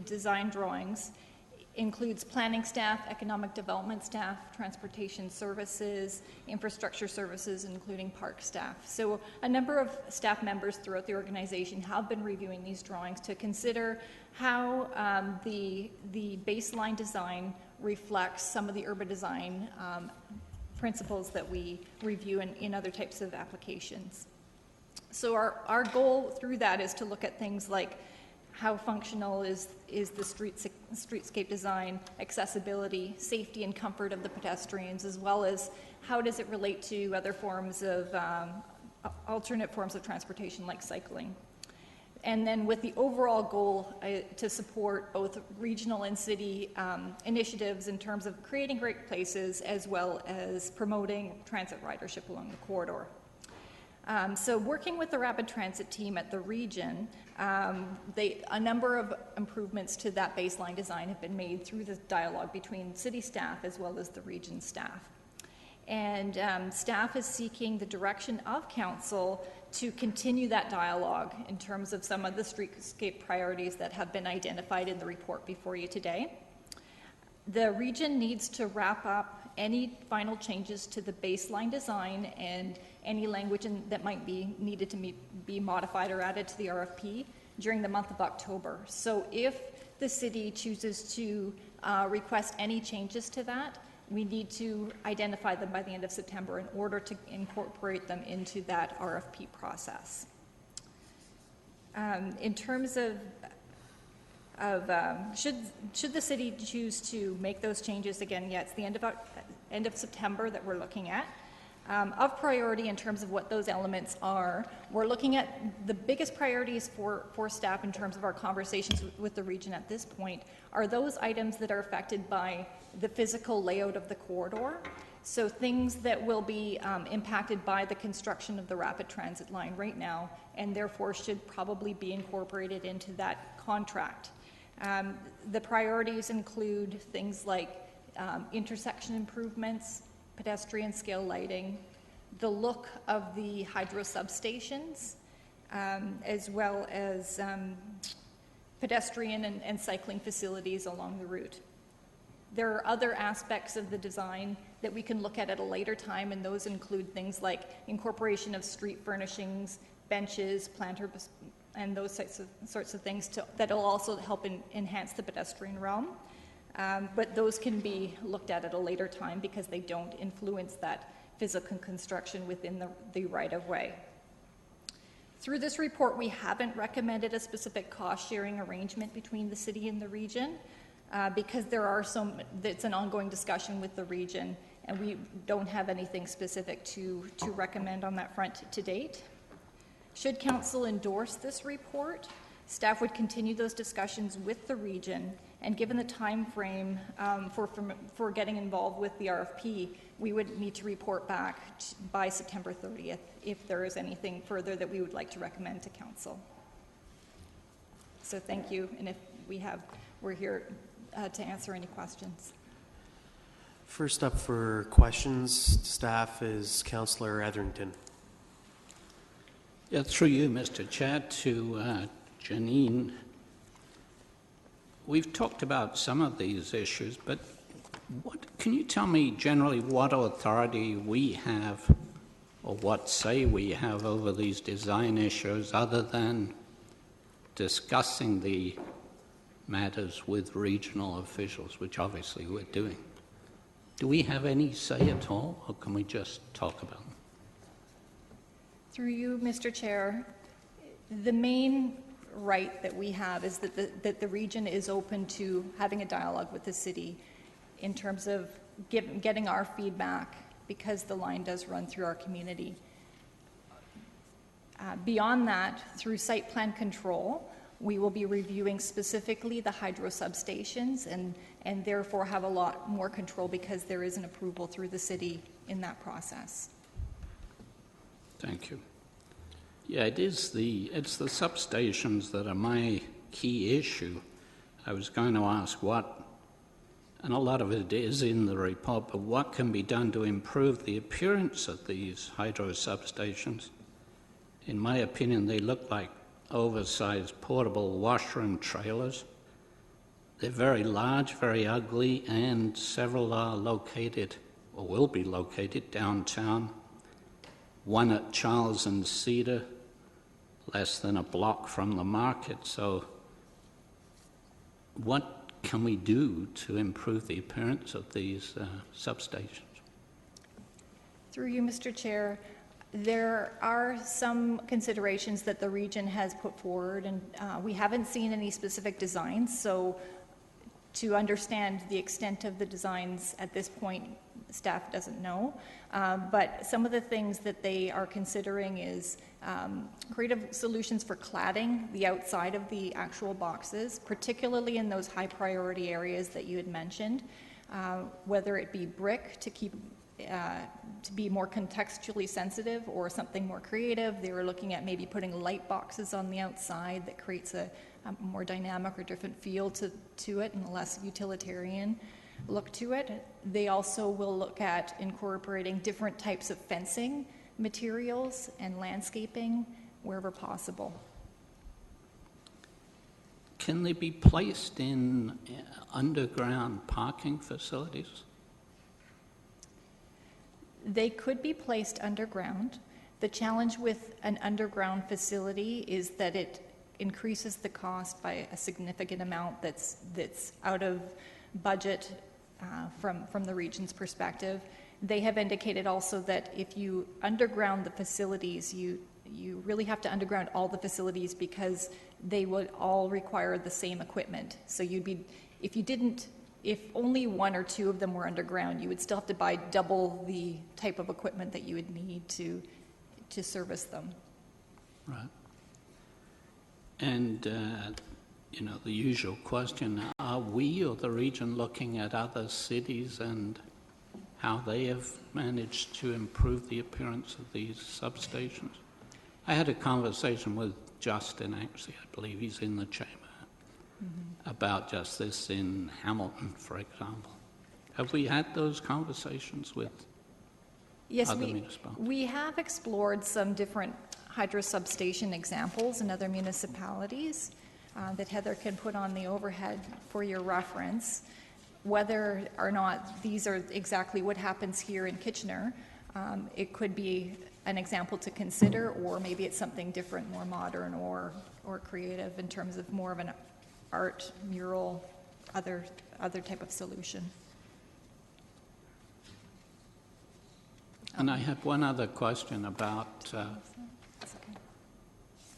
design drawings includes planning staff, economic development staff, transportation services, infrastructure services, including park staff. So a number of staff members throughout the organization have been reviewing these drawings to consider how the baseline design reflects some of the urban design principles that we review in other types of applications. So our goal through that is to look at things like how functional is the streetscape design, accessibility, safety and comfort of the pedestrians, as well as how does it relate to other forms of, alternate forms of transportation like cycling. And then with the overall goal to support both regional and city initiatives in terms of creating great places as well as promoting transit ridership along the corridor. So working with the rapid transit team at the region, a number of improvements to that baseline design have been made through the dialogue between city staff as well as the region staff. And staff is seeking the direction of council to continue that dialogue in terms of some of the streetscape priorities that have been identified in the report before you today. The region needs to wrap up any final changes to the baseline design and any language that might be needed to be modified or added to the RFP during the month of October. So if the city chooses to request any changes to that, we need to identify them by the end of September in order to incorporate them into that RFP process. In terms of should the city choose to make those changes again, it's the end of September that we're looking at. Of priority in terms of what those elements are, we're looking at the biggest priorities for staff in terms of our conversations with the region at this point are those items that are affected by the physical layout of the corridor. So things that will be impacted by the construction of the rapid transit line right now, and therefore should probably be incorporated into that contract. The priorities include things like intersection improvements, pedestrian scale lighting, the look of the hydro substations, as well as pedestrian and cycling facilities along the route. There are other aspects of the design that we can look at a later time, and those include things like incorporation of street furnishings, benches, planters, and those sorts of things that will also help enhance the pedestrian realm. But those can be looked at a later time because they don't influence that physical construction within the right-of-way. Through this report, we haven't recommended a specific cost-sharing arrangement between the city and the region because it's an ongoing discussion with the region, and we don't have anything specific to recommend on that front to date. Should council endorse this report, staff would continue those discussions with the region, and given the time frame for getting involved with the RFP, we would need to report back by September 30th if there is anything further that we would like to recommend to council. So thank you, and if we're here to answer any questions. First up for questions, staff is Councillor Etherington. Yeah, through you, Mr. Chair, to Janine. We've talked about some of these issues, but can you tell me generally what authority we have or what say we have over these design issues other than discussing the matters with regional officials, which obviously we're doing? Do we have any say at all, or can we just talk about them? Through you, Mr. Chair, the main right that we have is that the region is open to having a dialogue with the city in terms of getting our feedback because the line does run through our community. Beyond that, through site plan control, we will be reviewing specifically the hydro substations and therefore have a lot more control because there is an approval through the city in that process. Thank you. Yeah, it's the substations that are my key issue. I was going to ask what, and a lot of it is in the report, but what can be done to improve the appearance of these hydro substations? In my opinion, they look like oversized portable washroom trailers. They're very large, very ugly, and several are located, or will be located, downtown. One at Charles and Cedar, less than a block from the market. So what can we do to improve the appearance of these substations? Through you, Mr. Chair, there are some considerations that the region has put forward, and we haven't seen any specific designs, so to understand the extent of the designs at this point, staff doesn't know. But some of the things that they are considering is creative solutions for cladding the outside of the actual boxes, particularly in those high priority areas that you had mentioned, whether it be brick to keep to be more contextually sensitive or something more creative. They were looking at maybe putting light boxes on the outside that creates a more dynamic or different feel to it and a less utilitarian look to it. They also will look at incorporating different types of fencing materials and landscaping wherever possible. Can they be placed in underground parking facilities? They could be placed underground. The challenge with an underground facility is that it increases the cost by a significant amount that's out of budget from the region's perspective. They have indicated also that if you underground the facilities, you really have to underground all the facilities because they would all require the same equipment. So if only one or two of them were underground, you would still have to buy double the type of equipment that you would need to service them. Right. And, the usual question, are we or the region looking at other cities and how they have managed to improve the appearance of these substations? I had a conversation with Justin, actually, I believe he's in the chamber, about just this in Hamilton, for example. Have we had those conversations with other municipalities? We have explored some different hydro substation examples in other municipalities that Heather can put on the overhead for your reference. Whether or not these are exactly what happens here in Kitchener, it could be an example to consider, or maybe it's something different, more modern or creative in terms of more of an art, mural, other type of solution. And I have one other question about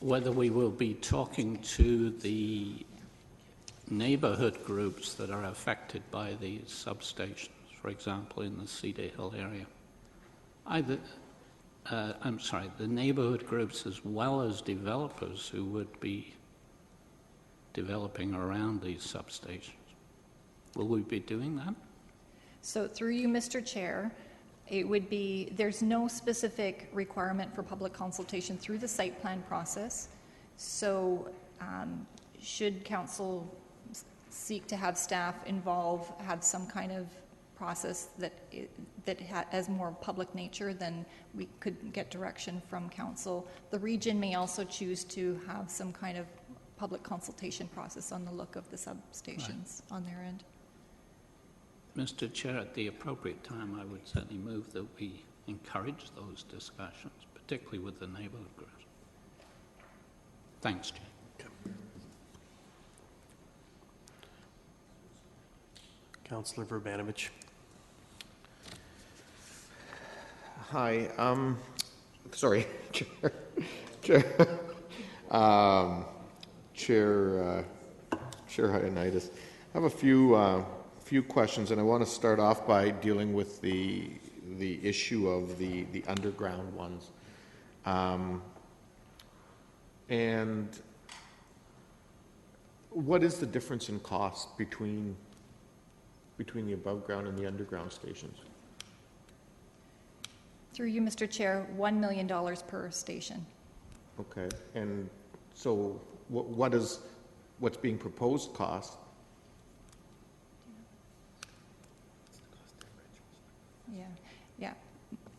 whether we will be talking to the neighborhood groups that are affected by these substations, for example, in the Cedar Hill area. The neighborhood groups as well as developers who would be developing around these substations. Will we be doing that? So through you, Mr. Chair, it would be, there's no specific requirement for public consultation through the site plan process. So should council seek to have staff have some kind of process that has more public nature, then we could get direction from council. The region may also choose to have some kind of public consultation process on the look of the substations on their end. Mr. Chair, at the appropriate time, I would certainly move that we encourage those discussions, particularly with the neighborhood groups. Thanks, Chair. Councillor Verbanovich. Hi, sorry, Chair. Chair Ioannidis. I have a few questions, and I want to start off by dealing with the issue of the underground ones. And what is the difference in cost between the above ground and the underground stations? Through you, Mr. Chair, $1 million per station. Okay, and so what is what's being proposed cost. Yeah.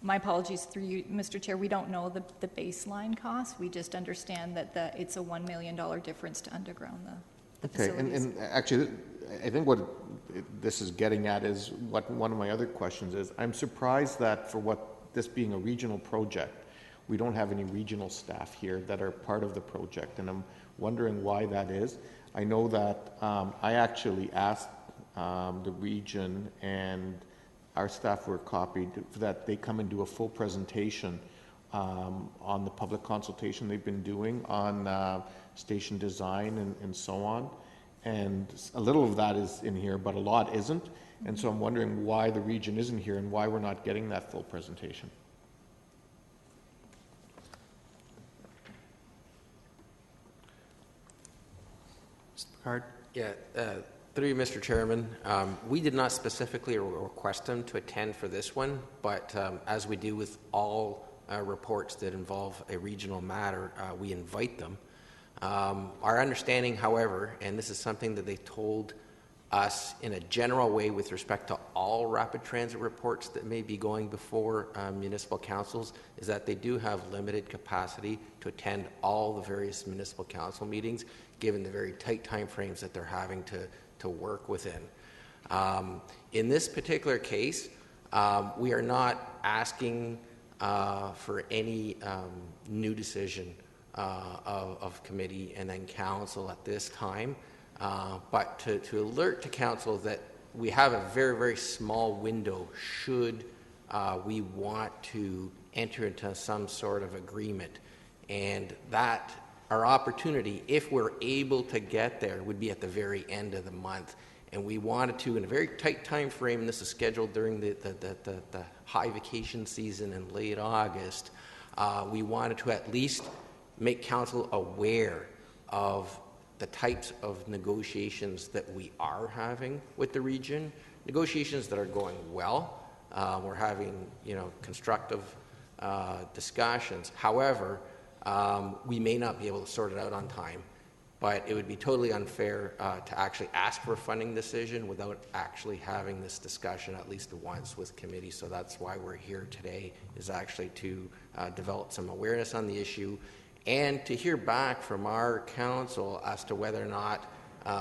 My apologies through you, Mr. Chair. We don't know the baseline cost. We just understand that it's a $1 million difference to underground the facilities. And actually, I think what this is getting at is what one of my other questions is. I'm surprised that for what this being a regional project, we don't have any regional staff here that are part of the project, and I'm wondering why that is. I know that I actually asked the region, and our staff were copied, that they come and do a full presentation on the public consultation they've been doing on station design and so on. And a little of that is in here, but a lot isn't. And so I'm wondering why the region isn't here and why we're not getting that full presentation. Mr. Picard? Yeah, through you, Mr. Chairman, we did not specifically request them to attend for this one, but as we do with all reports that involve a regional matter, we invite them. Our understanding, however, and this is something that they told us in a general way with respect to all rapid transit reports that may be going before municipal councils, is that they do have limited capacity to attend all the various municipal council meetings, given the very tight timeframes that they're having to work within. In this particular case, we are not asking for any new decision of committee and then council at this time, but to alert to council that we have a very, very small window should we want to enter into some sort of agreement, and that our opportunity, if we're able to get there, would be at the very end of the month. And we wanted to, in a very tight time frame, and this is scheduled during the high vacation season in late August, we wanted to at least make council aware of the types of negotiations that we are having with the region, negotiations that are going well. We're having, constructive discussions. However, we may not be able to sort it out on time, but it would be totally unfair to actually ask for a funding decision without actually having this discussion at least once with committee. So that's why we're here today, is actually to develop some awareness on the issue and to hear back from our council as to whether or not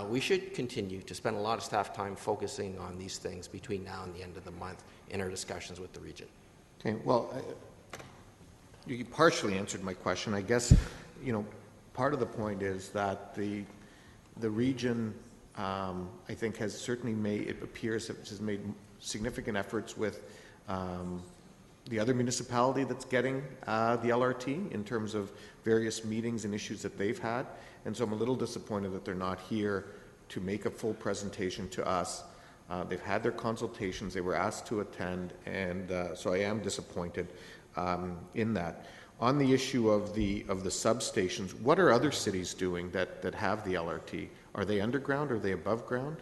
we should continue to spend a lot of staff time focusing on these things between now and the end of the month in our discussions with the region. Okay, well, you partially answered my question. I guess, part of the point is that the region, I think, has certainly it appears, has made significant efforts with the other municipality that's getting the LRT in terms of various meetings and issues that they've had. And so I'm a little disappointed that they're not here to make a full presentation to us. They've had their consultations, they were asked to attend, and so I am disappointed in that. On the issue of the substations, what are other cities doing that have the LRT? Are they underground? Are they above ground?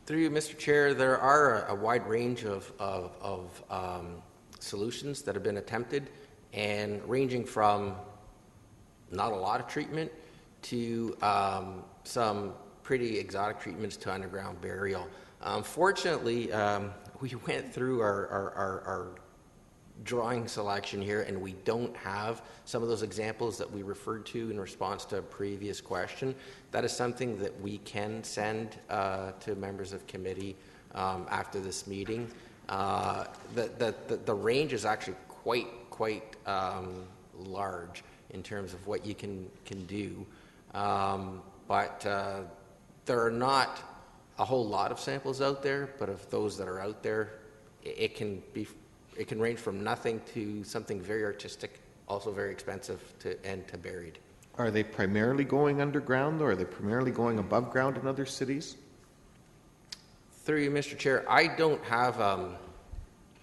Through you, Mr. Chair, there are a wide range of solutions that have been attempted, and ranging from not a lot of treatment to some pretty exotic treatments to underground burial. Fortunately, we went through our drawing selection here, and we don't have some of those examples that we referred to in response to a previous question. That is something that we can send to members of committee after this meeting. The range is actually quite large in terms of what you can do, but there are not a whole lot of samples out there. But of those that are out there, it can range from nothing to something very artistic, also very expensive and to buried. Are they primarily going underground, or are they primarily going above ground in other cities? Through you, Mr. Chair, I don't have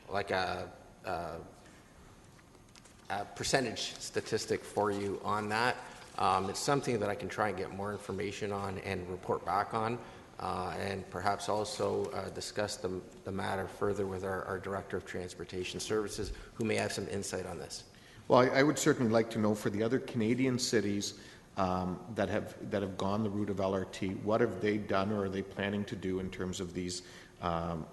like a percentage statistic for you on that. It's something that I can try and get more information on and report back on. And perhaps also discuss the matter further with our Director of Transportation Services, who may have some insight on this. Well, I would certainly like to know for the other Canadian cities that have gone the route of LRT. What have they done, or are they planning to do in terms of these hydro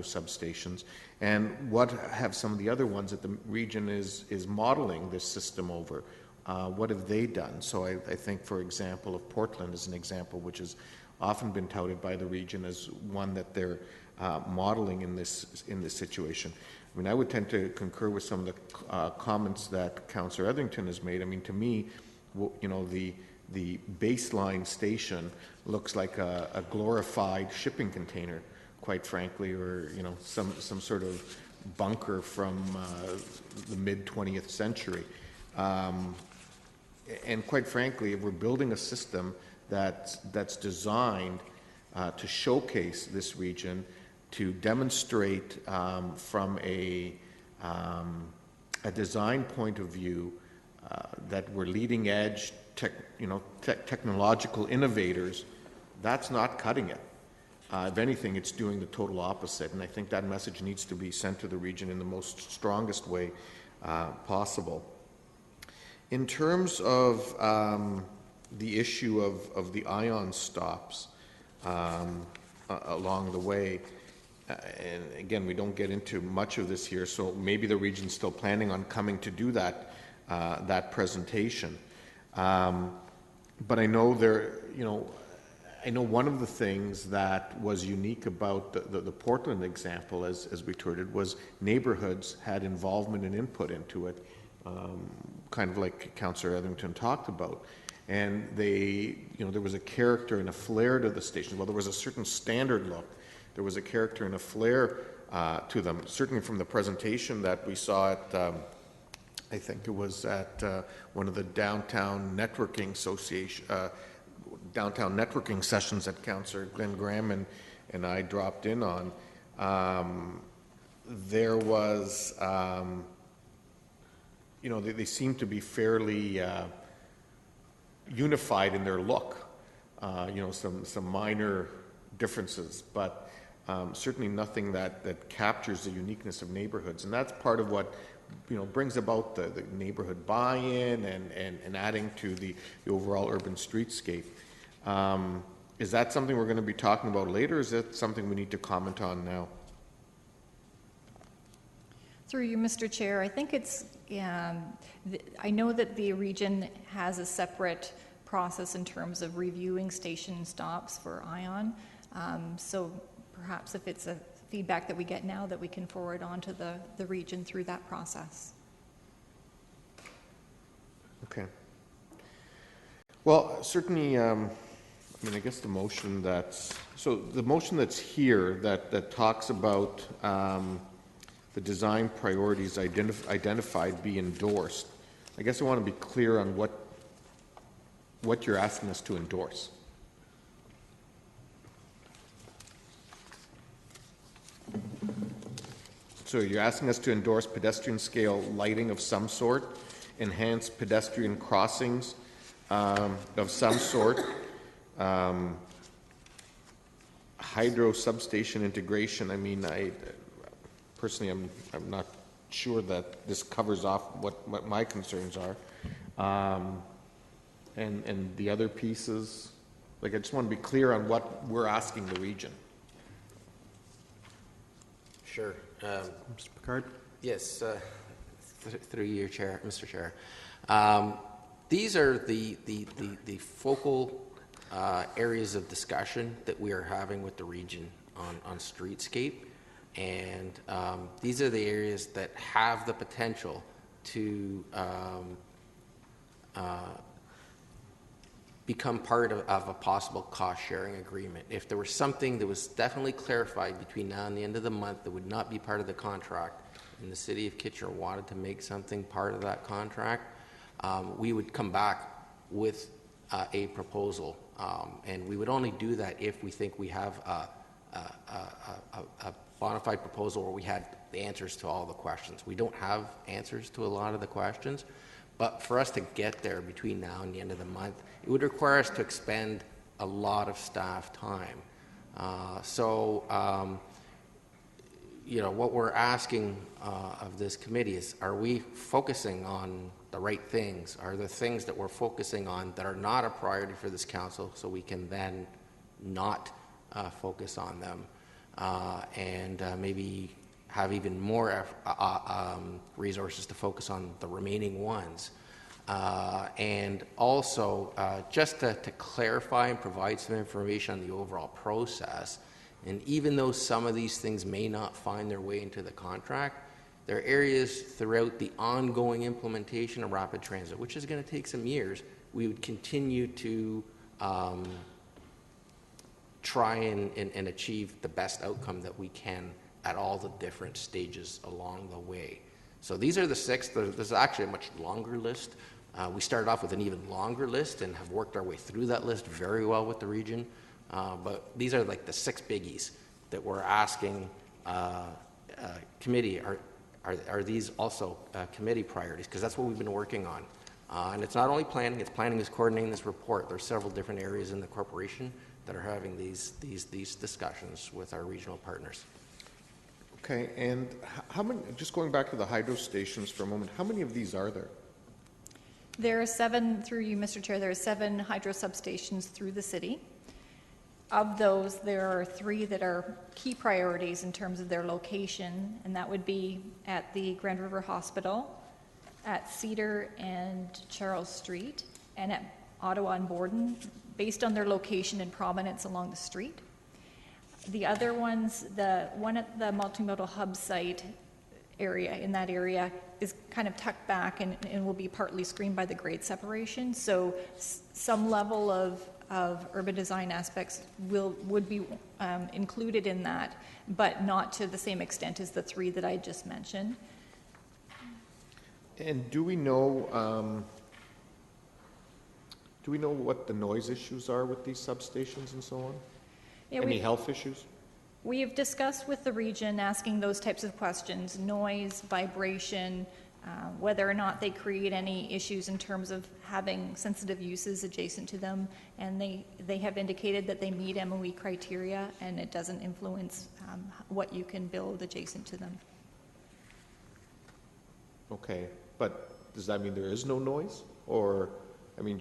substations? And what have some of the other ones that the region is modeling this system over? What have they done? So I think, for example, of Portland as an example, which has often been touted by the region as one that they're modeling in this situation. I mean, I would tend to concur with some of the comments that Councillor Etherington has made. I mean, to me, you know, the baseline station looks like a glorified shipping container, quite frankly, or, you know, some sort of bunker from the mid-20th century. And quite frankly, if we're building a system that's designed to showcase this region, to demonstrate from a design point of view that we're leading edge, technological innovators, that's not cutting it. If anything, it's doing the total opposite, and I think that message needs to be sent to the region in the most strongest way possible. In terms of the issue of the ion stops along the way, and again, we don't get into much of this here, so maybe the region's still planning on coming to do that presentation. But I know I know one of the things that was unique about the Portland example, as we toured it, was neighborhoods had involvement and input into it, kind of like Councillor Etherington talked about. And there was a character and a flair to the station. Well, there was a certain standard look. There was a character and a flair to them. Certainly from the presentation that we saw at, I think it was at one of the downtown networking sessions that Councillor Glenn Graham and I dropped in on. There was, they seemed to be fairly unified in their look. Some minor differences, but certainly nothing that captures the uniqueness of neighborhoods. And that's part of what brings about the neighborhood buy-in and adding to the overall urban streetscape. Is that something we're going to be talking about later, or is that something we need to comment on now? Through you, Mr. Chair, I think it's, I know that the region has a separate process in terms of reviewing station stops for ION. So perhaps if it's a feedback that we get now, that we can forward on to the region through that process. Okay. Well, certainly, I guess the motion that's here that talks about the design priorities identified be endorsed. I guess I want to be clear on what you're asking us to endorse. So you're asking us to endorse pedestrian scale lighting of some sort, enhance pedestrian crossings of some sort, hydro substation integration. I mean, personally, I'm not sure that this covers off what my concerns are. And the other pieces, I just want to be clear on what we're asking the region. Sure. Mr. Picard? Yes, through your chair, Mr. Chair. These are the focal areas of discussion that we are having with the region on streetscape, and these are the areas that have the potential to become part of a possible cost-sharing agreement. If there was something that was definitely clarified between now and the end of the month that would not be part of the contract, and the City of Kitchener wanted to make something part of that contract, we would come back with a proposal. And we would only do that if we think we have a bona fide proposal where we had the answers to all the questions. We don't have answers to a lot of the questions, but for us to get there between now and the end of the month, it would require us to expend a lot of staff time. What we're asking of this committee is, are we focusing on the right things? Are the things that we're focusing on that are not a priority for this council, so we can then not focus on them and maybe have even more resources to focus on the remaining ones? And also, just to clarify and provide some information on the overall process, and even though some of these things may not find their way into the contract, there are areas throughout the ongoing implementation of rapid transit, which is going to take some years, we would continue to try and achieve the best outcome that we can at all the different stages along the way. So these are the 6. There's actually a much longer list. We started off with an even longer list and have worked our way through that list very well with the region. But these are like the 6 biggies that we're asking committee. Are these also committee priorities? Because that's what we've been working on. And it's not only planning, it's planning is coordinating this report. There's several different areas in the corporation that are having these discussions with our regional partners. Okay, and how many, just going back to the hydro stations for a moment, how many of these are there? There are 7, through you, Mr. Chair, there are 7 hydro substations through the city. Of those, there are 3 that are key priorities in terms of their location, and that would be at the Grand River Hospital, at Cedar and Charles Street, and at Ottawa and Borden, based on their location and prominence along the street. The other ones, the one at the multimodal hub site area, in that area, is kind of tucked back and will be partly screened by the grade separation. So some level of urban design aspects would be included in that, but not to the same extent as the 3 that I just mentioned. And do we know what the noise issues are with these substations and so on? Yeah, Any health issues? We have discussed with the region asking those types of questions: noise, vibration, whether or not they create any issues in terms of having sensitive uses adjacent to them, and they have indicated that they meet MOE criteria and it doesn't influence what you can build adjacent to them. Okay, but does that mean there is no noise? Or, I mean,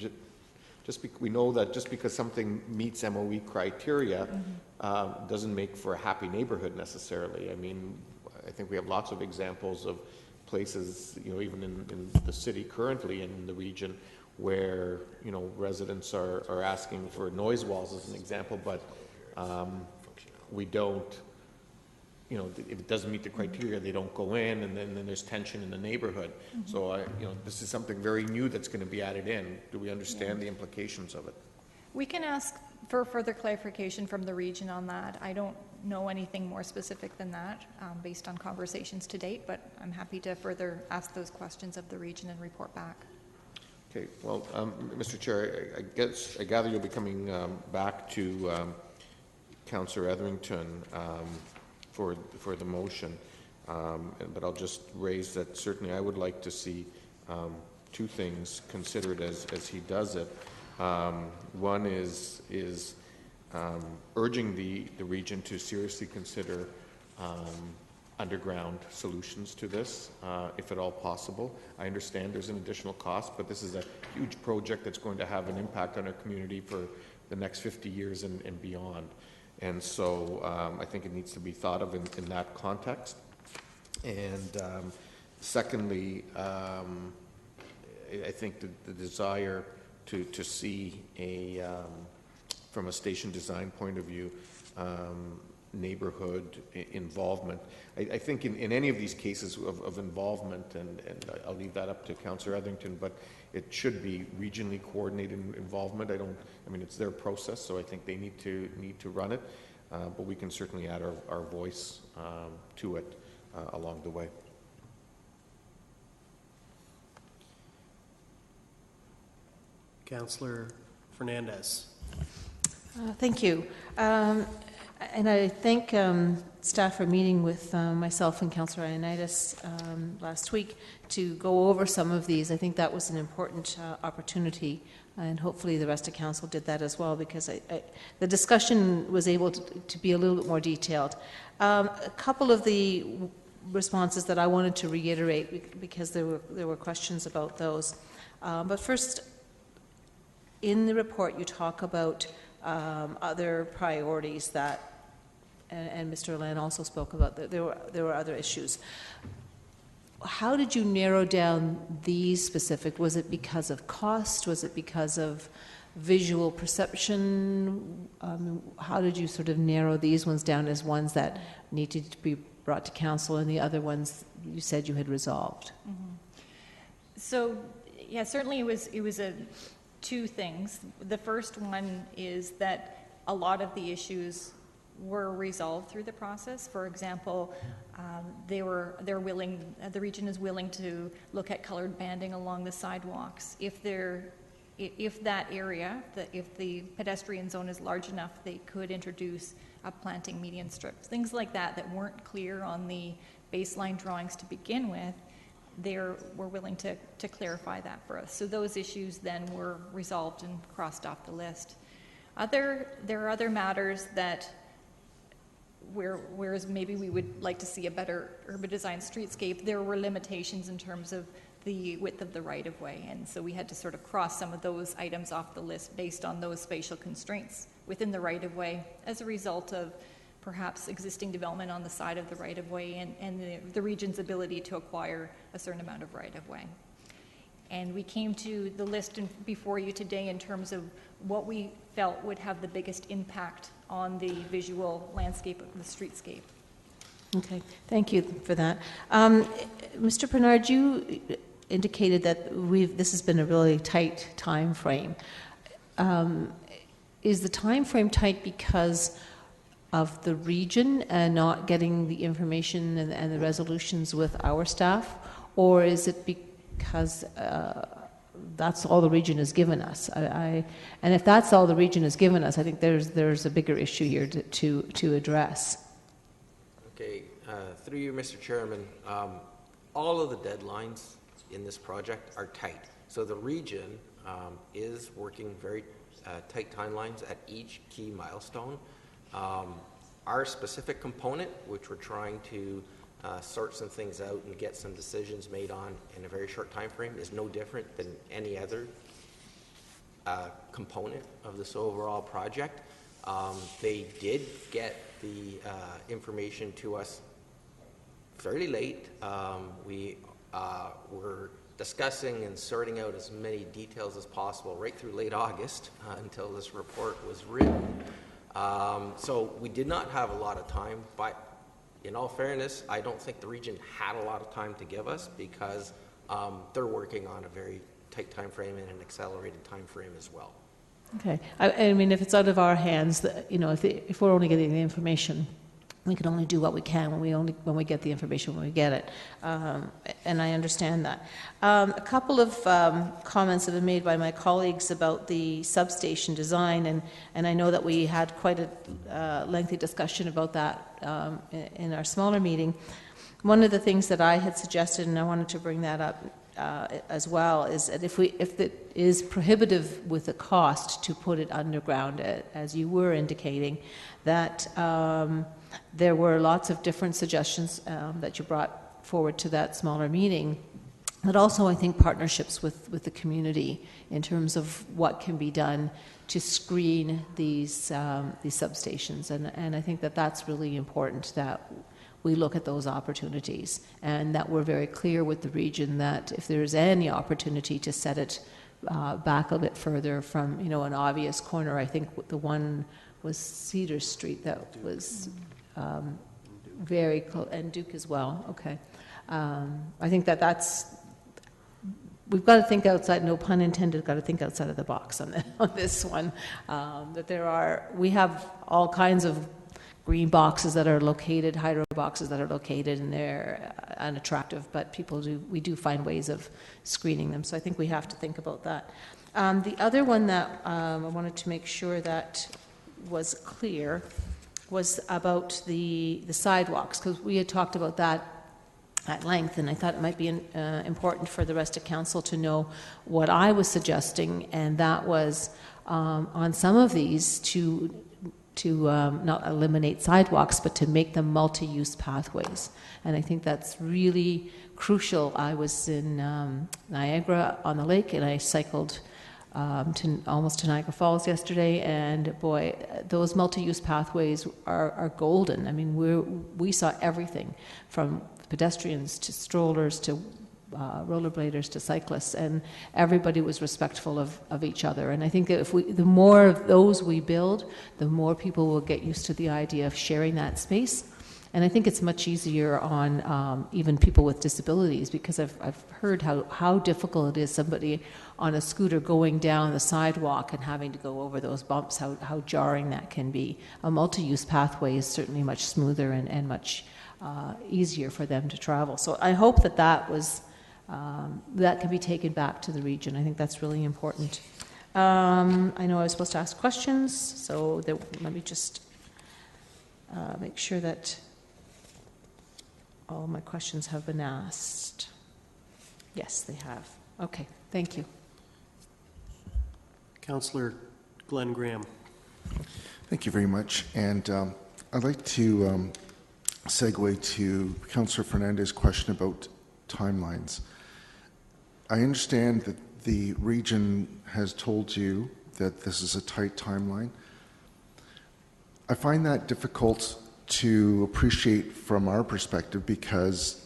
we know that just because something meets MOE criteria doesn't make for a happy neighborhood necessarily. I mean, I think we have lots of examples of places, you know, even in the city currently and in the region, where, you know, residents are asking for noise walls as an example, but we don't, you know, if it doesn't meet the criteria, they don't go in, and then there's tension in the neighborhood. So, you know, this is something very new that's going to be added in. Do we understand the implications of it? We can ask for further clarification from the region on that. I don't know anything more specific than that based on conversations to date, but I'm happy to further ask those questions of the region and report back. Okay, well, Mr. Chair, I gather you'll be coming back to Councillor Etherington for the motion, but I'll just raise that certainly I would like to see 2 things considered as he does it. One is urging the region to seriously consider underground solutions to this, if at all possible. I understand there's an additional cost, but this is a huge project that's going to have an impact on our community for the next 50 years and beyond. And so I think it needs to be thought of in that context. And secondly, I think the desire to see from a station design point of view, neighborhood involvement. I think in any of these cases of involvement, and I'll leave that up to Councillor Etherington, but it should be regionally coordinated involvement. I mean, it's their process, so I think they need to run it, but we can certainly add our voice to it along the way. Councillor Fernandez. Thank you. And I thank staff for meeting with myself and Councillor Ioannidis last week to go over some of these. I think that was an important opportunity, and hopefully the rest of Council did that as well, because the discussion was able to be a little bit more detailed. A couple of the responses that I wanted to reiterate because there were questions about those. But first, in the report, you talk about other priorities that, and Mr. Land also spoke about, that there were other issues. How did you narrow down these specific? Was it because of cost? Was it because of visual perception? How did you sort of narrow these ones down as ones that needed to be brought to council, and the other ones you said you had resolved? Mm-hmm. So, yeah, certainly it was two things. The first one is that a lot of the issues were resolved through the process. For example, the region is willing to look at colored banding along the sidewalks. If that area, if the pedestrian zone is large enough, they could introduce a planting median strip. Things like that weren't clear on the baseline drawings to begin with, they were willing to clarify that for us. So those issues then were resolved and crossed off the list. There are other matters that whereas maybe we would like to see a better urban design streetscape, there were limitations in terms of the width of the right-of-way, and so we had to sort of cross some of those items off the list based on those spatial constraints within the right-of-way as a result of perhaps existing development on the side of the right-of-way and the region's ability to acquire a certain amount of right-of-way. And we came to the list before you today in terms of what we felt would have the biggest impact on the visual landscape of the streetscape. Okay, thank you for that. Mr. Bernard, you indicated that this has been a really tight time frame. Is the time frame tight because of the region and not getting the information and the resolutions with our staff, or is it because that's all the region has given us? And if that's all the region has given us, I think there's a bigger issue here to address. Okay, through you, Mr. Chairman, all of the deadlines in this project are tight. So the region is working very tight timelines at each key milestone. Our specific component, which we're trying to sort some things out and get some decisions made on in a very short time frame, is no different than any other component of this overall project. They did get the information to us fairly late. We were discussing and sorting out as many details as possible right through late August until this report was written. So we did not have a lot of time, but in all fairness, I don't think the region had a lot of time to give us because they're working on a very tight time frame and an accelerated time frame as well. Okay. I mean, if it's out of our hands, if we're only getting the information, we can only do what we can when we get the information when we get it, and I understand that. A couple of comments have been made by my colleagues about the substation design, and I know that we had quite a lengthy discussion about that in our smaller meeting. One of the things that I had suggested, and I wanted to bring that up as well, is that if it is prohibitive with the cost to put it underground, as you were indicating, that there were lots of different suggestions that you brought forward to that smaller meeting, but also I think partnerships with the community in terms of what can be done to screen these substations, and I think that that's really important, that we look at those opportunities and that we're very clear with the region that if there's any opportunity to set it back a bit further from an obvious corner. I think the one was Cedar Street that was very close, and Duke as well. Okay, I think that's we've got to think outside. No pun intended. Got to think outside of the box on this one. That we have all kinds of green boxes that are located, hydro boxes that are located, and they're unattractive, but we do find ways of screening them. So I think we have to think about that. The other one that I wanted to make sure that was clear was about the sidewalks, because we had talked about that at length, and I thought it might be important for the rest of council to know what I was suggesting, and that was on some of these to not eliminate sidewalks, but to make them multi-use pathways. And I think that's really crucial. I was in Niagara on the lake, and I cycled almost to Niagara Falls yesterday, and boy, those multi-use pathways are golden. I mean, we saw everything from pedestrians to strollers to rollerbladers to cyclists, and everybody was respectful of each other. And I think that the more of those we build, the more people will get used to the idea of sharing that space. And I think it's much easier on even people with disabilities, because I've heard how difficult it is, somebody on a scooter going down the sidewalk and having to go over those bumps, how jarring that can be. A multi-use pathway is certainly much smoother and much easier for them to travel. So I hope that can be taken back to the region. I think that's really important. I know I was supposed to ask questions, so let me just make sure that all my questions have been asked. Yes, they have. Okay, thank you. Councillor Glenn Graham. Thank you very much. And I'd like to segue to Councillor Fernandez's question about timelines. I understand that the region has told you that this is a tight timeline. I find that difficult to appreciate from our perspective, because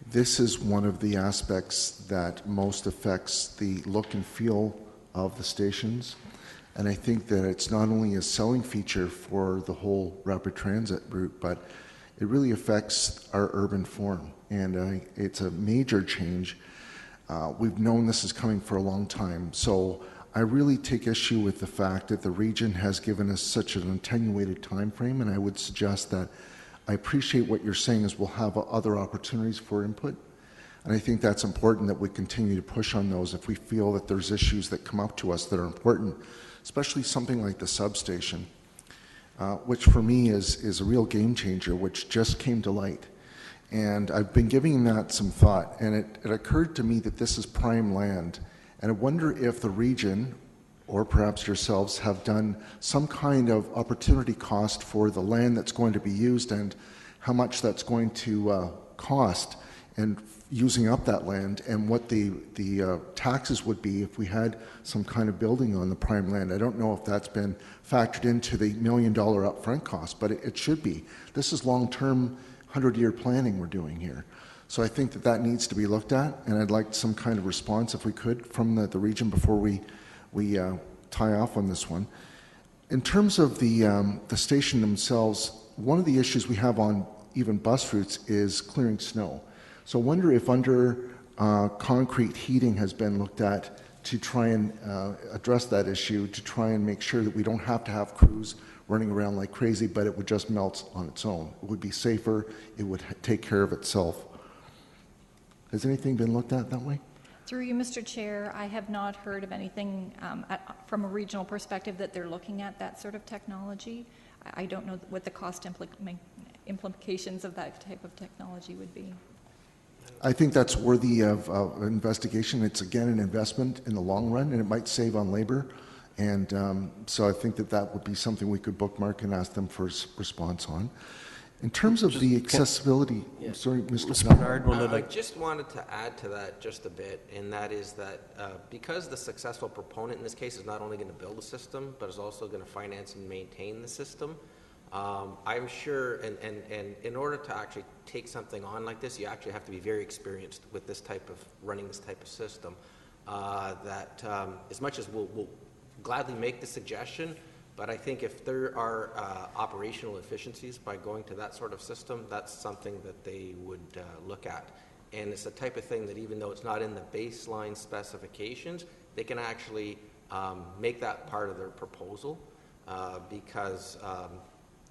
this is one of the aspects that most affects the look and feel of the stations. And I think that it's not only a selling feature for the whole rapid transit route, but it really affects our urban form. And it's a major change. We've known this is coming for a long time. So I really take issue with the fact that the region has given us such an attenuated time frame, and I would suggest that I appreciate what you're saying is we'll have other opportunities for input. And I think that's important that we continue to push on those if we feel that there's issues that come up to us that are important, especially something like the substation, which for me is a real game changer, which just came to light. And I've been giving that some thought, and it occurred to me that this is prime land. And I wonder if the region, or perhaps yourselves, have done some kind of opportunity cost for the land that's going to be used and how much that's going to cost, and using up that land, and what the taxes would be if we had some kind of building on the prime land. I don't know if that's been factored into the $1 million upfront cost, but it should be. This is long-term, 100-year planning we're doing here. So I think that needs to be looked at, and I'd like some kind of response, if we could, from the region before we tie off on this one. In terms of the station themselves, one of the issues we have on even bus routes is clearing snow. So I wonder if under concrete heating has been looked at to try and address that issue, to try and make sure that we don't have to have crews running around like crazy, but it would just melt on its own. It would be safer, it would take care of itself. Has anything been looked at that way? Through you, Mr. Chair, I have not heard of anything from a regional perspective that they're looking at that sort of technology. I don't know what the cost implications of that type of technology would be. I think that's worthy of investigation. It's, again, an investment in the long run, and it might save on labor. And so I think that would be something we could bookmark and ask them for a response on. In terms of the accessibility, Yeah. sorry, Mr. Bernard, I just wanted to add to that just a bit, and that is that because the successful proponent in this case is not only going to build a system, but is also going to finance and maintain the system, I'm sure, and in order to actually take something on like this, you actually have to be very experienced with this type of, running this type of system, that as much as we'll gladly make the suggestion, but I think if there are operational efficiencies by going to that sort of system, that's something that they would look at. And it's the type of thing that even though it's not in the baseline specifications, they can actually make that part of their proposal because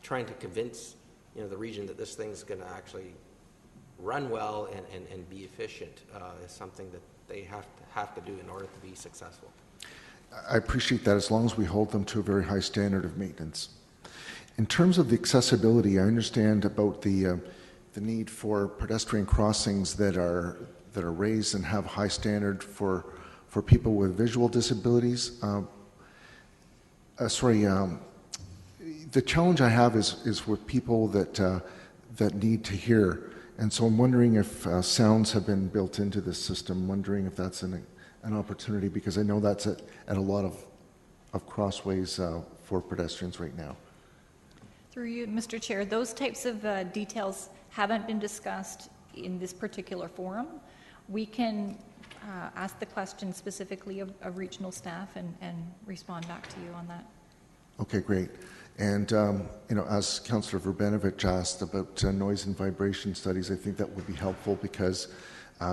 trying to convince the region that this thing's going to actually run well and be efficient is something that they have to do in order to be successful. I appreciate that, as long as we hold them to a very high standard of maintenance. In terms of the accessibility, I understand about the need for pedestrian crossings that are raised and have high standard for people with visual disabilities. the challenge I have is with people that need to hear. And so I'm wondering if sounds have been built into this system, wondering if that's an opportunity, because I know that's at a lot of crossways for pedestrians right now. Through you, Mr. Chair, those types of details haven't been discussed in this particular forum. We can ask the question specifically of regional staff and respond back to you on that. Okay, great. And, as Councillor Verbenovich asked about noise and vibration studies, I think that would be helpful because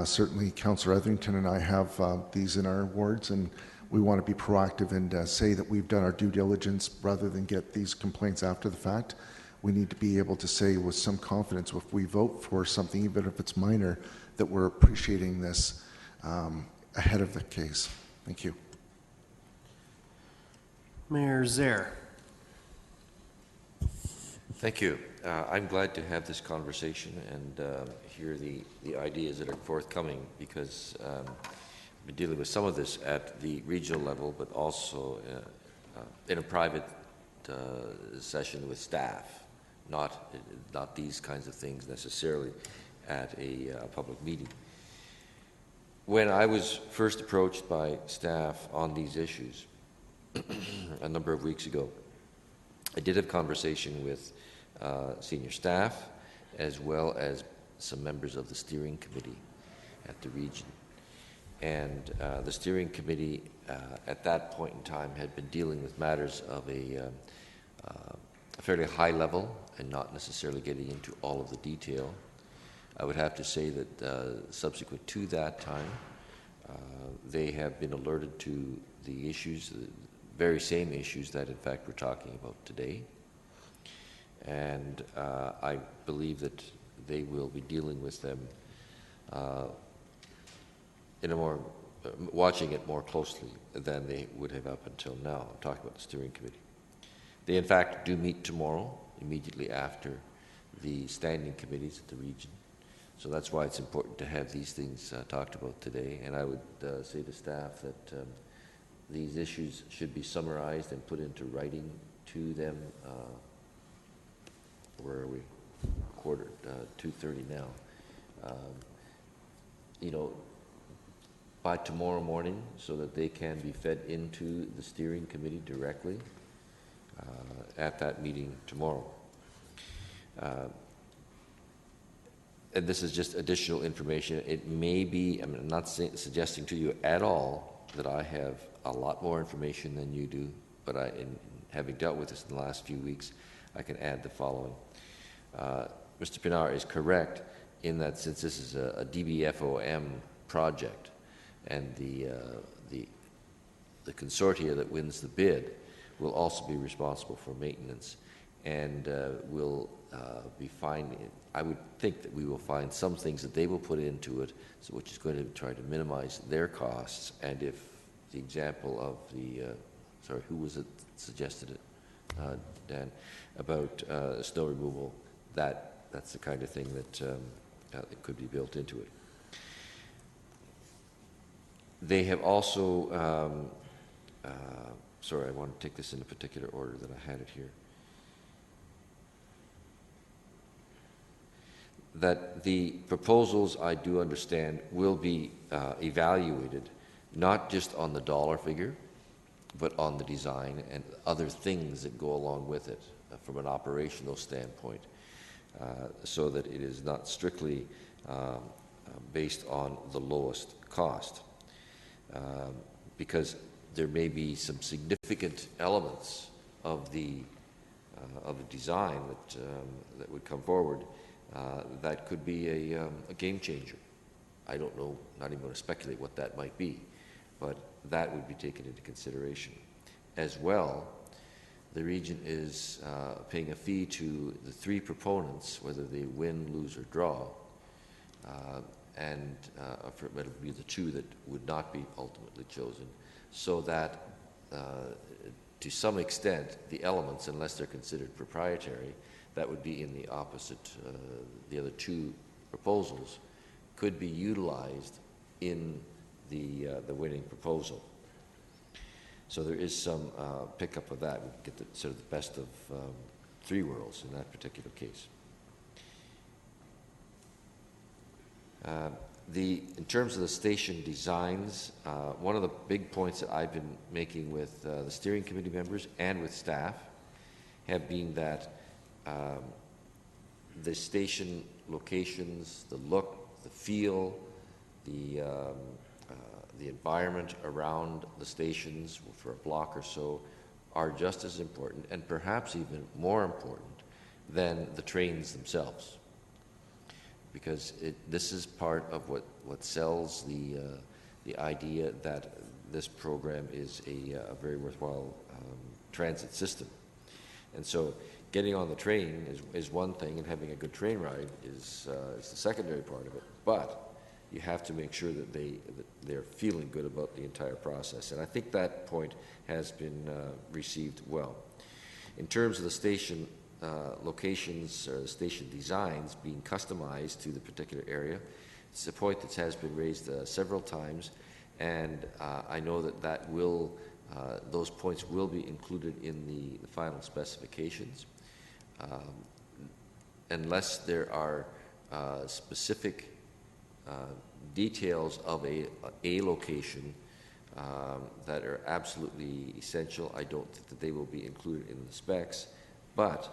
certainly Councillor Etherington and I have these in our wards, and we want to be proactive and say that we've done our due diligence rather than get these complaints after the fact. We need to be able to say with some confidence, if we vote for something, even if it's minor, that we're appreciating this ahead of the case. Thank you. Mayor Zaire. Thank you. I'm glad to have this conversation and hear the ideas that are forthcoming, because we're dealing with some of this at the regional level, but also in a private session with staff, not these kinds of things necessarily at a public meeting. When I was first approached by staff on these issues a number of weeks ago, I did have conversation with senior staff as well as some members of the steering committee at the region. And the steering committee at that point in time had been dealing with matters of a fairly high level and not necessarily getting into all of the detail. I would have to say that subsequent to that time, they have been alerted to the issues, the very same issues that in fact we're talking about today. And I believe that they will be dealing with them in a more, watching it more closely than they would have up until now. I'm talking about the steering committee. They in fact do meet tomorrow, immediately after the standing committees at the region. So that's why it's important to have these things talked about today. And I would say to staff that these issues should be summarized and put into writing to them. Where are we? 2:30 now. By tomorrow morning, so that they can be fed into the steering committee directly at that meeting tomorrow. And this is just additional information. It may be, I'm not suggesting to you at all that I have a lot more information than you do, but in having dealt with this in the last few weeks, I can add the following. Mr. Pinar is correct in that since this is a DBFOM project and the consortia that wins the bid will also be responsible for maintenance and will be finding, I would think that we will find some things that they will put into it, so which is going to try to minimize their costs. And if the example of the, sorry, who was it suggested it, Dan, about snow removal, that's the kind of thing that could be built into it. They have also, sorry, I want to take this in a particular order that I had it here. That the proposals, I do understand, will be evaluated not just on the dollar figure, but on the design and other things that go along with it from an operational standpoint, so that it is not strictly based on the lowest cost. Because there may be some significant elements of the design that would come forward that could be a game changer. I don't know, not even going to speculate what that might be, but that would be taken into consideration. As well, the region is paying a fee to the three proponents, whether they win, lose, or draw, and it would be the two that would not be ultimately chosen, so that to some extent the elements, unless they're considered proprietary, that would be in the opposite, the other two proposals, could be utilized in the winning proposal. So there is some pickup of that. We get the sort of the best of three worlds in that particular case. In terms of the station designs, one of the big points that I've been making with the steering committee members and with staff have been that the station locations, the look, the feel, the environment around the stations for a block or so are just as important, and perhaps even more important than the trains themselves. Because this is part of what sells the idea that this program is a very worthwhile transit system. And so getting on the train is one thing, and having a good train ride is the secondary part of it. But you have to make sure that they're feeling good about the entire process. And I think that point has been received well. In terms of the station locations or the station designs being customized to the particular area, it's a point that has been raised several times, and I know that those points will be included in the final specifications. Unless there are specific details of a location that are absolutely essential, I don't think that they will be included in the specs. But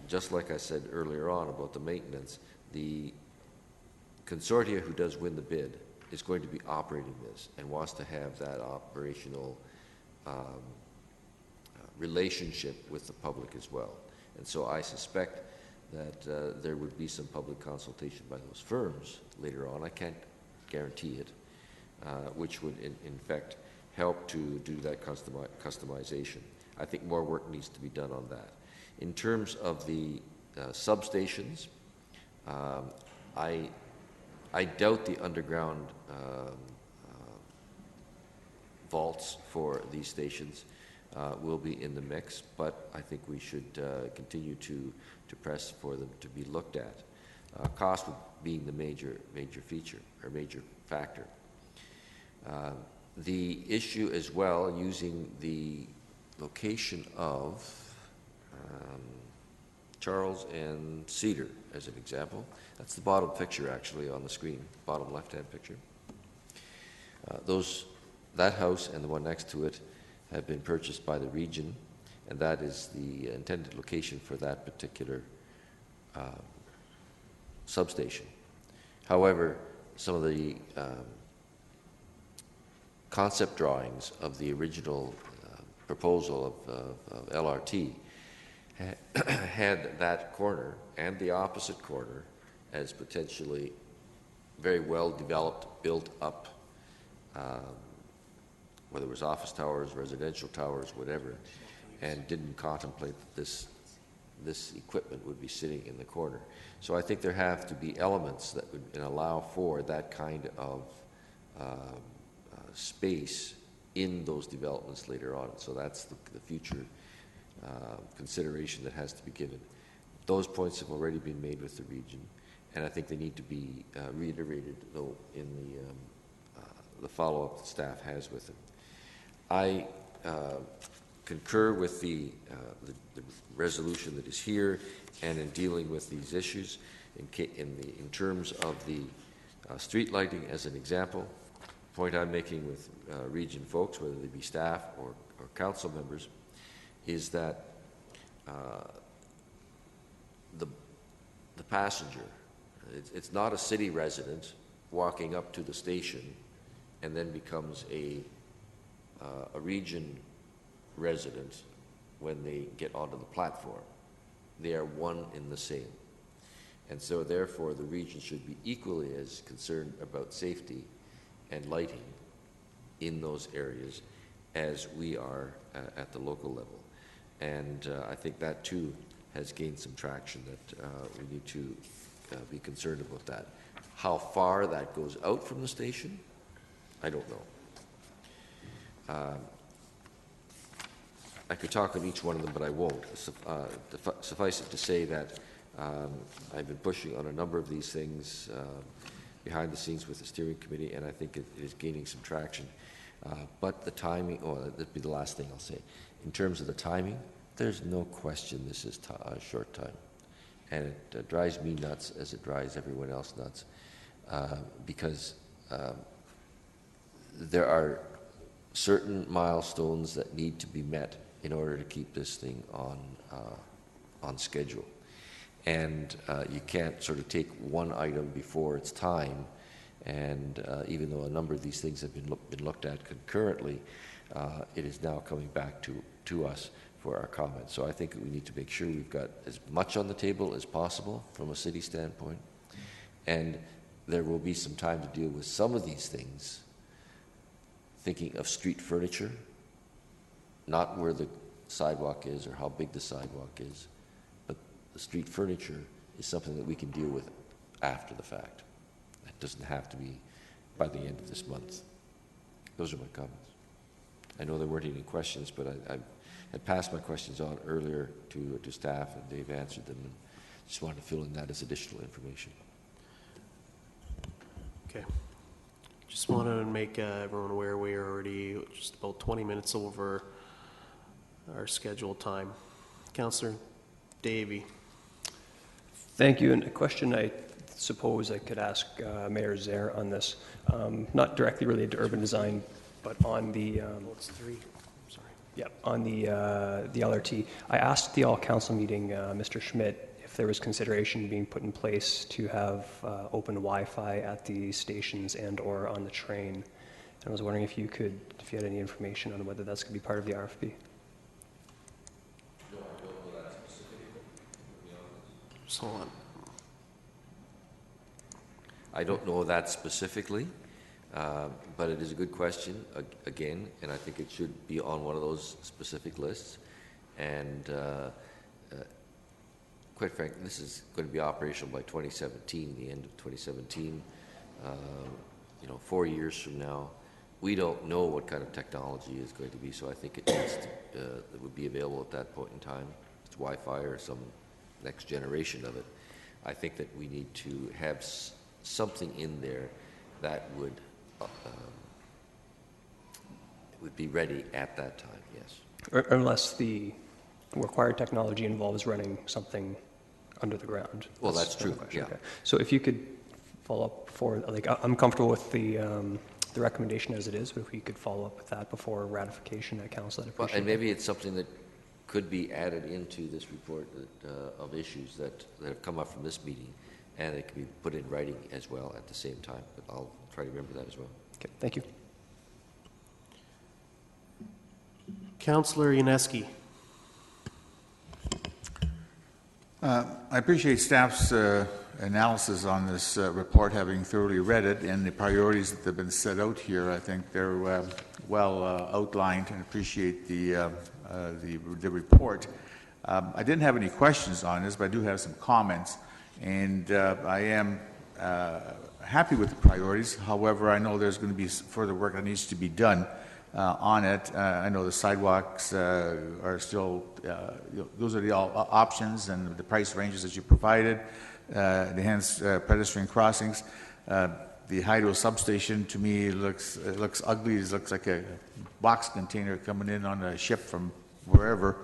just like I said earlier on about the maintenance, the consortia who does win the bid is going to be operating this and wants to have that operational relationship with the public as well. And so I suspect that there would be some public consultation by those firms later on. I can't guarantee it, which would in fact help to do that customization. I think more work needs to be done on that. In terms of the substations, I doubt the underground vaults for these stations will be in the mix, but I think we should continue to press for them to be looked at. Cost being the major feature or major factor. The issue as well, using the location of Charles and Cedar as an example. That's the bottom picture actually on the screen, bottom left-hand picture. That house and the one next to it have been purchased by the region, and that is the intended location for that particular substation. However, some of the concept drawings of the original proposal of LRT had that corner and the opposite corner as potentially very well developed, built up, whether it was office towers, residential towers, whatever, and didn't contemplate that this equipment would be sitting in the corner. So I think there have to be elements that would allow for that kind of space in those developments later on. So that's the future consideration that has to be given. Those points have already been made with the region, and I think they need to be reiterated, though, in the follow-up that staff has with them. I concur with the resolution that is here, and in dealing with these issues, in terms of the street lighting as an example, point I'm making with region folks, whether they be staff or council members, is that the passenger, it's not a city resident walking up to the station and then becomes a region resident when they get onto the platform. They are one in the same. And so therefore the region should be equally as concerned about safety and lighting in those areas as we are at the local level. And I think that too has gained some traction, that we need to be concerned about that. How far that goes out from the station, I don't know. I could talk on each one of them, but I won't. Suffice it to say that I've been pushing on a number of these things behind the scenes with the steering committee, and I think it is gaining some traction. But the timing, that'd be the last thing I'll say. In terms of the timing, there's no question this is a short time. And it drives me nuts as it drives everyone else nuts, because there are certain milestones that need to be met in order to keep this thing on schedule. And you can't sort of take one item before its time, and even though a number of these things have been looked at concurrently, it is now coming back to us for our comments. So I think we need to make sure we've got as much on the table as possible from a city standpoint, and there will be some time to deal with some of these things, thinking of street furniture, not where the sidewalk is or how big the sidewalk is, but the street furniture is something that we can deal with after the fact. It doesn't have to be by the end of this month. Those are my comments. I know there weren't any questions, but I had passed my questions on earlier to staff, and they've answered them, and just wanted to fill in that as additional information. Okay. Just wanted to make everyone aware we are already just about 20 minutes over our scheduled time. Councillor Davey. Thank you. And a question I suppose I could ask Mayor Zaire on this, not directly related to urban design, but on the it's 3. Sorry. Yeah, on the LRT. I asked the all-council meeting, Mr. Schmidt, if there was consideration being put in place to have open Wi-Fi at the stations and/or on the train. And I was wondering if you had any information on whether that's going to be part of the RFP. No, I don't know that specifically. Just hold on. I don't know that specifically, but it is a good question, again, and I think it should be on one of those specific lists. And quite frankly, this is going to be operational by 2017, the end of 2017. 4 years from now, we don't know what kind of technology is going to be, so I think it needs to, it would be available at that point in time. It's Wi-Fi or some next generation of it. I think that we need to have something in there that would be ready at that time, yes. Unless the required technology involves running something under the ground. Well, that's true, yeah. Okay. So if you could follow up before, I'm comfortable with the recommendation as it is, but if we could follow up with that before ratification at council, I'd appreciate it. And maybe it's something that could be added into this report of issues that have come up from this meeting, and it can be put in writing as well at the same time. But I'll try to remember that as well. Okay, thank you. Councillor Yaneski. I appreciate staff's analysis on this report, having thoroughly read it, and the priorities that have been set out here. I think they're well outlined, and appreciate the report. I didn't have any questions on this, but I do have some comments, and I am happy with the priorities. However, I know there's going to be further work that needs to be done on it. I know the sidewalks are still, those are the options and the price ranges that you provided. The enhanced pedestrian crossings. The hydro substation, to me, looks ugly. It looks like a box container coming in on a ship from wherever.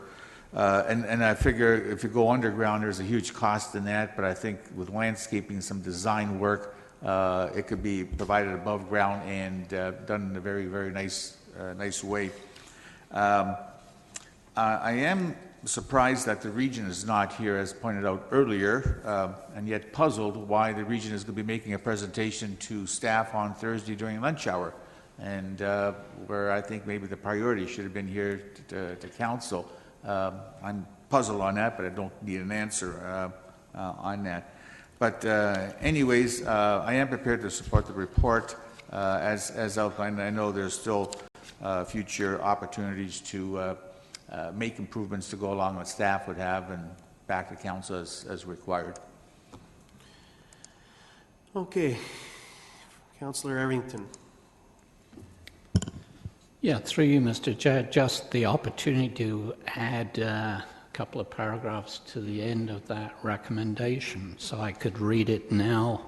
And I figure if you go underground, there's a huge cost in that. But I think with landscaping, some design work, it could be provided above ground and done in a very, very nice way. I am surprised that the region is not here, as pointed out earlier, and yet puzzled why the region is going to be making a presentation to staff on Thursday during lunch hour, and where I think maybe the priority should have been here to council. I'm puzzled on that, but I don't need an answer on that. But anyways, I am prepared to support the report as outlined. I know there's still future opportunities to make improvements to go along with staff would have, and back to council as required. Okay. Councillor Arrington. Yeah, through you, Mr. Chair, just the opportunity to add a couple of paragraphs to the end of that recommendation, so I could read it now,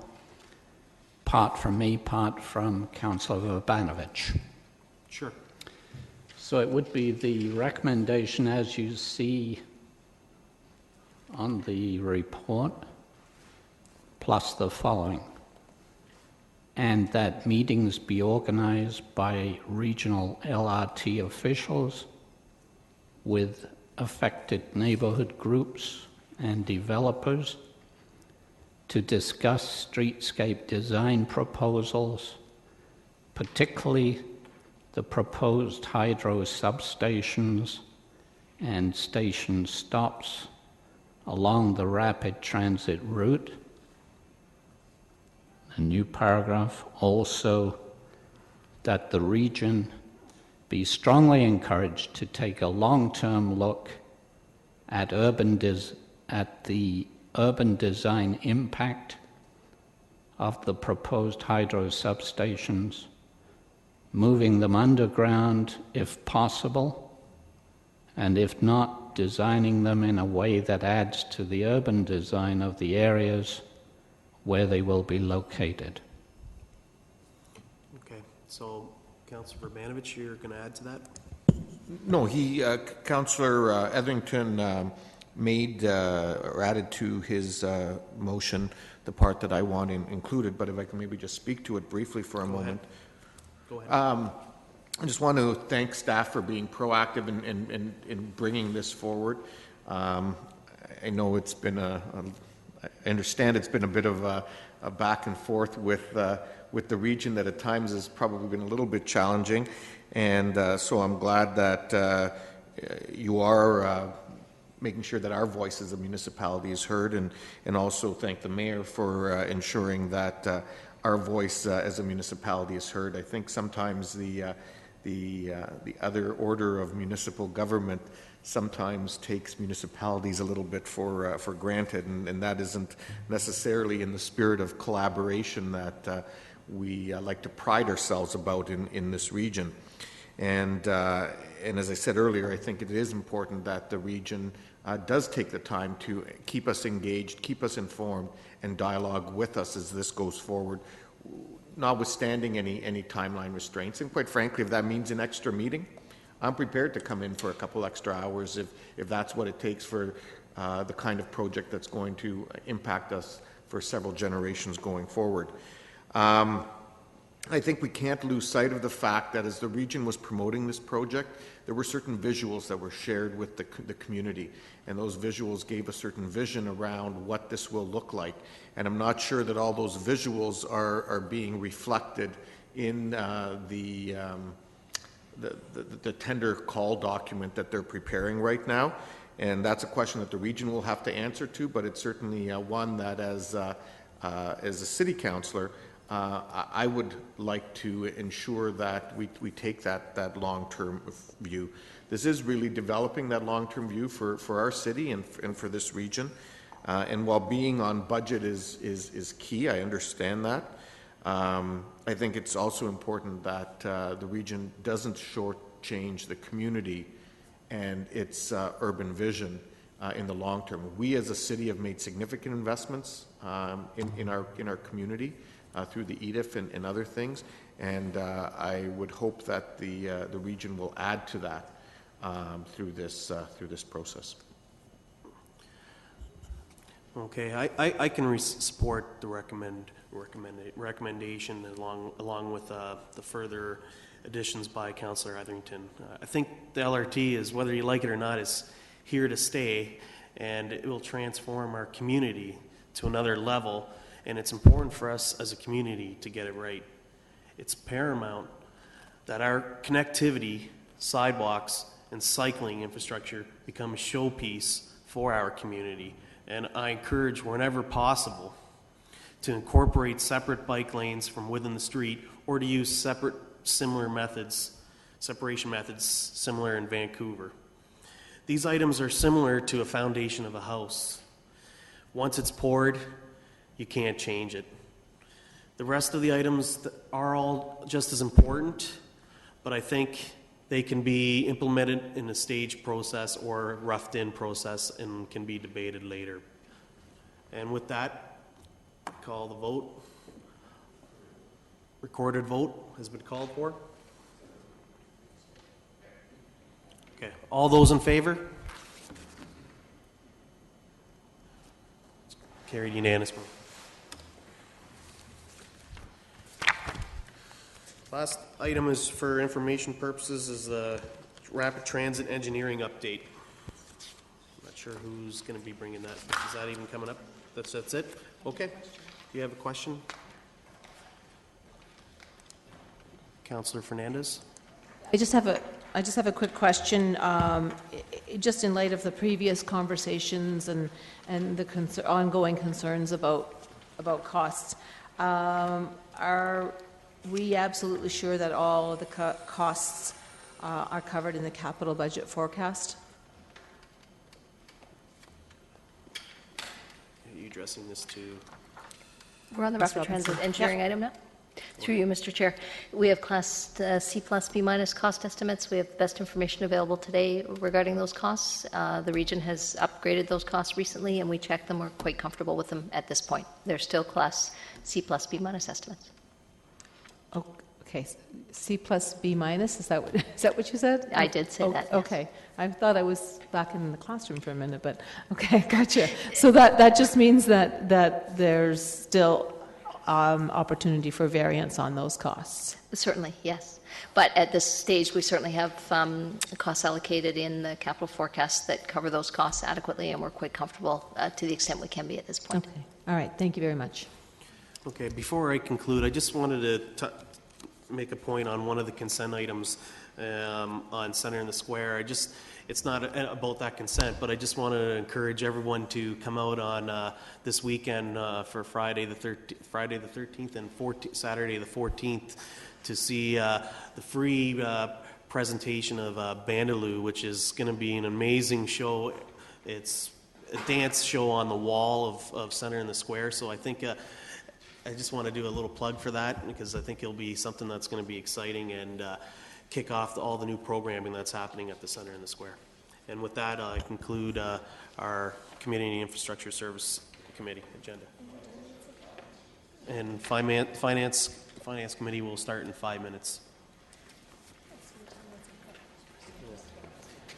part from me, part from Councillor Urbanovich. Sure. So it would be the recommendation as you see on the report, plus the following. And that meetings be organized by regional LRT officials with affected neighborhood groups and developers to discuss streetscape design proposals, particularly the proposed hydro substations and station stops along the rapid transit route. A new paragraph also that the region be strongly encouraged to take a long-term look at the urban design impact of the proposed hydro substations, moving them underground if possible, and if not, designing them in a way that adds to the urban design of the areas where they will be located. Okay, so Councillor Urbanovich, you're going to add to that? No, Councillor Etherington made or added to his motion the part that I want included, but if I can maybe just speak to it briefly for a moment. Go ahead. I just want to thank staff for being proactive in bringing this forward. I know it's been I understand it's been a bit of a back and forth with the region that at times has probably been a little bit challenging, and so I'm glad that you are making sure that our voice as a municipality is heard, and also thank the mayor for ensuring that our voice as a municipality is heard. I think sometimes the other order of municipal government sometimes takes municipalities a little bit for granted, and that isn't necessarily in the spirit of collaboration that we like to pride ourselves about in this region. And as I said earlier, I think it is important that the region does take the time to keep us engaged, keep us informed, and dialogue with us as this goes forward, notwithstanding any timeline restraints. And quite frankly, if that means an extra meeting, I'm prepared to come in for a couple extra hours if that's what it takes for the kind of project that's going to impact us for several generations going forward. I think we can't lose sight of the fact that as the region was promoting this project, there were certain visuals that were shared with the community, and those visuals gave a certain vision around what this will look like. And I'm not sure that all those visuals are being reflected in the tender call document that they're preparing right now. And that's a question that the region will have to answer to, but it's certainly one that as a city councillor, I would like to ensure that we take that long-term view. This is really developing that long-term view for our city and for this region. And while being on budget is key, I understand that. I think it's also important that the region doesn't shortchange the community and its urban vision in the long term. We as a city have made significant investments in our community through the EDIF and other things, and I would hope that the region will add to that through this process. Okay, I can support the recommendation along with the further additions by Councillor Etherington. I think the LRT is, whether you like it or not, is here to stay, and it will transform our community to another level, and it's important for us as a community to get it right. It's paramount that our connectivity, sidewalks, and cycling infrastructure become a showpiece for our community. And I encourage, whenever possible, to incorporate separate bike lanes from within the street, or to use separation methods similar in Vancouver. These items are similar to a foundation of a house. Once it's poured, you can't change it. The rest of the items are all just as important, but I think they can be implemented in a staged process or a roughed-in process and can be debated later. And with that, call the vote. Recorded vote has been called for. Okay, all those in favor? Carried unanimously. Last item is for information purposes is the rapid transit engineering update. I'm not sure who's going to be bringing that. Is that even coming up? That's it? Okay. Do you have a question? Councillor Fernandez? I just have a quick question. Just in light of the previous conversations and the ongoing concerns about costs, are we absolutely sure that all of the costs are covered in the capital budget forecast? Are you addressing this to? We're on the rapid transit engineering item now. Through you, Mr. Chair. We have Class C plus B minus cost estimates. We have best information available today regarding those costs. The region has upgraded those costs recently, and we checked them. We're quite comfortable with them at this point. They're still Class C plus B minus estimates. Oh, okay, C plus B minus, is that what you said? I did say that, yes. Okay, I thought I was back in the classroom for a minute, but okay, gotcha. So that just means that there's still opportunity for variance on those costs. Certainly, yes. But at this stage, we certainly have costs allocated in the capital forecast that cover those costs adequately, and we're quite comfortable to the extent we can be at this point. Okay, all right, thank you very much. Okay, before I conclude, I just wanted to make a point on one of the consent items on Center in the Square. It's not about that consent, but I just want to encourage everyone to come out on this weekend for Friday the 13th and Saturday the 14th to see the free presentation of Bandaloo, which is going to be an amazing show. It's a dance show on the wall of Center in the Square, so I think I just want to do a little plug for that because I think it'll be something that's going to be exciting and kick off all the new programming that's happening at the Center in the Square. And with that, I conclude our Community Infrastructure Service Committee agenda. And Finance Committee will start in 5 minutes.